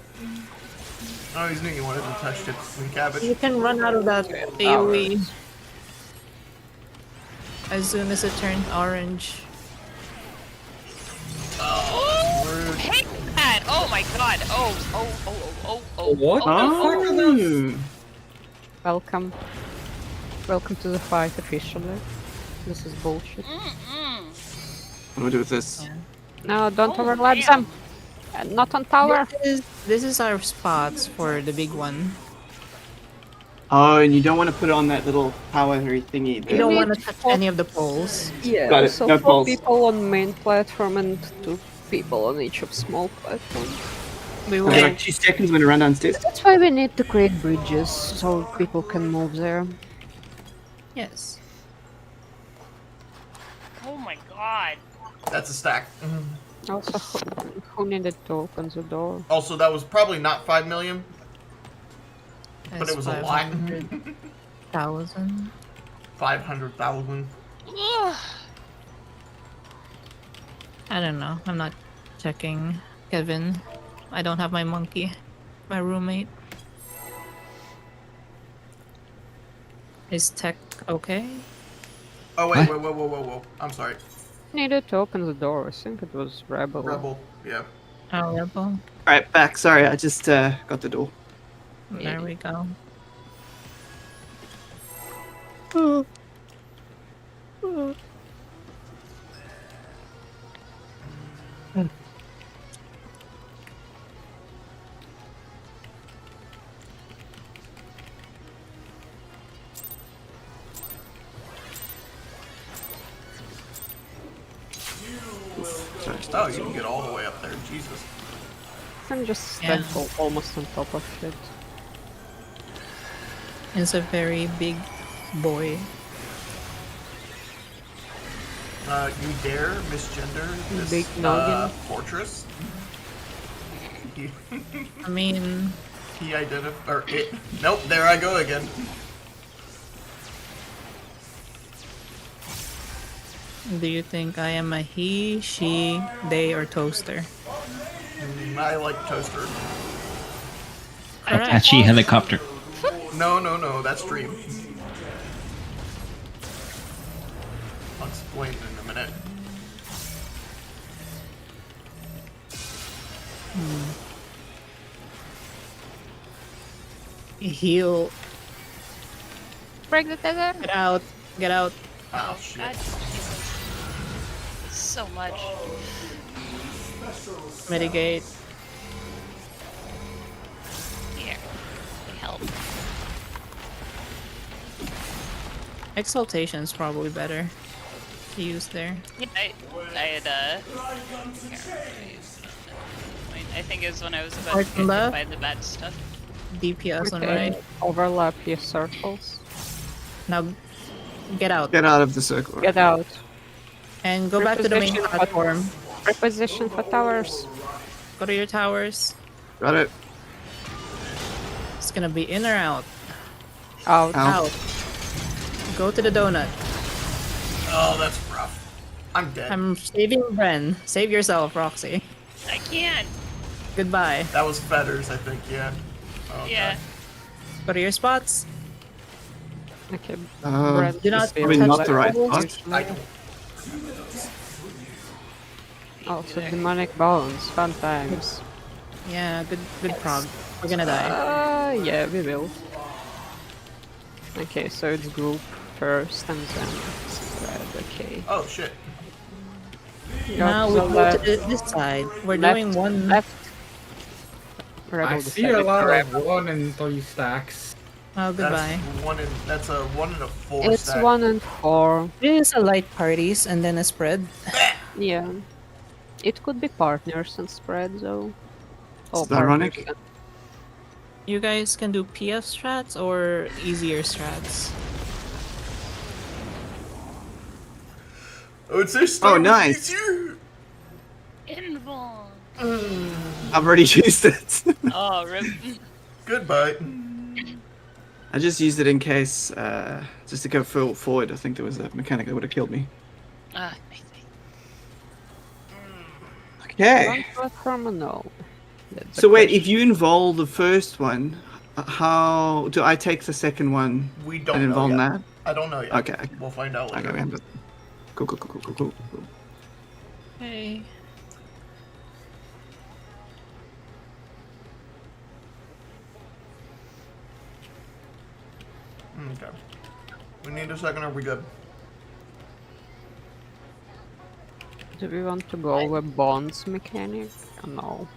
I always knew you wanted to touch tips and cabbage. You can run out of that AoE as soon as it turns orange. Oh, hate that! Oh my god! Oh. What the fuck is this? Oh. Welcome. Welcome to the fight officially. This is bullshit. What do I do with this? Yeah. No, don't Oh, overlap damn. them. Not on tower. This is our spots for the big one. Oh, and you don't want to put it on that little power thingy. You There. don't need want to touch four- any of the poles. Yeah, Got it. so No 4 balls. people on main platform and 2 people on each of small platform. We I will. have like 2 seconds when I run downstairs. That's why we need to create bridges so people can move there. Yes. Oh my god. That's a stack. Also, who needed to open the door? Also, that was probably not 5 million, but it was a lot. 500,000. 500,000. Ugh. I don't know. I'm not checking Kevin. I don't have my monkey. My roommate. Is tech okay? Oh, wait, What? whoa. I'm sorry. Needed to open the door. I think it was Rebel. Rebel. Yeah. Oh, Rebel. Alright, back. Sorry, I just got the door. There we go. Sorry, Oh, you can get all the way up there. Jesus. I'm just Yeah. standing almost on top of it. It's a very big boy. You dare misgender this Big noggin. fortress? He, I mean, he identified, or it. Nope, there I go again. do you think I am a he, she, they, or toaster? I like toaster. Correct. Apache helicopter. No, that's Dream. I'll explain in a minute. Heal. Break the tether. Get out. Get out. Oh, shit. God, Jesus. So much. Mitigate. Here. Help. Exaltation's probably better to use there. Yeah, I had I think it was when I was about to Right get and hit left. by the bad stuff. DPS on Okay, right. overlap your circles. Now get out. Get out of the circle. Get out. And go back to the main Reposition platform. Reposition for towers. Go to your towers. Got it. It's gonna be in or out. Out. Out. Out. Go to the donut. Oh, that's rough. I'm dead. I'm saving Bren. Save yourself, Roxy. I can't. Goodbye. That was Fetters, I think, yeah. Oh, Yeah. God. Go to your spots. Okay. Uh, Do not probably touch not the right poles. spot. I don't. Also, demonic bones. Fun times. Yeah, good prog. We're gonna die. Yeah, we will. Okay, so it's group first and then spread. Okay. Oh shit. Now we Got the go to left, this side. We're left, doing one. left. Rebel I see decided a to lot rebel. of 1 and 3 stacks. Oh, goodbye. That's a 1 and a 4 It's stack. 1 and 4. It is a light parties and then a spread. Yeah. It could be partners and spread though. Oh, It's ironic. partners and- You guys can do PF strats or easier strats. I would say start with nice. easier. Invuln. I've already used it. Oh, rip. Goodbye. I just used it in case, just to go full forward. I think there was a mechanic that would have killed me. Ah, nice. Okay. Front terminal. That's the So wait, question. if you involve the first one, how do I take the second one We and don't know involve yet. that? I don't know yet. Okay. We'll find out Okay, later. we have it. Cool. Hey. Okay. We need a second, are we good? Do we want to go with bonds mechanic? No.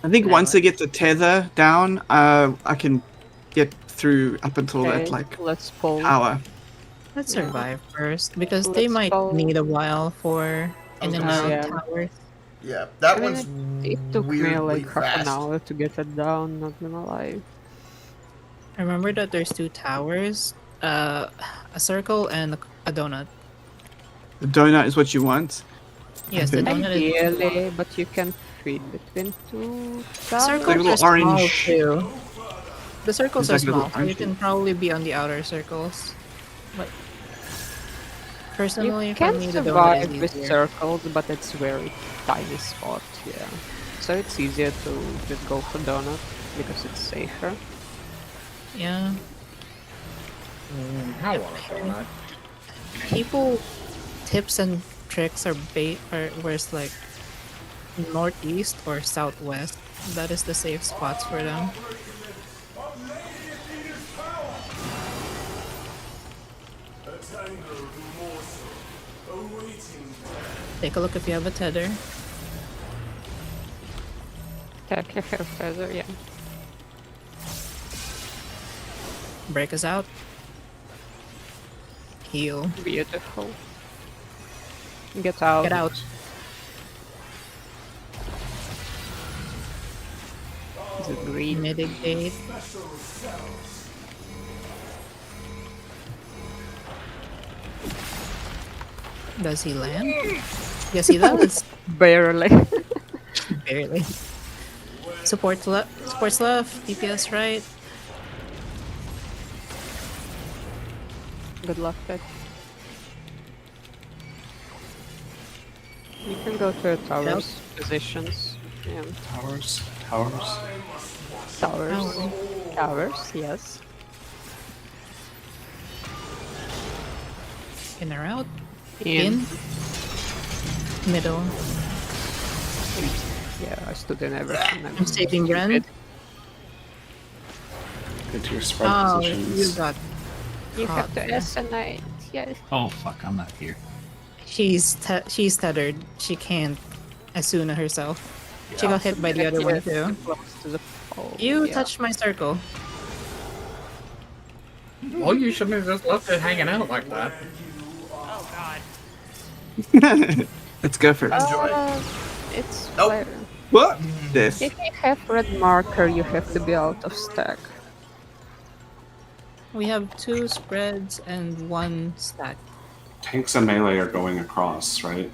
I think once I get the tether down, I can get through up until Okay, that like let's pull. hour. Let's Yeah. survive first because they Let's might go. need a while for in and out Yeah. towers. Yeah, that I mean, one's it took me weirdly like half an fast. hour to get it down, not gonna lie. Remember that there's two towers, a circle and a donut. The donut is what you want. Yes, the Okay. donut is Ideally, but you can feed between two towers. circles Like a are little small orange- too. The circles are It's like a little small, so you orange can thing. probably be on the outer circles. But personally, You for can me, the donut survive is with easier. circles, but it's very tiny spot, yeah. So it's easier to just go for donut because it's safer. Yeah, How are donut? people tips and tricks are where's like northeast or southwest. That is the safe spots for them. Take a look if you have a tether. Take your feather, yeah. Break us out. Heal. Beautiful. Get out. Get out. Is it green? Mitigate. Does he land? Yes, he does. Barely. Barely. Supports left. Supports left. DPS right. Good luck, Ted. You can go to towers positions. Yeah. Towers. Towers. Towers, yes. In or out. In. Middle. Yeah, I stood in everything. I'm saving Bren. Get to your spread Oh, you positions. got. You caught have to there. estimate, yes. Oh fuck, I'm not here. She's tethered. She can't Asuna herself. She got hit by the other one too. Close to the pole, You yeah. touched my circle. Well, you shouldn't have just left it hanging out like that. Oh god. Let's go for it. It's Nope. like, What? This. if you have red marker, you have to be out of stack. We have 2 spreads and 1 stack. Tanks and melee are going across, right?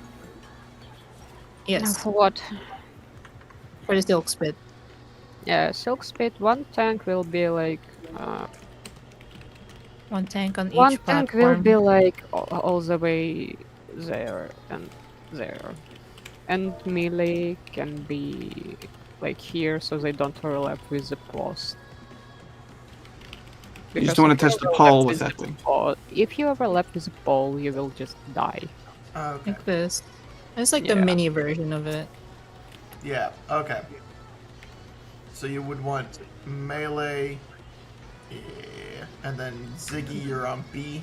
Yes, For what? for the silk spit. Yeah, silk spit. One tank will be like. 1 tank on One each tank platform. will be like all the way there and there, and melee can be like here, so they don't overlap with the post. You just Because don't want if to touch the overlap pole with that the thing. pole- If you overlap with the pole, you will just die. Okay. Like this. It's like the Yeah. mini version of it. Yeah, okay. So you would want melee. Yeah. And then Ziggy, you're on B.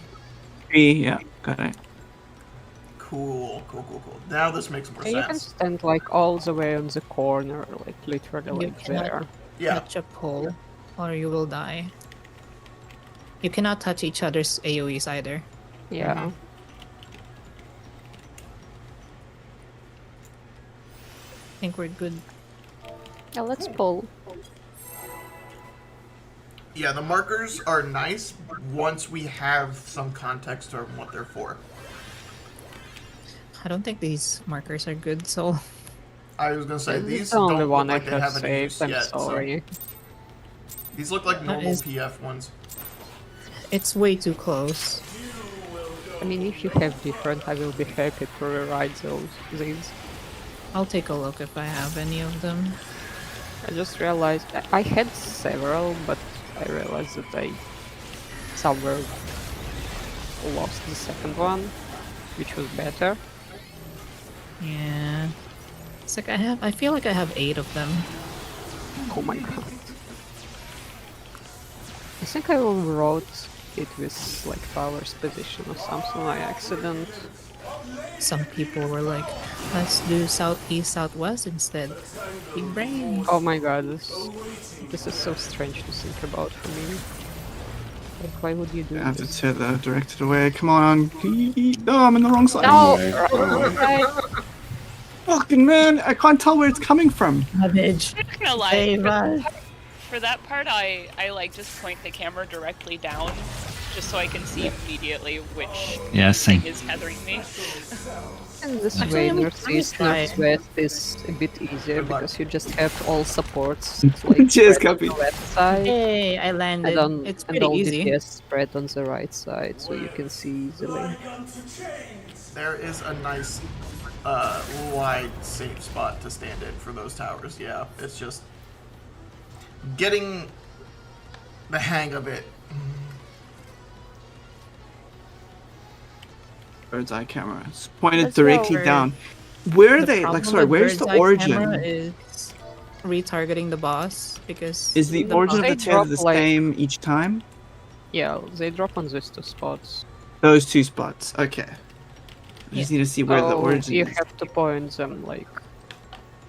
B, yeah, got it. Cool. Now this makes more And you can sense. stand like all the way on the corner, like literally You like cannot there. Yeah. touch a pole, or you will die. You cannot touch each other's AoEs either. Yeah. Mhm. I think we're good. Yeah, let's pull. Yeah, the markers are nice once we have some context on what they're for. I don't think these markers are good, so I was gonna say This these is the only don't look one like I they have have any use saved. I'm yet. sorry. So these look like normal PF ones. it's way too close. I mean, if you have different, I will be happy to rewrite these. I'll take a look if I have any of them. I just realized I had several, but I realized that I somewhere lost the second one, which was better. Yeah. It's like I feel like I have 8 of them. Oh my god. I think I overwrote it with like Tower's position or something by accident. Some people were like, let's do southeast, southwest instead. Big brain. Oh my god, this is so strange to think about for me. Like, why would you do I have to this? tether, direct it away. Come on. No, I'm in the wrong side. No! Anyway. Fucking man, I can't tell where it's coming from. Savage. I'm not gonna lie. Save us. For that part, I like just point the camera directly down, just so I can see immediately which Yeah, same. thing is tethering me. And this Actually, way, let me Northeast, try. Northwest is a bit easier Good luck. because you just have all supports like Cheers, spread on Guppy. the left side. Hey, I landed. It's And pretty all easy. DPS spread on the right side, so you can see easily. There is a nice wide safe spot to stand in for those towers. Yeah, it's just getting the hang of it. Bird's eye camera. It's pointed Let's go directly where- down. Where are The they? problem Like, sorry, with where's the bird's eye camera origin? is retargeting the boss because Is the origin of They the tether the drop, like- same each time? Yeah, they drop on these two spots. Those two spots. Okay. I just need to see where the So origin you is. have to point them like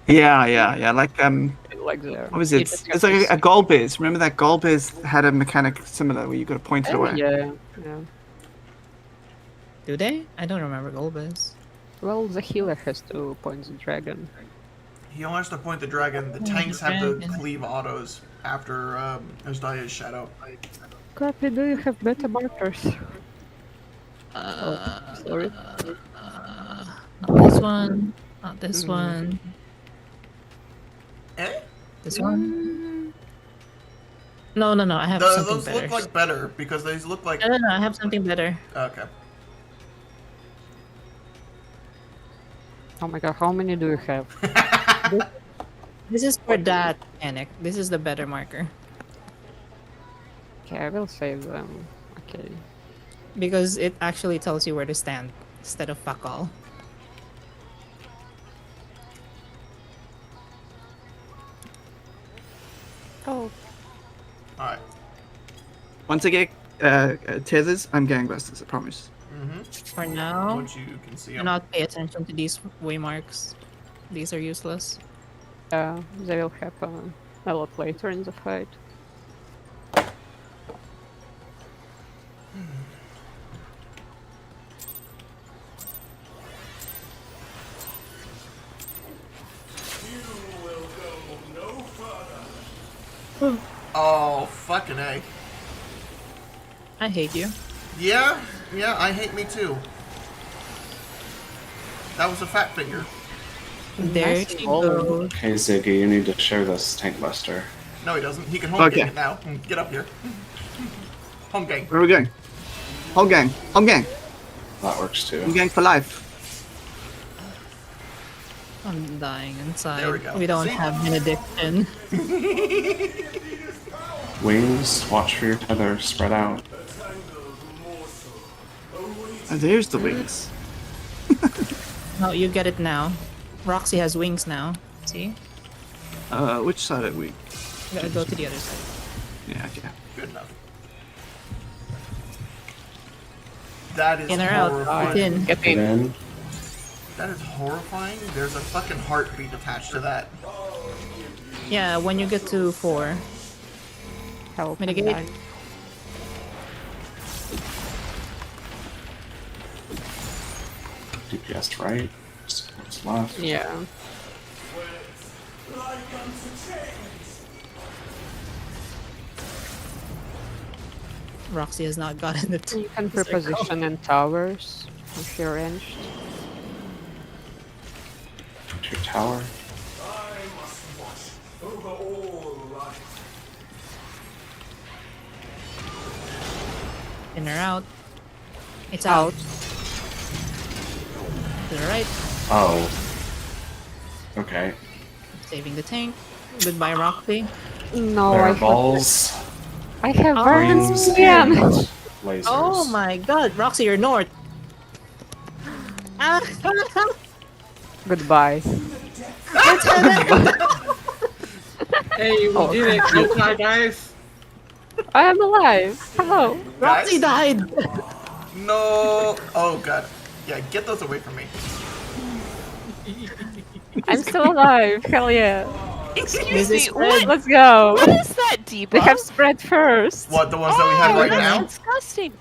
Yeah. Like there. what was You it? just It's have like to a goal biz. Remember that goal biz had a mechanic similar where you got to point it away. Yeah. do they? I don't remember Golbez. Well, the healer has to point the dragon. He only has to point the dragon. The tanks have to cleave autos after Annabaseios' shadow. Copy, do you have better markers? Oh, sorry. Not this one. Not this one. Eh? This one. No. I have something Those better. look like better because these look like. No. I have something better. Okay. Oh my god, how many do you have? This is for that panic. This is the better marker Okay, I will save them. Okay. because it actually tells you where to stand instead of fuck all. Oh, Alright. Once I get tethers, I'm gangbusters. I promise. Mm-hmm. For now, Once you can see do them. not pay attention to these waymarks. These are useless. yeah, they will happen a lot later in the fight. Oh, fucking A. I hate you. Yeah, I hate me too. That was a fat finger. There Nice she roll. goes. Hey Ziggy, you need to share this tank buster. No, he doesn't. He can home Okay. gang it now. Get up here. Home gang. Where are we going? Home gang. Home gang. That works too. Home gang for life. I'm dying inside. There we go. don't See? have benediction. Wings, watch for your tether, spread out. Oh, there's the wings. No, you get it now. Roxy has wings now. See? Which side are we? You gotta go to the other side. Yeah, okay. Good enough. That is In or out? horrifying. In. Get And in. then That is horrifying. There's a fucking heartbeat attached to that. Yeah, when you get to 4. Help. Mitigate. and die. DPS to right. Supports left. Yeah. Roxy has not gotten it. You can preposition in towers if you're ranged. To your tower. In or out? It's out. To the right. Oh. Okay. Saving the tank. Goodbye, Roxy. No, There I are have, balls, I have Oh. Verdant's rings, again. and lasers. Oh my god, Roxy, you're north. Ah, Goodbye. Hey, we did it. Good time, guys. I am alive. Hello. Roxy died. No. Oh god. Yeah, get those away from me. I'm still alive. Hell yeah. Excuse This is me, what, Let's go. what is that debuff? They have spread first. What, the ones that we have Oh, right that's now? disgusting.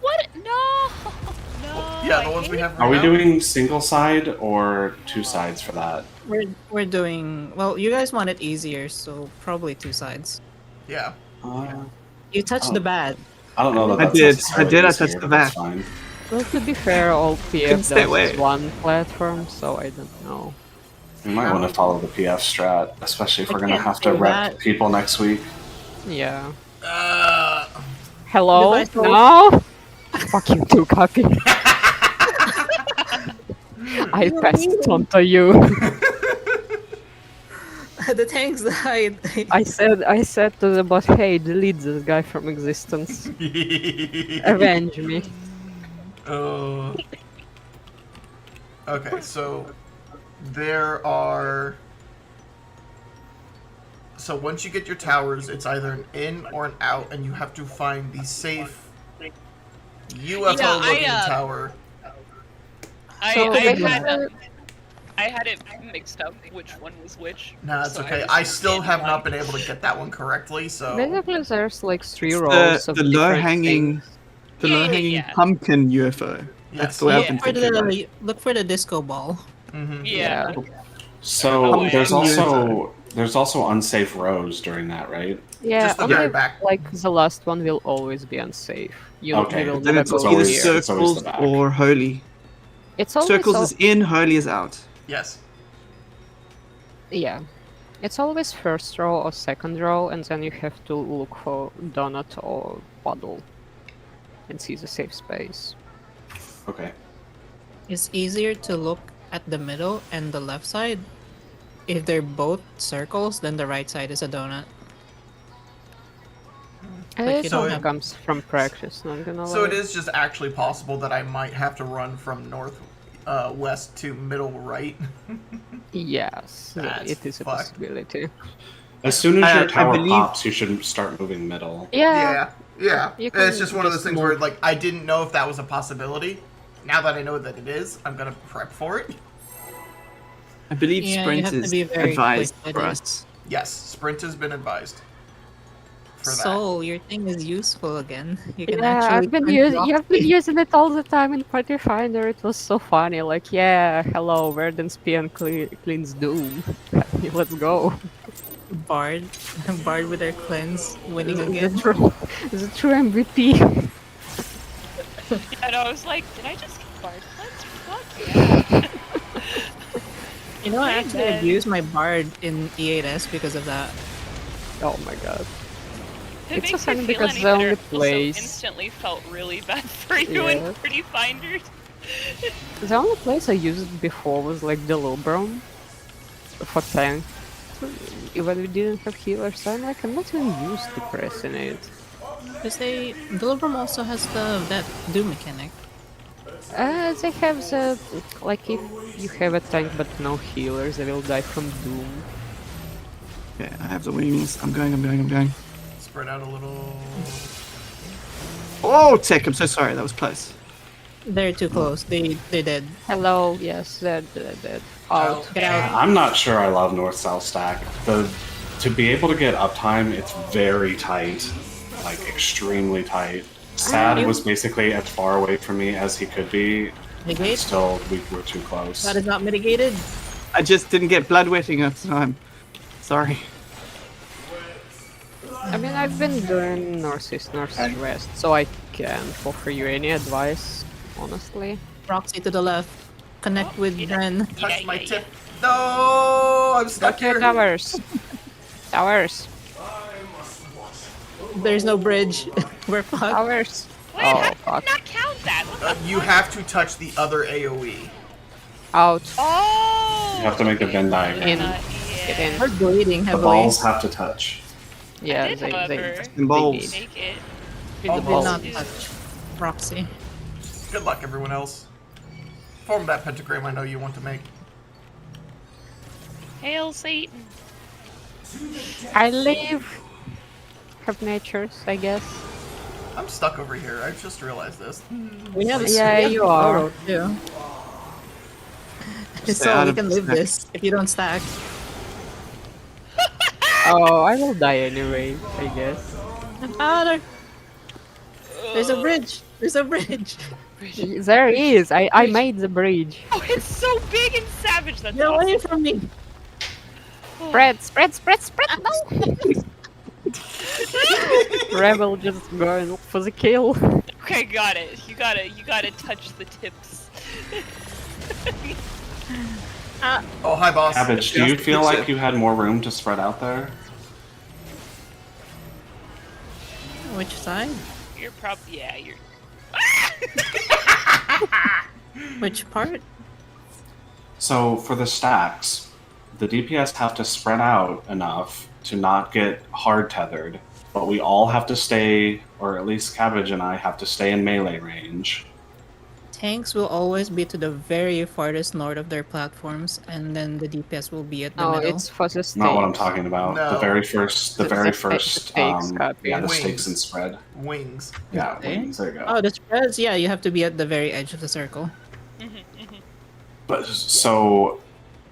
What? No. No. Yeah, I the ones we hate have Are right we now. doing single side or two sides for that? We're doing well. You guys want it easier, so probably 2 sides. Yeah. You touched Oh. the bad. I don't know that I that's did. necessarily I did, I easier, touched the but that's back. fine. Well, to be fair, all Couldn't PF stay does away. is one platform, so I don't know. We might want to follow the PF strat, especially if I we're going to can't have to do rep that. people next week. Yeah. Uh, Hello? Goodbye, Soul. No? Fuck you too, copy. I passed it on to you. The tanks died. I said to the bot, hey, delete this guy from existence. Avenge me. Okay, so there are. So once you get your towers, it's either an in or an out, and you have to find the safe UFO-looking tower. So I had it mixed up which one was which. No, that's so okay. was I still in have one. not been able to get that one correctly, so. Basically, there's like 3 It's rows of the different low-hanging, things. the Yeah, yeah, low-hanging yeah. pumpkin UFO. Yes. That's the way I've Look been for thinking about it. the disco ball. Mhm. Yeah. So Oh, there's yeah. also unsafe rows during that, right? Yeah, Just the only, very back. like the last one will always be unsafe. You Okay. will Then never it's It's go either always- here. it's always the circles back. or holy. It's always Circles is in, holy is out. Yes. yeah. It's always first row or second row, and then you have to look for donut or puddle and see the safe space. Okay. It's easier to look at the middle and the left side. If they're both circles, then the right side is a donut. Like, you It don't all have- comes from practice, not gonna So lie. it is just actually possible that I might have to run from north west to middle right. Yes, That's it is a fucked. possibility. As soon as I your tower believe- pops, you should start moving middle. Yeah, Yeah. You It's can just one of those just things where move. like I didn't know if that was a possibility. Now that I know that it is, I'm gonna prep for it. I believe Yeah, you sprint have to is be very advised for quick-witted. us. Yes, sprint has been advised. For that. Soul, your thing is useful again. You can yeah, actually. I've been print using. rock- You've been using it all the time in Party Finder. It was so funny. Like, yeah, hello, Verdant's PN cleans Doom. Let's go. Bard, Bard with their cleanse, winning The again. true, the true MVP. And I was like, did I just get Bard cleansed? Fuck yeah. You know, I actually Amen. abused my Bard in E8S because of that. Oh my god. It It's makes so me funny feel because any the only better. Also place- instantly felt really bad for you Yeah. in Pretty Finders. The only place I used it before was like the Lobron for tank. When we didn't have healers, so I'm like, I'm not even used to pressing it. Because Villabrum also has that Doom mechanic. They have the, like, if you have a tank but no healers, they will die from Doom. Yeah, I have the wings. I'm going. Spread out a little. Oh, Tech, I'm so sorry. That was close. They're too close. They're dead. Hello, yes, dead. Out. Get out. I'm not sure I love north-south stack. To be able to get uptime, it's very tight, like extremely tight. Sad was basically as far away from me as he could be. Negate? Still, we were too close. That is not mitigated. I just didn't get bloodwetting at the time. Sorry. I mean, I've been doing northeast, northwest, so I can't offer you any advice, honestly. Roxy to the left. Connect with Ren. Touch my tip. No, I'm stuck here. Towers. Towers. There's no bridge. We're fucked. Towers. Wait, Oh, how fuck. did not count that? What the You have to touch the other AOE. Out. Oh! You have to make a Venn diagram. In. Yeah. Get in. We're bleeding The heavily. balls have to touch. Yeah, I did, however, The balls. make it. did. Oh, The Did balls. not touch Roxy. Good luck, everyone else. Form that pentagram I know you want to make. Hail Satan. I live. Have natures, I guess. I'm stuck over here. I just realized this. We have a Yeah, you are. Too. Stay So out we of can the live stack. this if you don't stack. Oh, I will die anyway, I guess. There's a bridge. There's a bridge. There is. I made the bridge. Oh, it's so big and savage. That's Get awesome. away from me. Spread. No. Rebel just going for the kill. Okay, got it. You gotta touch the tips. Oh, hi, boss. Cabbage, do you Just feel fix like it. you had more room to spread out there? Which side? You're probably you're. Which part? So for the stacks, the DPS have to spread out enough to not get hard tethered, but we all have to stay, or at least Cabbage and I have to stay in melee range. Tanks will always be to the very farthest north of their platforms, and then the DPS will be at the No, middle. it's for the stakes. Not what I'm talking about. No. The very first, The stakes, copy. yeah, the Wings. stakes and spread. Wings. Yeah, Okay. wings, there you go. Oh, the spreads? Yeah, you have to be at the very edge of the circle. But so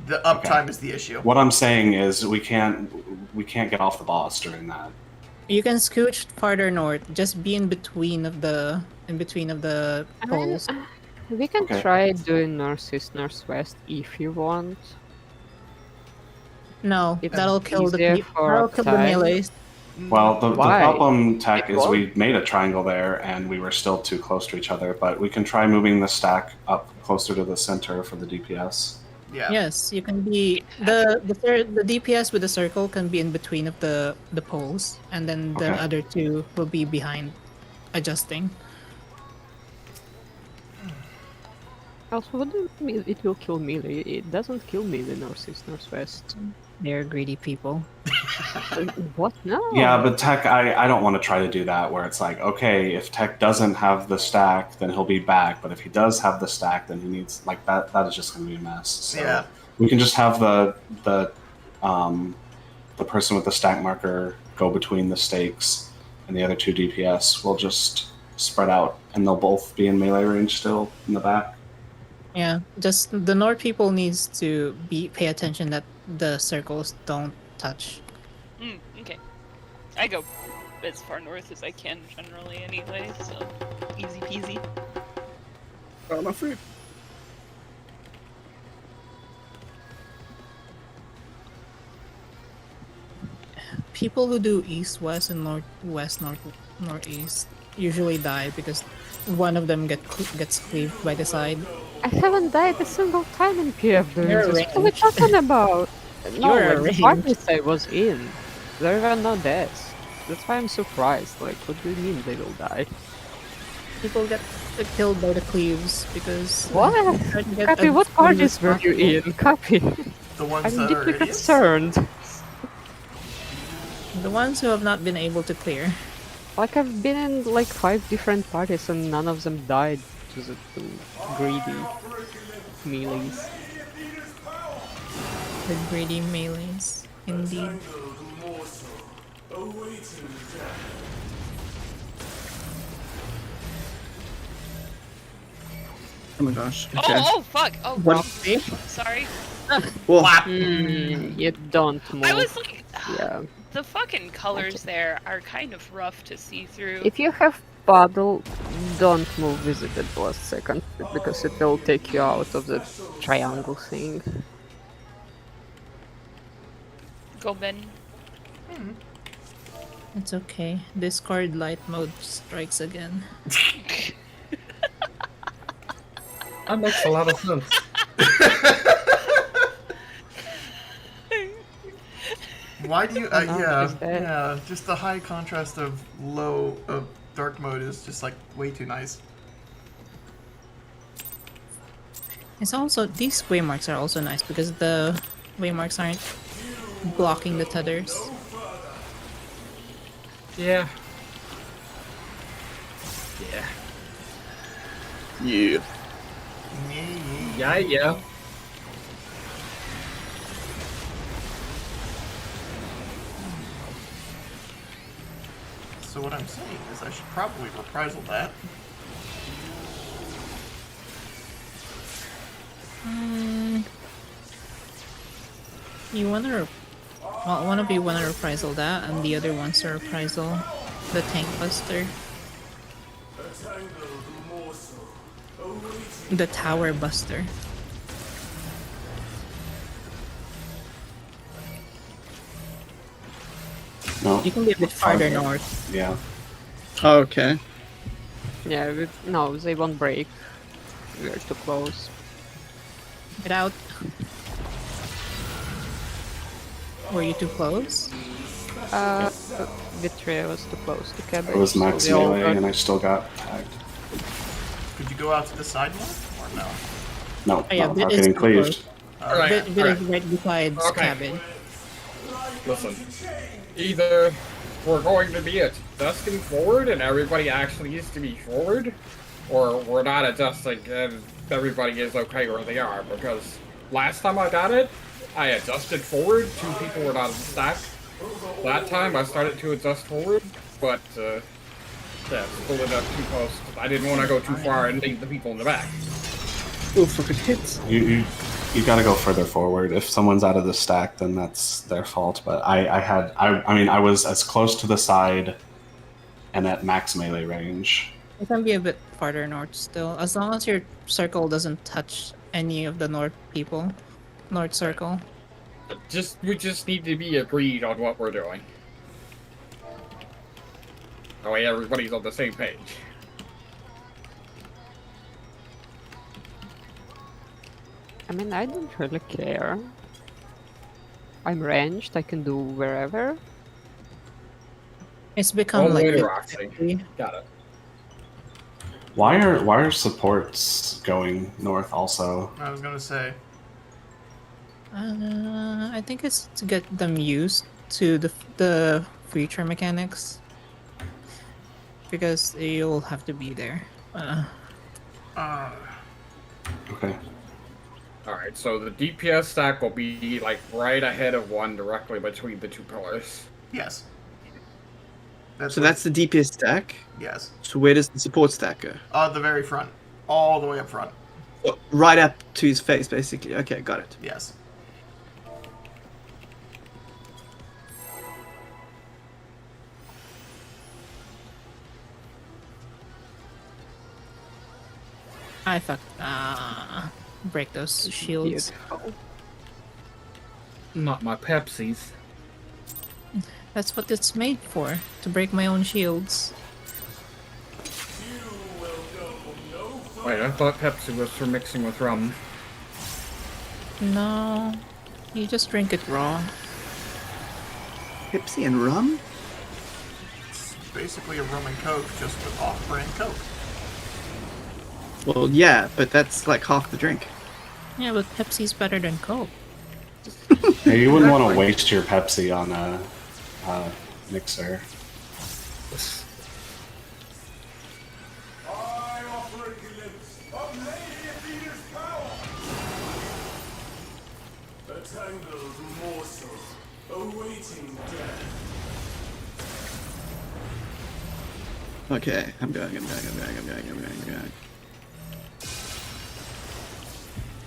The uptime is the issue. what I'm saying is we can't get off the boss during that. You can scooch farther north. Just be in between of the I mean, poles. we can Okay. try doing northeast, northwest if you want. No, It's that'll kill the easier for that'll kill the time. melees. Well, the Why? problem, Tech, It is we made a triangle there and we were still too close to each other, but we can try moving the stack up closer to the center for the DPS. Yeah. Yes, you can be the DPS with the circle can be in between of the poles, and then the Okay. other two will be behind, adjusting. Also, what do you mean it will kill melee? It doesn't kill melee northeast, northwest. They're greedy people. What? No. Yeah, but Tech, I don't want to try to do that where it's like, okay, if Tech doesn't have the stack, then he'll be back, but if he does have the stack, then he needs, like, that is just going to be a mess. So Yeah. we can just have the person with the stack marker go between the stakes, and the other two DPS will just spread out, and they'll both be in melee range still in the back. Yeah, just the north people needs to pay attention that the circles don't touch. Okay. I go as far north as I can generally anyway, so easy peasy. I'm afraid. People who do east west and northwest northeast usually die because one of them gets cleaved by the side. I haven't died a single time in PF doing You're this. What are we ranged. talking about? No, You're like, the parties I was in, there were no deaths. That's why I'm surprised. Like, what do you mean they will die? People get killed by the cleaves because What? try to get Copy, as what good parties as were you possible. in? Copy. The ones I'm that are deeply idiots. concerned. The ones who have not been able to clear. Like, I've been in like 5 different parties and none of them died to the greedy melees. The greedy melees, indeed. Oh my gosh. Okay. Oh, fuck. Oh, What? sorry. Whoa. You don't move. I was like, Yeah. the fucking colors there are kind of rough to see through. If you have puddle, don't move visited last second because it will take you out of the triangle thing. Go, Ben. It's okay. Discord light mode strikes again. That makes a lot of sense. Why do you? Oh, no, yeah, she's dead. yeah. Just the high contrast of dark mode is just like way too nice. It's also these waymarks are also nice because the waymarks aren't blocking the tethers. Yeah. Yeah. Yeah. Yeah. So what I'm saying is I should probably reprisal that. You wanna, well, one of you wanna reprisal that, and the other wants to reprisal the tank buster, the tower buster. No. You can be a bit farther north. Yeah. Okay. Yeah, no, they won't break. We're too close. Get out. Were you too close? Vitria was too close to cabbage. It was max so we all melee, got- and I still got tagged. Could you go out to the side more, or no? No, Oh, yeah, not Bit without is getting too cleaved. Alright, Bit is right beside Okay. cabin. Listen. Either we're going to be adjusting forward and everybody actually needs to be forward, or we're not adjusting and everybody is okay where they are, because last time I got it, I adjusted forward, 2 people were not in the stack. That time I started to adjust forward, but yeah, pulled it up too close. I didn't want to go too far and leave the people in the back. Oh, fucking hits. You gotta go further forward. If someone's out of the stack, then that's their fault. But I was as close to the side and at max melee range. You can be a bit farther north still, as long as your circle doesn't touch any of the north people. North circle. We just need to be agreed on what we're doing. That way everybody's on the same page. I mean, I don't really care. I'm ranged, I can do wherever. It's become All the like way to the- Roxy. Got it. Why are supports going north also? I was gonna say. I think it's to get them used to the future mechanics, because you'll have to be there. Okay. Alright, so the DPS stack will be like right ahead of one directly between the 2 pillars. Yes. So that's the DPS stack. Yes. So where does the support stack go? The very front. All the way up front. Oh, right up to his face, basically. Okay, got it. Yes. I fucked. Break those shields. Beautiful. Not my Pepsis. That's what it's made for, to break my own shields. Wait, I thought Pepsi was for mixing with rum. No, you just drink it raw. Pepsi and rum? It's basically a rum and coke, just with off-brand coke. Well, yeah, but that's like half the drink. Yeah, but Pepsi's better than Coke. Hey, you wouldn't want to waste your Pepsi on a mixer. Okay, I'm going.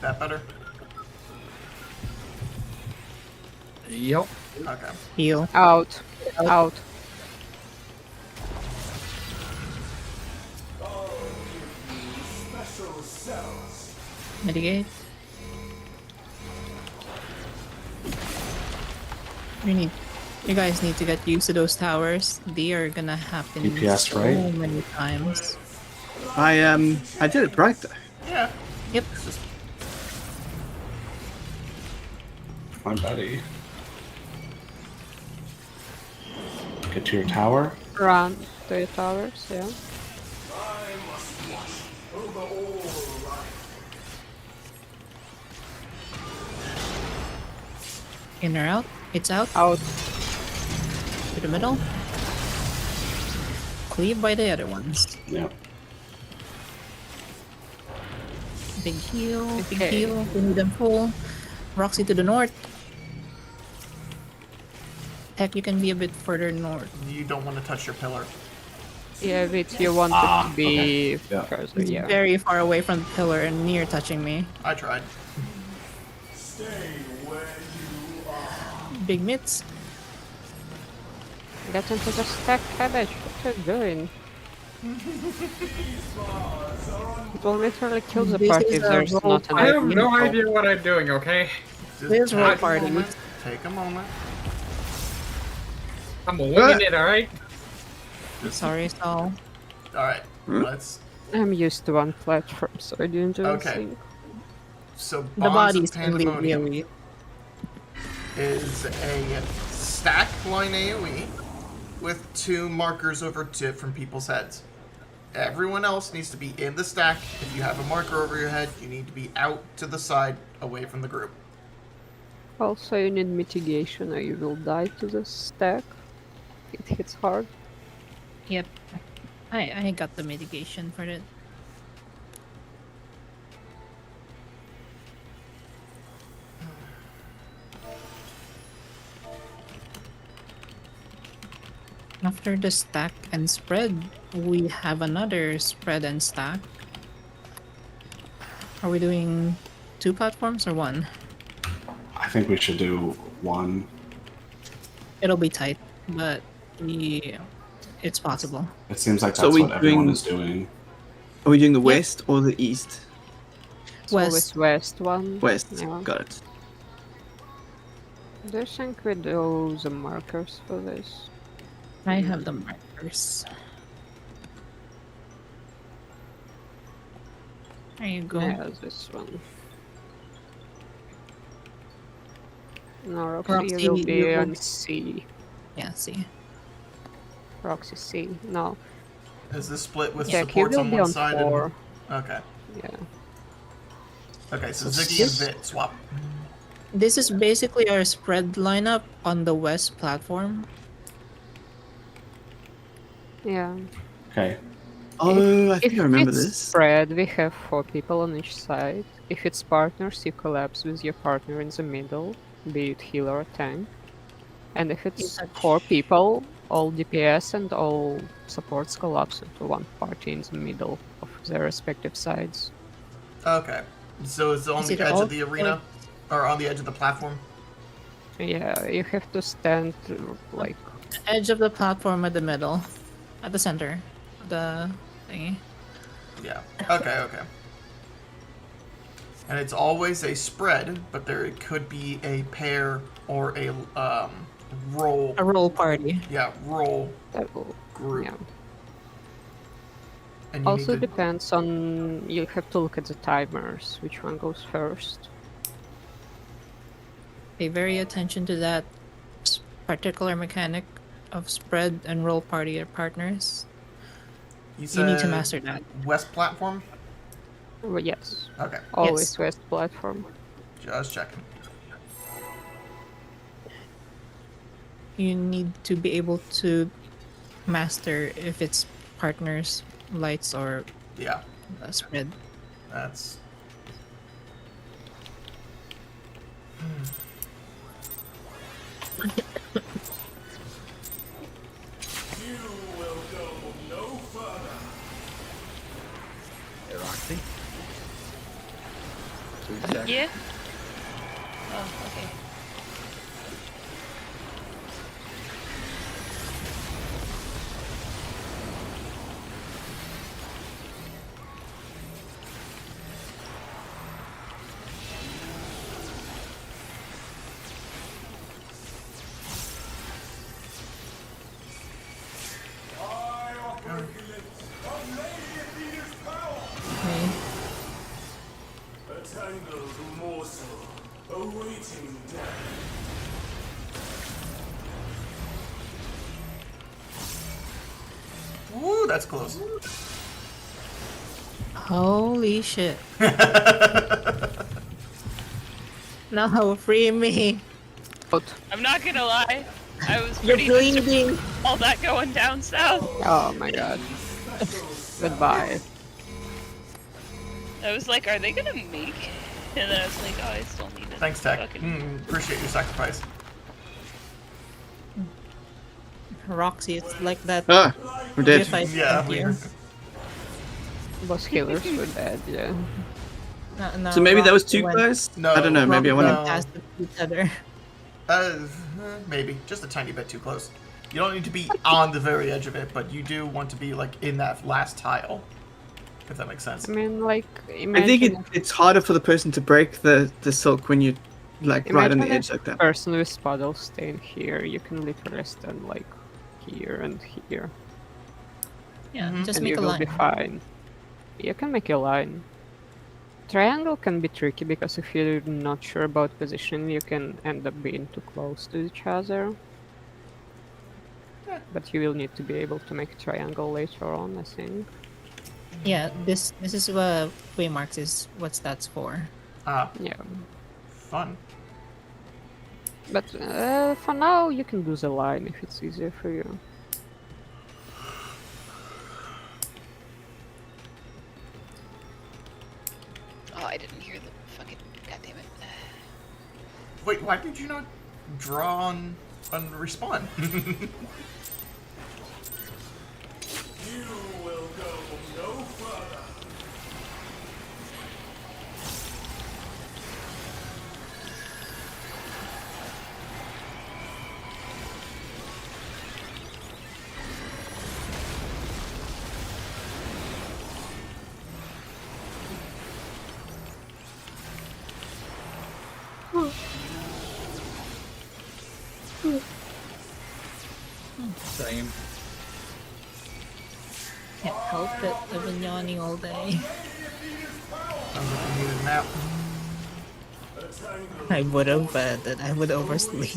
That better? Yep. Okay. Heal. Out. Out. Mitigate. You guys need to get used to those towers. They are gonna happen DPS, so right? many times. I did it right though. Yeah. Yep. It's just My buddy. Get to your tower. Run to your towers, yeah. In or out? It's out. Out. To the middle. Cleave by the other ones. Yep. Big heal. Big Okay. heal. We need them full. Roxy to the north. Heck, you can be a bit further north. you don't want to touch your pillar. Yeah, but you want it to be okay. Yeah. further, It's yeah. very far away from the pillar and near touching me. I tried. Big mitts. Get into the stack, cabbage. What are you doing? It will literally kill the This party is if a there's roll not I enough. have no info. idea what I'm doing, okay? Just There's take roll a party. moment. Take a moment. I'm winging it, alright? Sorry, Saul. Alright, let's... I'm used to one platform, so I didn't really Okay. think. So, The Bonds bodies of can leave Pandemonium really. is a stack line AoE with 2 markers over different people's heads. Everyone else needs to be in the stack. If you have a marker over your head, you need to be out to the side, away from the group. Also, you need mitigation or you will die to the stack. It hits hard. Yep. I got the mitigation for it. After the stack and spread, we have another spread and stack. Are we doing 2 platforms or 1? I think we should do one. It'll be tight, but it's possible. It seems like So that's we what everyone doing- is doing. Are we doing the west or the east? It's always west one. West. Yeah. Got it. Do you think we do the markers for this? I have the markers. There you go. Yeah, this one. No, Roxy, Roxy, you will be you will on be- C. Yeah, see. Roxy C. No. Is this split with Yeah, Q supports will on be one on side? 4. Okay. Yeah. Okay, so So Ziggy and this- Vit swap. This is basically our spread lineup on the west platform. Yeah. Okay. Oh, I think I remember it's this. spread, we have 4 people on each side. If it's partners, you collapse with your partner in the middle, be it healer or tank. And if it's 4 people, all DPS and all supports collapse into one party in the middle of their respective sides. Okay. So it's on Is the it edge all of the arena? Or on the edge of the platform? Yeah, you have to stand like The edge of the platform at the middle. At the center. The thingy. Yeah. Okay, okay. And it's always a spread, but there could be a pair or a roll. A roll party. Yeah, roll level. group. Yeah. And you Also need to, depends on, you have to look at the timers, which one goes first. Pay very attention to that particular mechanic of spread and roll party partners. you You need to said master that. West platform? Well, yes, Okay, always west platform. just checking. You need to be able to master if it's partners, lights, or Yeah, spread. that's... Hey, Roxy. Food check. Yeah. Oh, okay. Okay. A tangled morsel awaiting death. Woo, that's close. Holy shit. No, free me. I'm not gonna lie. I was You're pretty bleeding. all that going down south. Oh my god. Goodbye. I was like, are they gonna make? And then I was like, oh, I still need it. Thanks, Tech. Appreciate your sacrifice. Roxy, it's like that. Ah, we're dead. If I Yeah, sent we you. Boss healers were dead, yeah. No, So maybe that was two went- guys? No, I don't know, maybe I Roxy want went past each other. Maybe. Just a tiny bit too close. You don't need to be on the very edge of it, but you do want to be, like, in that last tile. If that makes sense. I mean, like, I imagine think it's harder for the person to break the silk when you like right on the imagine edge if like that. person with puddle staying here, you can literally stand like here and here. Yeah, just and make you a will line. be fine. You can make a line. Triangle can be tricky because if you're not sure about position, you can end up being too close to each other. But you will need to be able to make a triangle later on, I think. Yeah, this is what Waymarks is. What's that's for? Ah, Yeah. fun. But for now, you can do the line if it's easier for you. Oh, I didn't hear the fucking. Goddammit. Wait, why did you not draw on respawn? You will go no further. Same. Can't help it. I've been yawning all day. Sounds like you need a nap. I would have, but then I would oversleep.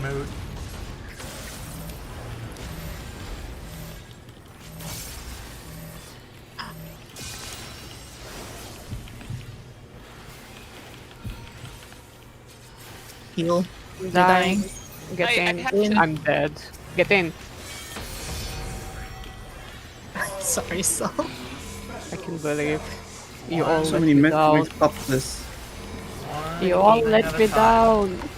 Mood. Heal. You're Dying. dying. Get I in. have to- I'm dead. Get in. Sorry, Saul. I can believe. You all So let many me minutes down. to stop this. You all One let at a me time. down.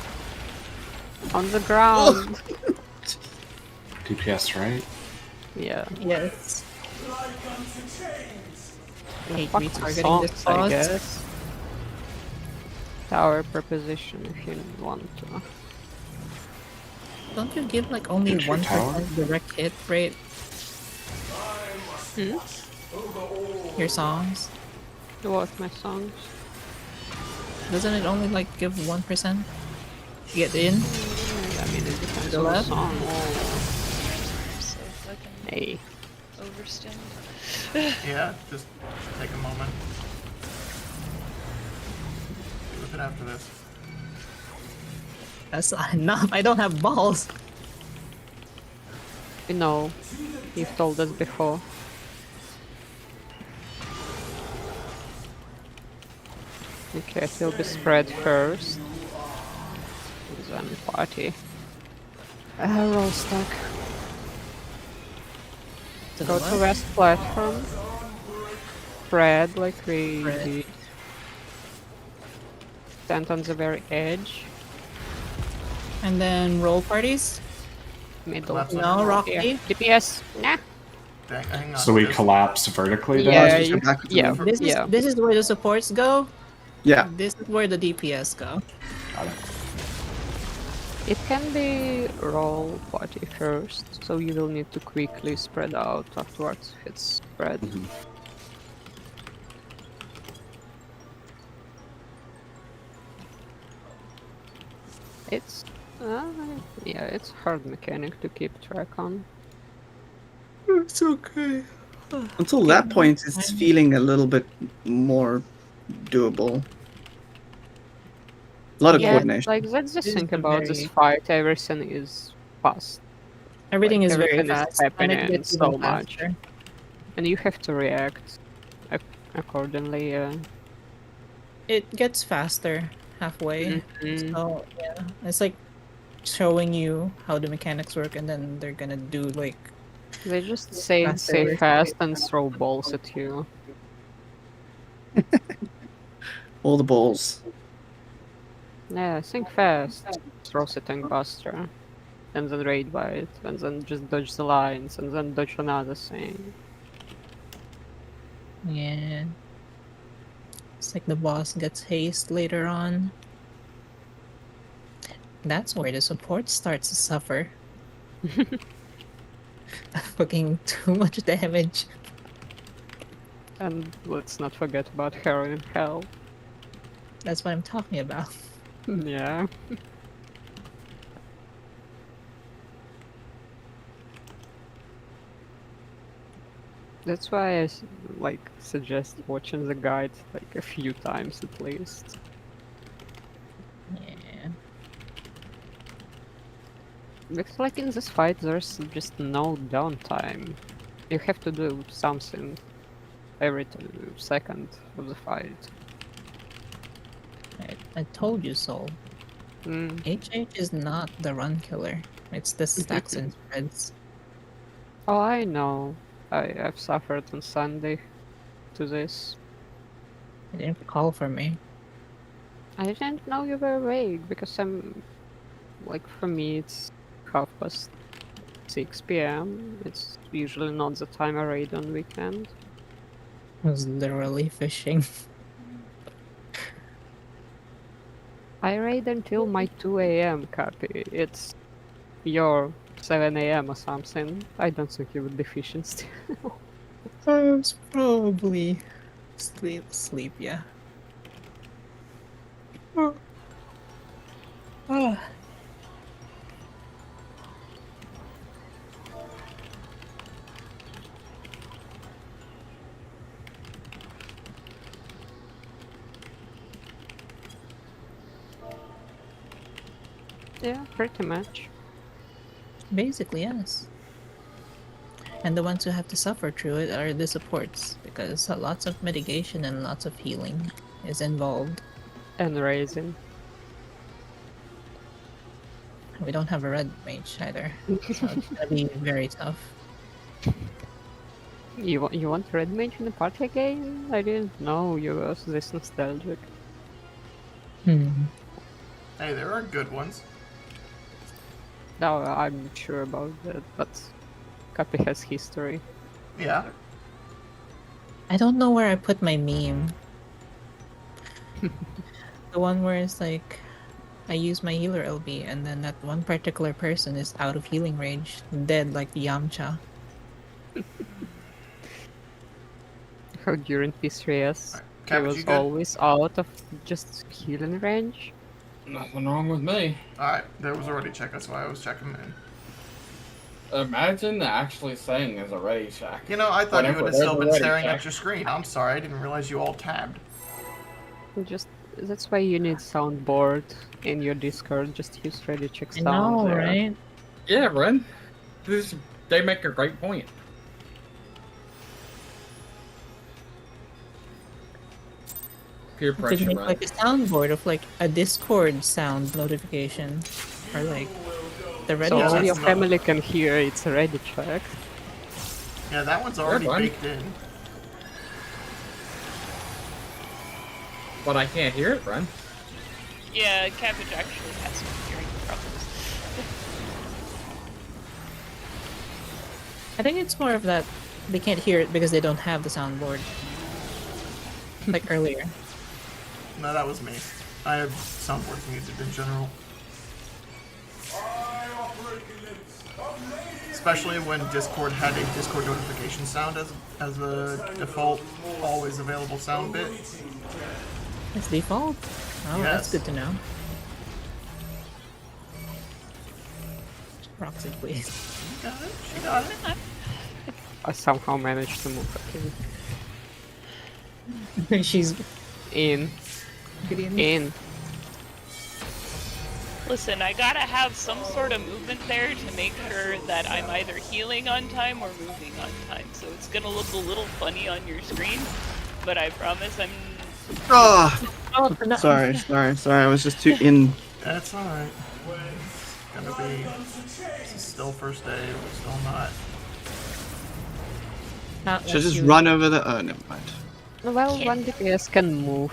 On the ground. DPS, right? Yeah. Yes. I hate Fuck retargeting songs, this I boss. guess. Tower per position if you want to. Don't you give like only Get your 1% tower? direct hit rate? Hmm? Your songs? What my songs? Doesn't it only like give 1%? Get in? I mean, it depends The on the left? song. So fucking Hey. overstimmed. Yeah, just take a moment. Deal with it after this. That's not enough. I don't have balls. You know, you've told us before. Okay, he'll be spread first. Then party. Roll stack. To the Go to left? west platform. Spread like we Spread. did. Stand on the very edge. And then roll parties? Middle. Left No, side. Rocky? Yeah. DPS. Nah. Dang, hang on. So we Just- collapse vertically then? Yeah, just you, go back to the yeah, left. This is yeah. this is where the supports go. Yeah. This is where the DPS go. Got it. It can be roll party first, so you will need to quickly spread out afterwards if it's spread. Mhm. It's yeah, it's hard mechanic to keep track on. It's okay. Until that point, it's feeling a little bit more doable. A lot of Yeah, coordination. like let's just This think is about this very- fight. Everything is fast. Everything Like, is very everything is fast, and it happening gets even so much. faster. And you have to react accordingly. It gets faster halfway. Mhm. So yeah, it's like showing you how the mechanics work, and then they're gonna do like They just say faster. fast and throw balls at you. All the balls. Yeah, think fast. Throw setting buster. And then raid bite. And then just dodge the lines. And then dodge another thing. Yeah. It's like the boss gets haste later on. That's where the support starts to suffer. Fucking too much damage. And let's not forget about Heroin in Hell. That's what I'm talking about. Yeah. That's why I like suggest watching the guide like a few times at least. Yeah. Because like in this fight there's just no downtime. You have to do something every second of the fight. I told you so. Mm. HH is not the run killer. It's the stacks and spreads. Oh, I know. I've suffered on Sunday to this. You didn't call for me. I didn't know you were awake because I'm like for me it's 6:30 p.m. It's usually not the time I raid on weekend. I was literally fishing. I raid until my 2 a.m. copy. It's your 7 a.m. or something. I don't think you would be fishing still. I was probably sleep, yeah. Oh. Ah. Yeah, pretty much. Basically, yes. And the ones who have to suffer through it are the supports, because lots of mitigation and lots of healing is involved. And raising. We don't have a red mage either, so it's gonna be very tough. You want red mage in the party again? I didn't know you were this nostalgic. Hmm. Hey, there are good ones. No, I'm not sure about that, but Cappy has history. Yeah. I don't know where I put my meme. The one where it's like, I use my healer LB, and then that one particular person is out of healing range, dead like Yamcha. How during P3S, he Cabbage, was you good? always out of just healing range. Nothing wrong with me. Alright, there was already check, that's why I was checking in. Imagine actually saying there's a ready check. You know, I thought you Whenever would have still there's a been ready staring check. at your screen. I'm sorry, I didn't realize you all tabbed. Just that's why you need soundboard in your Discord. Just use ready check I sound know, there. right? Yeah, Ren. They make a great point. Peer You could pressure, make Ren. like a soundboard of like a Discord sound notification, or like the ready So Yeah, all that's your not- family can hear it's a ready check. Yeah, that one's already fine. baked in. But I can't hear it, Ren. Yeah, Cabbage actually has some hearing problems. I think it's more of that they can't hear it because they don't have the soundboard. Like earlier. No, that was me. I have soundboards muted in general. Especially when Discord had a Discord notification sound as a default, always available sound bit. It's default? Oh, Yes. that's good to know. Roxy, please. She got it. She got it. I somehow managed to move okay. She's In. In. Listen, I gotta have some sort of movement there to make sure that I'm either healing on time or moving on time. So it's gonna look a little funny on your screen, but I promise I'm... Oh, oh, no. sorry. I was just too in. That's alright. It's gonna be... This is still first day, we're still not... Should just run over the. Oh, never mind. Well, one DPS can move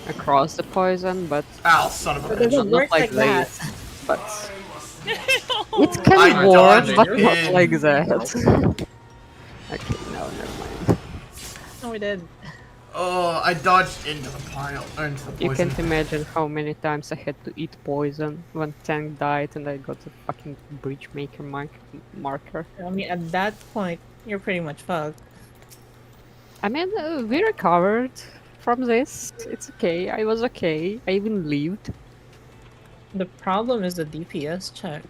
across the poison, but Ow, son of a But bitch. it doesn't work like that. But Oh, it can I work, dodged but in. not like that. Okay, no, never mind. No, we did. Oh, I dodged into the pile, into the poison. You can't imagine how many times I had to eat poison when tank died and I got a fucking breach maker marker. I mean, at that point, you're pretty much fucked. I mean, we recovered from this. It's okay. I was okay. I even lived. The problem is the DPS check.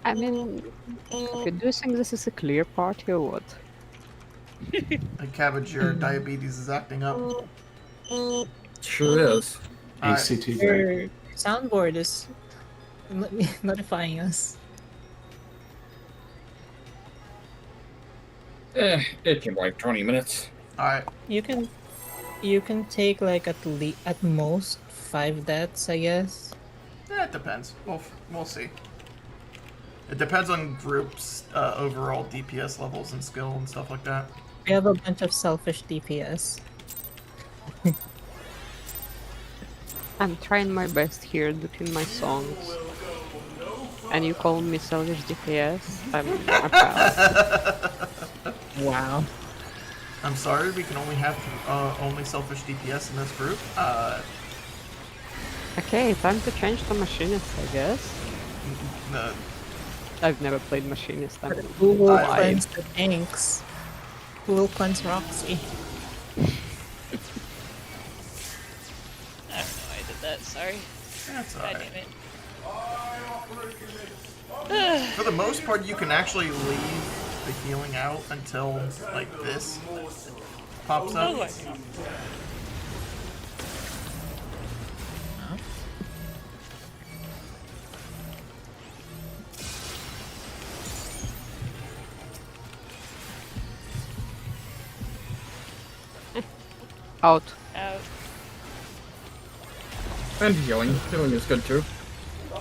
I mean, okay, do you think this is a clear party or what? Hey, Cabbage, your diabetes is acting up. Sure is. Alright. ACT break. Your soundboard is notifying us. It can like 20 minutes. Alright. You can take like at most 5 deaths, I guess. Yeah, it depends. We'll see. It depends on groups' overall DPS levels and skill and stuff like that. We have a bunch of selfish DPS. I'm trying my best here between my songs. And you call me selfish DPS? I'm proud. Wow. I'm sorry, we can only have only selfish DPS in this group. Okay, time to change to machinist, I guess. No, I've never played machinist. I'm Who will I- cleanse the tanks? Who will cleanse Roxy? I don't know why I did that, sorry. that's God alright. damn it. For the most part, you can actually leave the healing out until, like, this pops Oh, up. I know. out. Out. And healing. Healing is good too.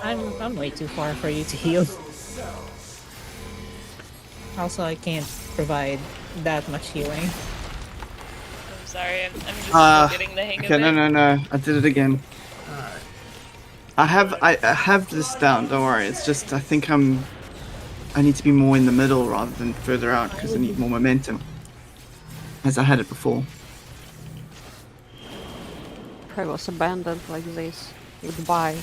I'm way too far for you to heal. Also, I can't provide that much healing. I'm sorry, I'm just still getting the hang Okay, of it. no. I did it again. Alright. I have this down. Don't worry. It's just I think I need to be more in the middle rather than further out because I need more momentum. As I had it before. I was abandoned like this. Goodbye.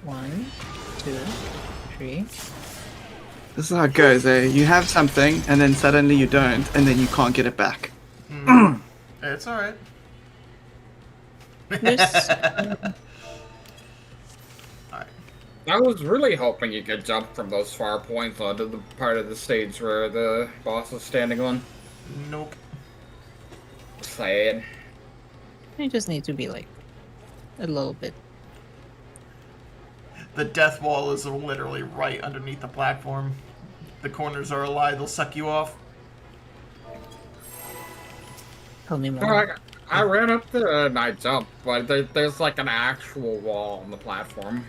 One, 2, 3. This is how it goes, eh? You have something, and then suddenly you don't, and then you can't get it back. It's alright. There's Alright. I was really hoping you could jump from those far points onto the part of the stage where the boss is standing on. Nope. Sad. You just need to be like a little bit. The death wall is literally right underneath the platform. The corners are a lie, they'll suck you off. Tell me No, more. I ran up there and I jumped, but there's like an actual wall on the platform.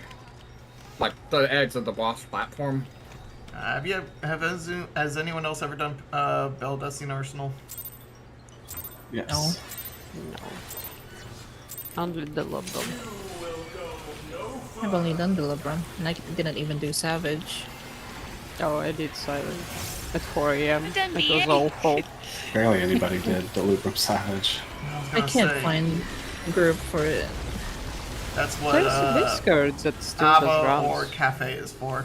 Like the edge of the boss platform. Has anyone else ever done Bell Dusting Arsenal? Yes. No. No. Only the love dog. I've only done the LeBron, and I didn't even do Savage. Oh, I did silent. at 4 a.m. Done It was me. awful. Barely anybody did. The Lubrum Savage. I can't find a group for it. That's what There's Discords that still does ABBA or rounds. Cafe is for.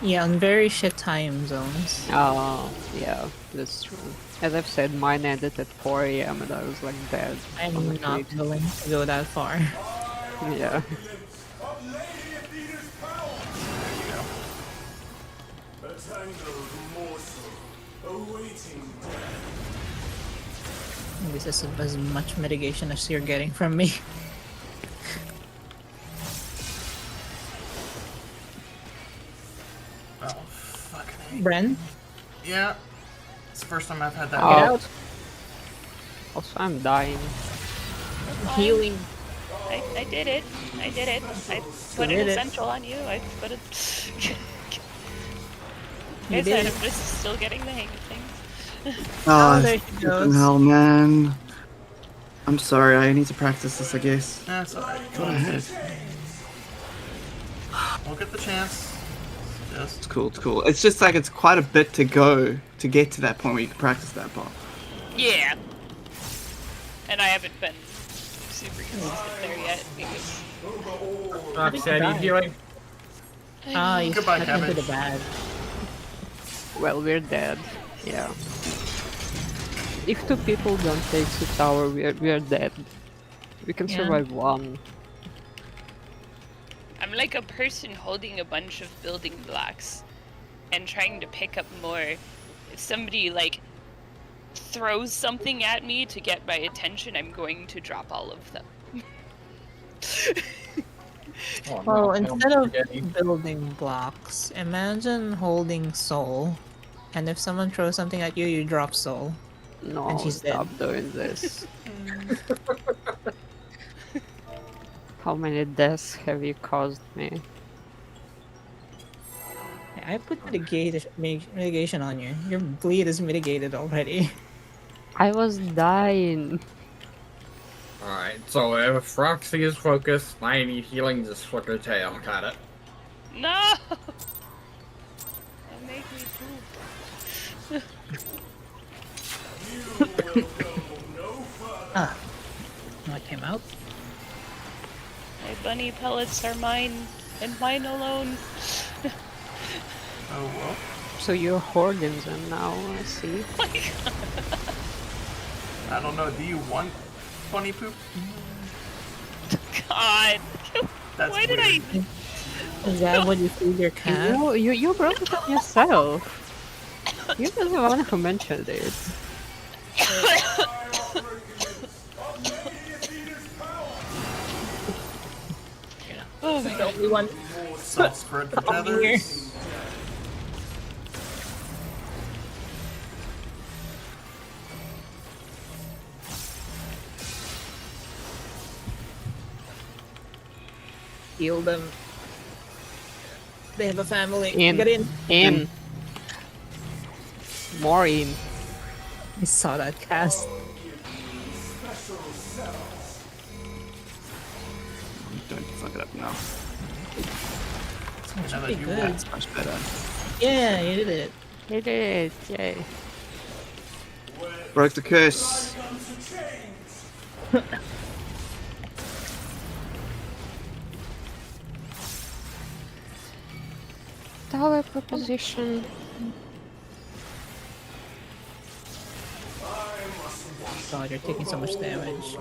Yeah, on very shit time zones. Oh, yeah, that's true. As I've said, mine ended at 4 a.m. and I was like dead. I'm on the not creek. willing to go that far. Yeah. A tangled morsel awaiting death. This is as much mitigation as you're getting from me. Oh, fucking Bren? Yeah. It's the first time I've had that. Oh. Also, I'm dying. Healing. I did it. I did it. I put did an it. essential on you. I put it. You I did said it. I'm just still getting the hang of things. Oh, there she fucking goes. hell, man. I'm sorry, I need to practice this, I guess. That's alright. Go ahead. We'll get the chance. It's cool, it's cool. It's just like it's quite a bit to go to get to that point where you can practice that part. Yeah. And I haven't been super consistent there yet because. Roxy, I need healing. Ah, you Goodbye, stuck into cabbage. the bag. Well, we're dead. Yeah. If 2 people don't take the tower, we're dead. We can Yeah. survive 1. I'm like a person holding a bunch of building blocks and trying to pick up more. If somebody like throws something at me to get my attention, I'm going to drop all of them. Oh, Well, no, instead I'm of spaghetti. building blocks, imagine holding soul. And if someone throws something at you, you drop soul. No, And she's stop doing this. How many deaths have you caused me? I put mitigation on you. Your bleed is mitigated already. I was dying. Alright, so if Roxy is focused, I need healing, just flick her tail. Got it. No! Don't make me poop. Ah. That came out. My bunny pellets are mine and mine alone. Oh, well. So you're hoarding them now, I see. I don't know. Do you want bunny poop? God. That's Why did weird. Is that what you feed your cat? You brought it up yourself. You're the one who mentioned it. Oh my god. Only one. Self-spread for tethers. Heal them. They have a family. In. Get in. In. More in. I saw that cast. Don't fuck it up now. That Now should be that you good. It's much better. Yeah, you did it. You did, yay. Broke the curse. Tower proposition. God, you're taking so much damage.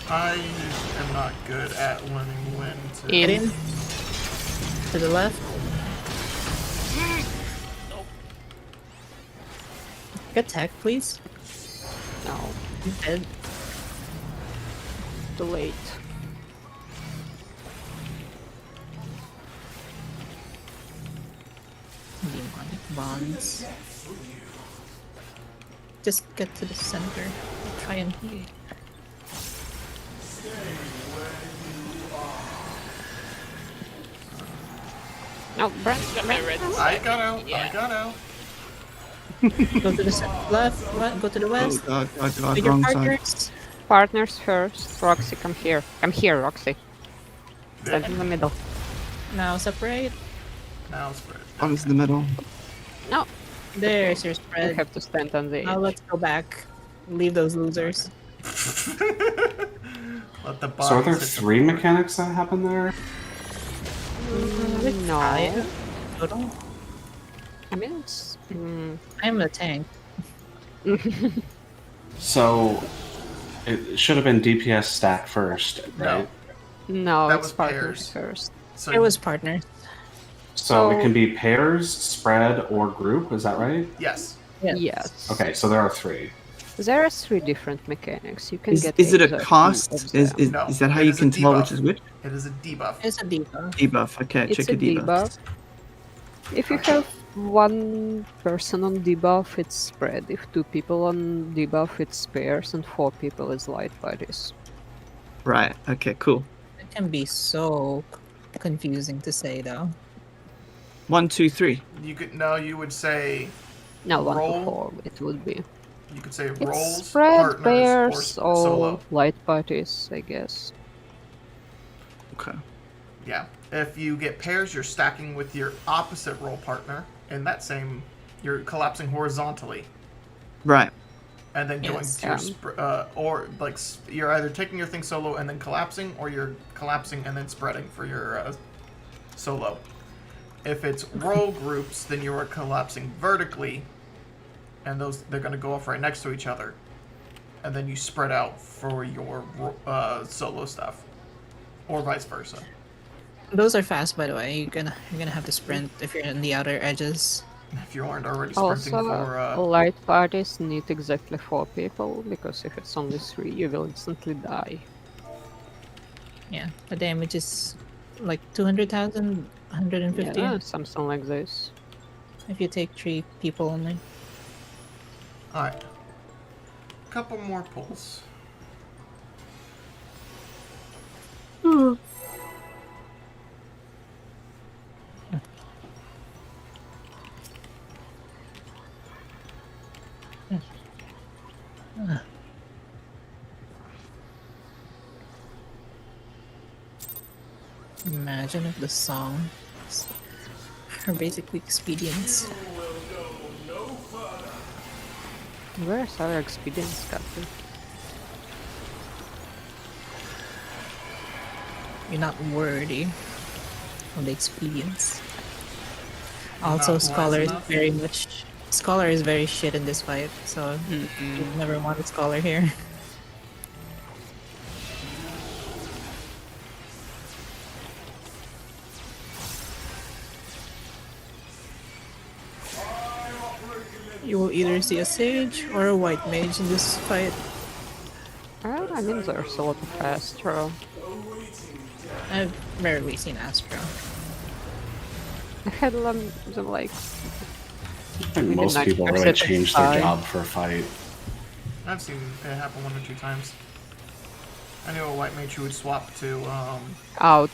I am not good at learning when to. Get in. To the left. Get tech, please. No, You dead. too late. Demonic bonds. Just get to the center. Try and heal. No, Brent, Got my red I got out. Yeah. I got out. Go to the left, go to the Oh west. god, With your wrong side. partners. partners first. Roxy, come here. Come here, Roxy. Stand in the middle. Now separate. Now spread. One's in the middle. No, There's your you spread. have to stand on the Now edge. let's go back. Leave those losers. Let the So are there bodies hit the 3 floor. mechanics that happen there? No. Total. I mean, it's. I'm a tank. So it should have been DPS stack first, right? No, That it's was partners pairs. first. So It was partners. So it So- can be pairs, spread, or group, is that right? yes. Yes. Okay, so there are 3. There are 3 different mechanics. You can Is get it a exactly cost? of Is them. No, is that how it you is a can tell which debuff. is which? It is a debuff. It's a debuff. Debuff. Okay, It's check a your debuff. debuff. If you have 1 person on debuff, it's spread. If 2 people on debuff, it's pairs, and 4 people is light bodies. Right. Okay. Cool. It can be so confusing to say though. 1, 2, 3. You could you would say No, 1 Roll. to 4 it would be. you could say It's rolls, spread, partners, pairs, or solo. light bodies, I guess. Okay. Yeah. If you get pairs, you're stacking with your opposite role partner in that same. You're collapsing horizontally, Right. and then going Yes. to your or like you're either taking your thing solo and then collapsing, or you're collapsing and then spreading for your solo. If it's role groups, then you are collapsing vertically, and they're going to go off right next to each other, and then you spread out for your solo stuff, or vice versa. Those are fast, by the way. You're gonna have to sprint if you're in the outer edges. If you aren't already sprinting Also, for light parties need exactly 4 people, because if it's only 3, you will instantly die. Yeah, the damage is like 200,000, 150 Yeah, something like this. if you take 3 people only. all right, couple more pulls. Imagine if the songs are basically expedients. Where's our experience, Captain? You're not worthy of the expedience. Also, Not Scholar wise is enough? very much. Scholar is very shit in this fight, so you never want a Scholar here. You will either see a Sage or a White Mage in this fight. I mean, there's a lot of Astro. I've rarely seen Astro. I had them like. I think Maybe most people 90% really of change their time. job for a fight. I've seen it happen 1 or 2 times. I knew a white mage who would swap to Out.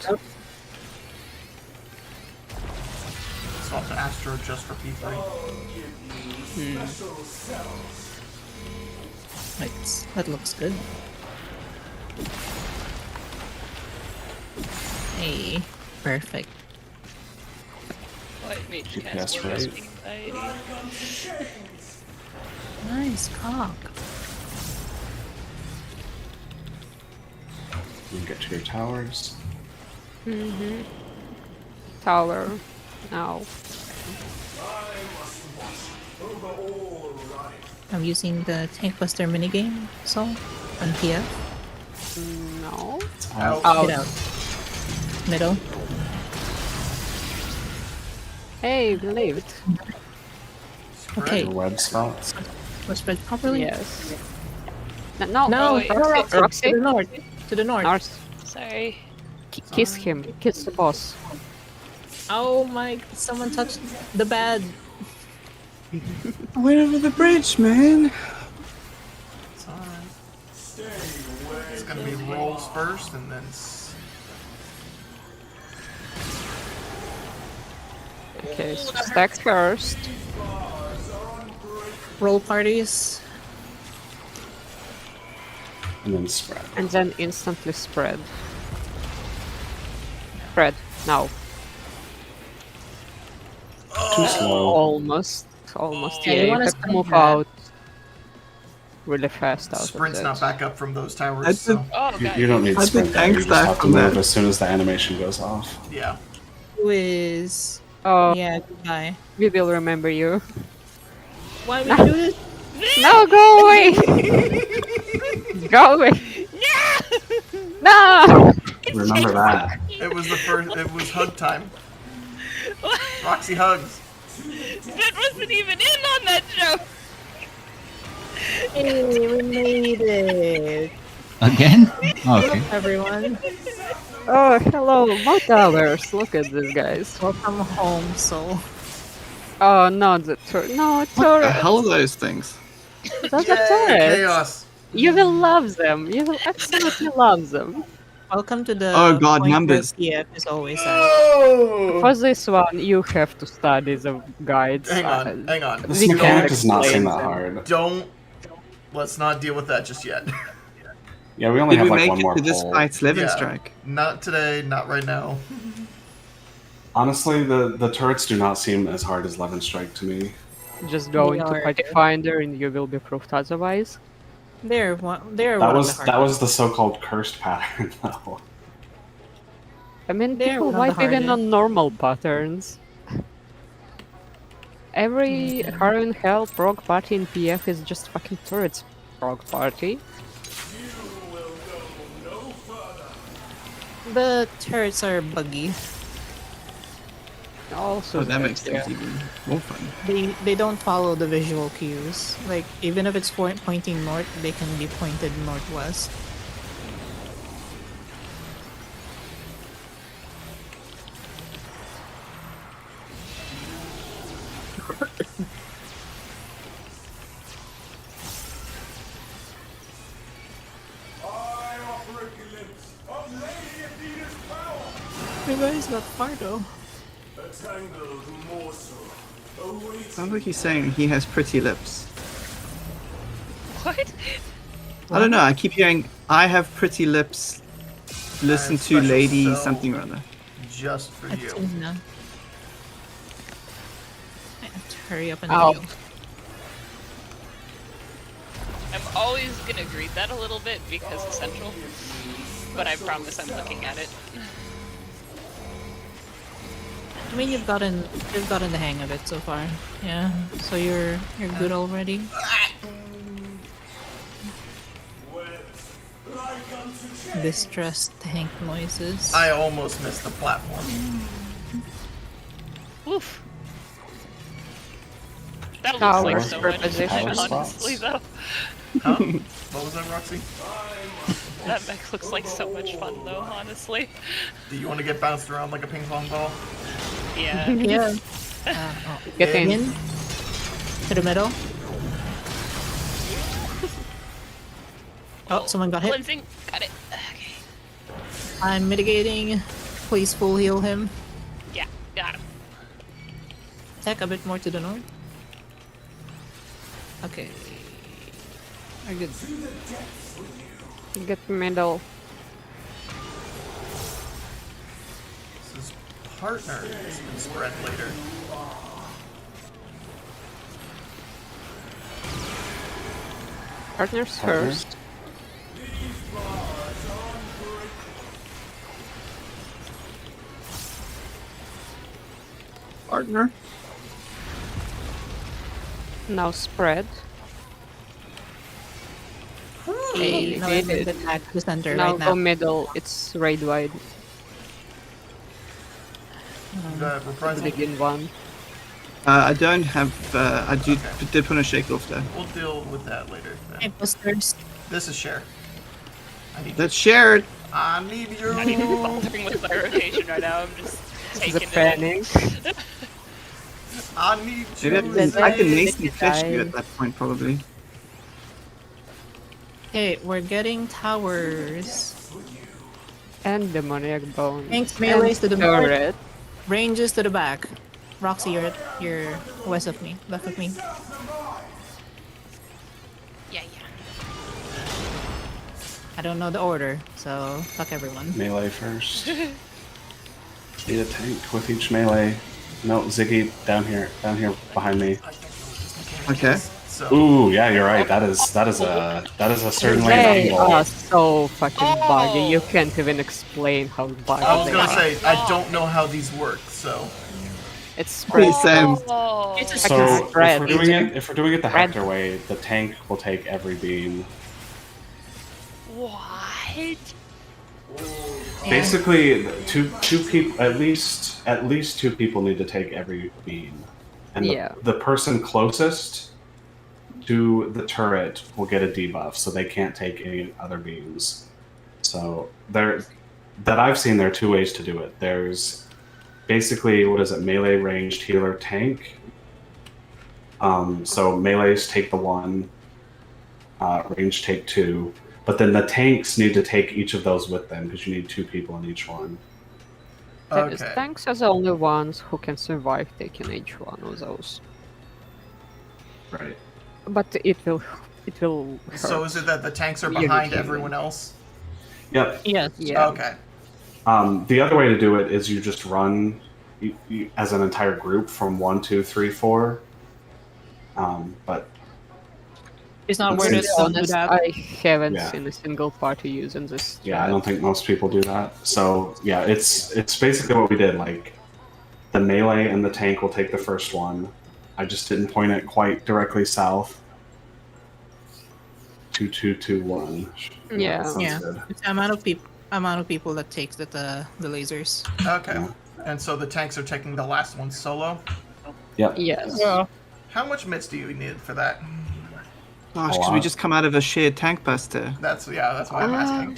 swap to Astro just for P3. Right, that looks good. Hey, perfect. White mage GPS cast right. Rest Anxiety. Nice cock. You can get to your towers. Tower. Now. Have you seen the Tank Buster minigame, so on PF? No. Out. Get out. Middle. Hey, we lived. Okay, Your web spots. was spread properly? Yes. No, No, wait, Roxy. to the north. To the north. North. Sorry. Kiss him. Kiss the boss. Oh my! Someone touched the bad. Wait over the bridge, man. It's alright. It's gonna be rolls first, and then Okay, so stack first. Roll parties. And then spread. And then instantly spread. Spread. Now. too slow. Almost. Yeah, Yeah, you you wanna have to sprint move that. out really fast out Sprint's of not that. back up from those towers, That's so Oh, You, God. you don't need I did sprint there. You thanks just back have to from move that. as soon as the animation goes off. yeah. Who is? Oh, Yeah, goodbye. we will remember you. Why would you do this? No, go away! Go away! No! Remember that. It was the first. It was hug time. Roxy hugs. That wasn't even in on that joke. Hey, we made it, Again? Oh, okay. everyone. Oh, hello, more towers. Look at this, guys. Welcome home, soul. Oh, no, the no, What the turret. hell are those things? Those are Yay, turrets. chaos. You will love them. You will absolutely love them. Welcome to the Oh god, point numbers. where PF is always at. Oh! For this one, you have to study the guides. Hang on, hang on. This We mechanic can't does not seem explain that them. hard. Don't. Let's not deal with that just yet. Yeah, we only Did have we like make one it more to this poll. fight's Levinstrike? Not today. Not right now. Honestly, the turrets do not seem as hard as Levinstrike to me. Just go They into are. Party Finder and you will be proved otherwise. They're one. They're That one was of the that hardest. was the so-called cursed pattern, though. I mean, They're people one of the wipe even hardest. on normal patterns. Every Harrow Hell prog party in PF is just fucking turrets prog party. The turrets are buggy. Also, Oh, that there's makes things even more fun. They don't follow the visual cues. Like even if it's pointing north, they can be pointed northwest. I offer a glimpse of Lady Athena's power. You guys got Fardo. A tangled morsel awaits. Sounds like he's saying he has pretty lips. What? I don't know, I keep hearing, I have pretty lips. Listen have to special Lady cell. something or other. Just for you. Athena. I have to hurry up and Ow. heal. I'm always gonna greet that a little bit because essential, but I promise I'm looking at it. I mean, you've gotten the hang of it so far. Yeah. So you're good already. Distressed tank noises. I almost missed the platform. Oof. That looks Tower like so much position. fun, honestly, though. Huh? What was that, Roxy? That mech looks like so much fun, though, honestly. Do you want to get bounced around like a ping pong ball? Yeah. Yeah. Get in. In to the middle. Oh, someone got hit. Cleansing. Got it. Okay. I'm mitigating. Please full heal him. Yeah, got him. Attack a bit more to the north. Okay. We're good. Get middle. This is partner has been spread later. Partners Partner. first. Partner? Now spread. Hey, no, I made meant it. attack the center Now right go now. middle. It's raid wide. You got reprisal? Begin one. I don't have, I did put a shake off there. We'll deal with that later. Then. Hey, busters. This is share. I need Let's share it! I need you. Not even bothering with my rotation right now. I'm just This is a taking it. panic. I need you. I can nasty They fetch you die. at that point, probably. Okay, we're getting towers. And demoniac bones. Thanks, melees to the north. turret. Ranges to the back. Roxy, you're west of me, left of me. Yeah. I don't know the order, so fuck everyone. Melee first. Need a tank with each melee. No, Ziggy, down here behind me. Okay. So Ooh, yeah, you're right. That is certainly an They angle. are so fucking buggy. You Oh. can't even explain how buggy I was they gonna are. say I don't know how these work. So It's Pretty spread. same. Oh. It's a So if spread. we're doing it the Spread. Hector way, the tank will take every beam. What? Basically, two people at least two people need to take every beam, and Yeah. the person closest to the turret will get a debuff, so they can't take any other beams. So that I've seen there are two ways to do it. There's basically melee ranged healer tank. So melees take the one, range take two. But then the tanks need to take each of those with them because you need two people in each one. okay. Tanks are the only ones who can survive taking each one of those. Right. But it will hurt. So is it that the tanks are You're behind human. everyone else? Yep. Yes. Yeah. Okay. The other way to do it is you just run as an entire group from 1, 2, 3, 4. But It's not Let's worth see. it To be to do honest, that. I haven't Yeah. seen a single party using this. yeah, I strat. don't think most people do that. So yeah, it's basically what we did. Like the melee and the tank will take the first one. I just didn't point it quite directly south. 2, 2, 2, 1. Yeah. That sounds Yeah. good. It's the amount of people that takes the lasers. Okay. Yeah. And so the tanks are taking the last one solo. Yep. Yes. How much mitts do you need for that? Gosh, A because we lot. just come out of a shared tank buster. That's why I'm asking.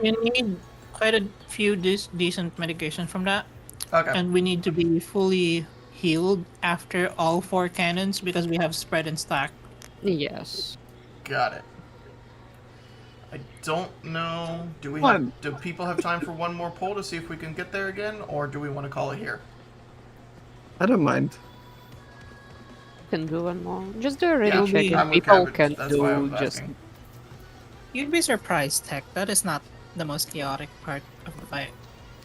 We need quite a few decent medication from that, Okay. and we need to be fully healed after all 4 cannons because we have spread and stack. Yes. Got it. I don't know. One. Do people have time for one more poll to see if we can get there again, or do we want to call it here? I don't mind. Can do one more. Just do a Yeah, ready check I'm and with people Cabbage. can That's why I do was just asking. You'd be surprised, Tech. That is not the most chaotic part of the fight.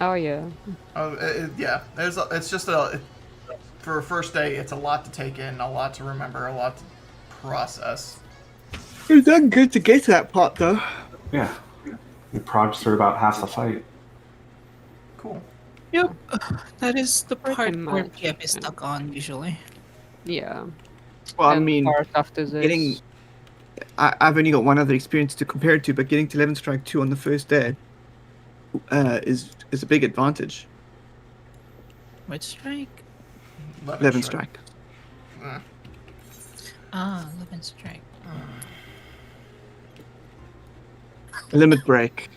oh yeah. Oh, yeah. It's just for a first day, it's a lot to take in, a lot to remember, a lot to process. We've done good to get to that part, though. Yeah. We progged through about half the fight. Cool. Yep. That is the Pretty part where much, PF is yeah. stuck on usually. Yeah. Well, I And mean, part after this. getting. I've only got one other experience to compare it to, but getting to Levinstrike 2 on the first day is a big advantage. Which strike? Levinstrike. Levinstrike. Limit break,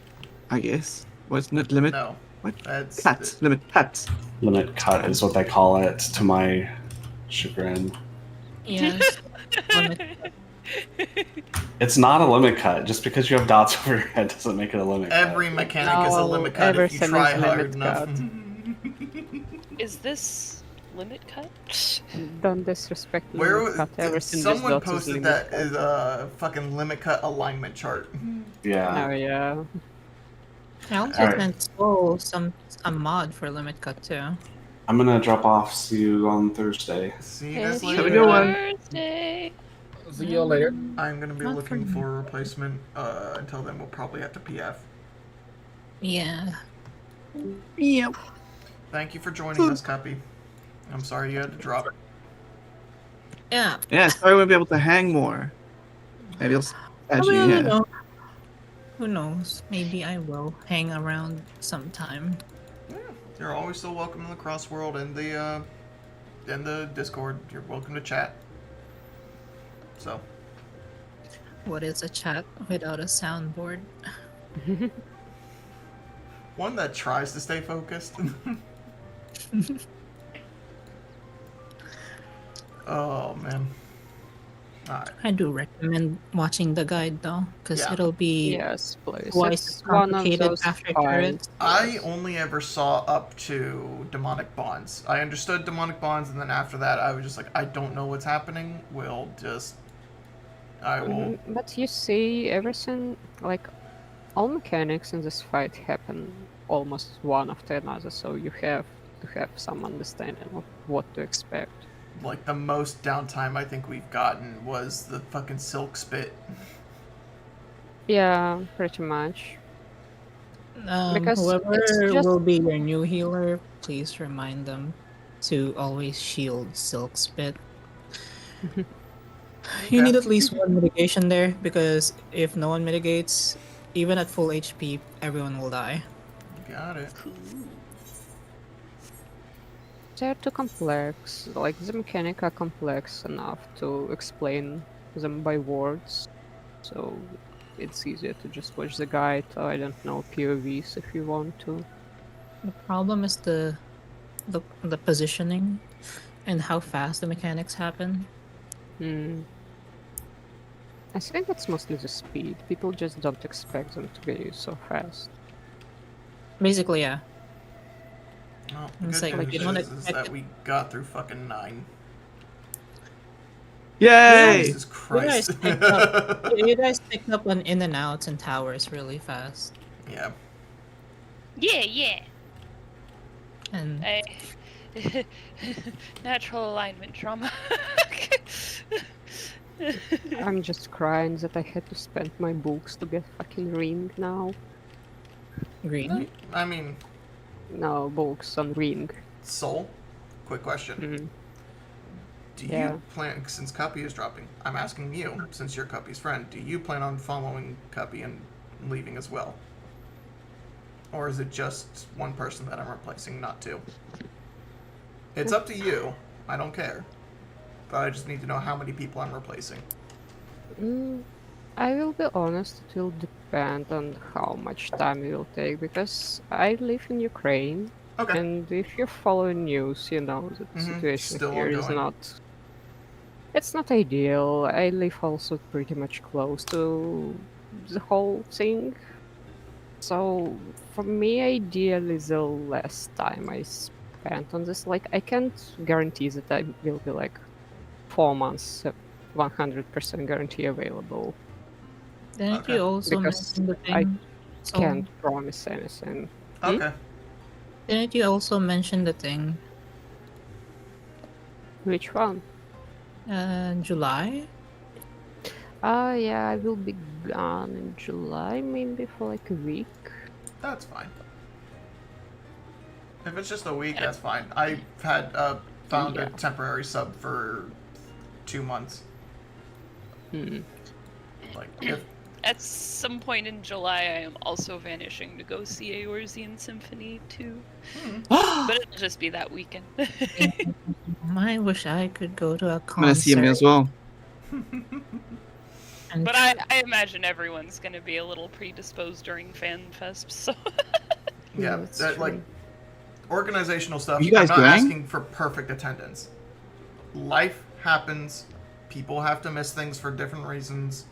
I guess. Wasn't it limit? No. What? That's Cut. Limit cut. Limit cut is what they call it, to my chagrin. Yes. It's not a limit cut. Just because you have dots over your head doesn't make it a limit Every cut. mechanic is a No, limit cut if you everything try is hard limit enough. cut. Is this limit cut? Don't disrespect Where limit cut. Everything someone just dots is posted limit that cut. is a fucking limit cut alignment chart. Yeah. Oh yeah. I also Alright. install a mod for limit cut too. I'm gonna drop off. See you on Thursday. See you guys Happy later. Have a good one. Thursday. See you later. I'm gonna be Not looking for me. for a replacement. Until then, we'll probably have to PF. Yeah. Yep. Thank you for joining us, Cuppy. I'm sorry you had to drop. Yeah. Yeah, sorry I won't be able to hang more. Maybe I'll add you, Well, you yeah. know, who knows? Maybe I will hang around sometime. You're always still welcome in the Cross World and the Discord. You're welcome to chat. So. What is a chat without a soundboard? One that tries to stay focused. Oh man. Alright. I do recommend watching the guide though, because Yeah. it'll be Yes, please. twice It's one of complicated those after files. turrets. I only ever saw up to demonic bonds. I understood demonic bonds, and then after that, I was just like, I don't know what's happening. I will. But you see, everything, like, all mechanics in this fight happen almost one after another. So you have to have some understanding of what to expect. Like, the most downtime I think we've gotten was the fucking silk spit. Yeah, pretty much. Because Whoever it's just will be your new healer, please remind them to always shield Silk Spit. You need at least one mitigation there, because if no one mitigates, even at full HP, everyone will die. Got it. they're too complex. Like, the mechanics are complex enough to explain them by words. So it's easier to just watch the guide, or I don't know, POVs if you want to. The problem is the positioning and how fast the mechanics happen. I think it's mostly the speed. People just don't expect them to be so fast. Basically, yeah. Well, the It's good like, news you don't is expect that we got through fucking 9. Yay! Jesus Christ. You guys picked up on in and outs and towers really fast. Yeah. Yeah. And Natural alignment trauma. I'm just crying that I had to spend my books to get fucking ring now. green. I mean, No, books on ring. Soul, quick question. Do Yeah. you plan, since Cuppy is dropping, I'm asking you, since you're Cuppy's friend, do you plan on following Cuppy and leaving as well? Or is it just one person that I'm replacing, not two? It's up to you. I don't care. But I just need to know how many people I'm replacing. I will be honest, it will depend on how much time it will take, because I live in Ukraine, Okay. and if you're following news, you know that the situation Still here is ongoing. not... It's not ideal. I live also pretty much close to the whole thing. So, for me, ideally, the less time I spent on this, like, I can't guarantee that I will be, like, 4 months, 100% guarantee available. Didn't you also Because mention the thing? I So- can't promise anything. Okay. Didn't you also mention the thing? Which one? July? Yeah, I will be gone in July, maybe for like a week. That's fine. If it's just a week, that's fine. I've had found a temporary sub for 2 months. Like, if At some point in July, I am also vanishing to go see Eorzean Symphony too. But it'll just be that weekend. I wish I could go to a concert. I'm gonna see him as well. And But I imagine everyone's going to be a little predisposed during FanFest, so... yeah, that's that, like, true. organizational stuff, You guys I'm not going? asking for perfect attendance. Life happens. People have to miss things for different reasons.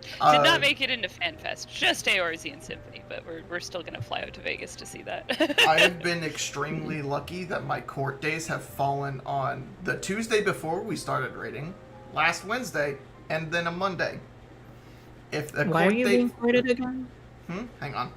Did not make it into FanFest, just Eorzean Symphony, but we're still going to fly out to Vegas to see that. I have been extremely lucky that my court days have fallen on the Tuesday before we started raiding, last Wednesday, and then a Monday. If the why are court you date... being courted again? Hang on.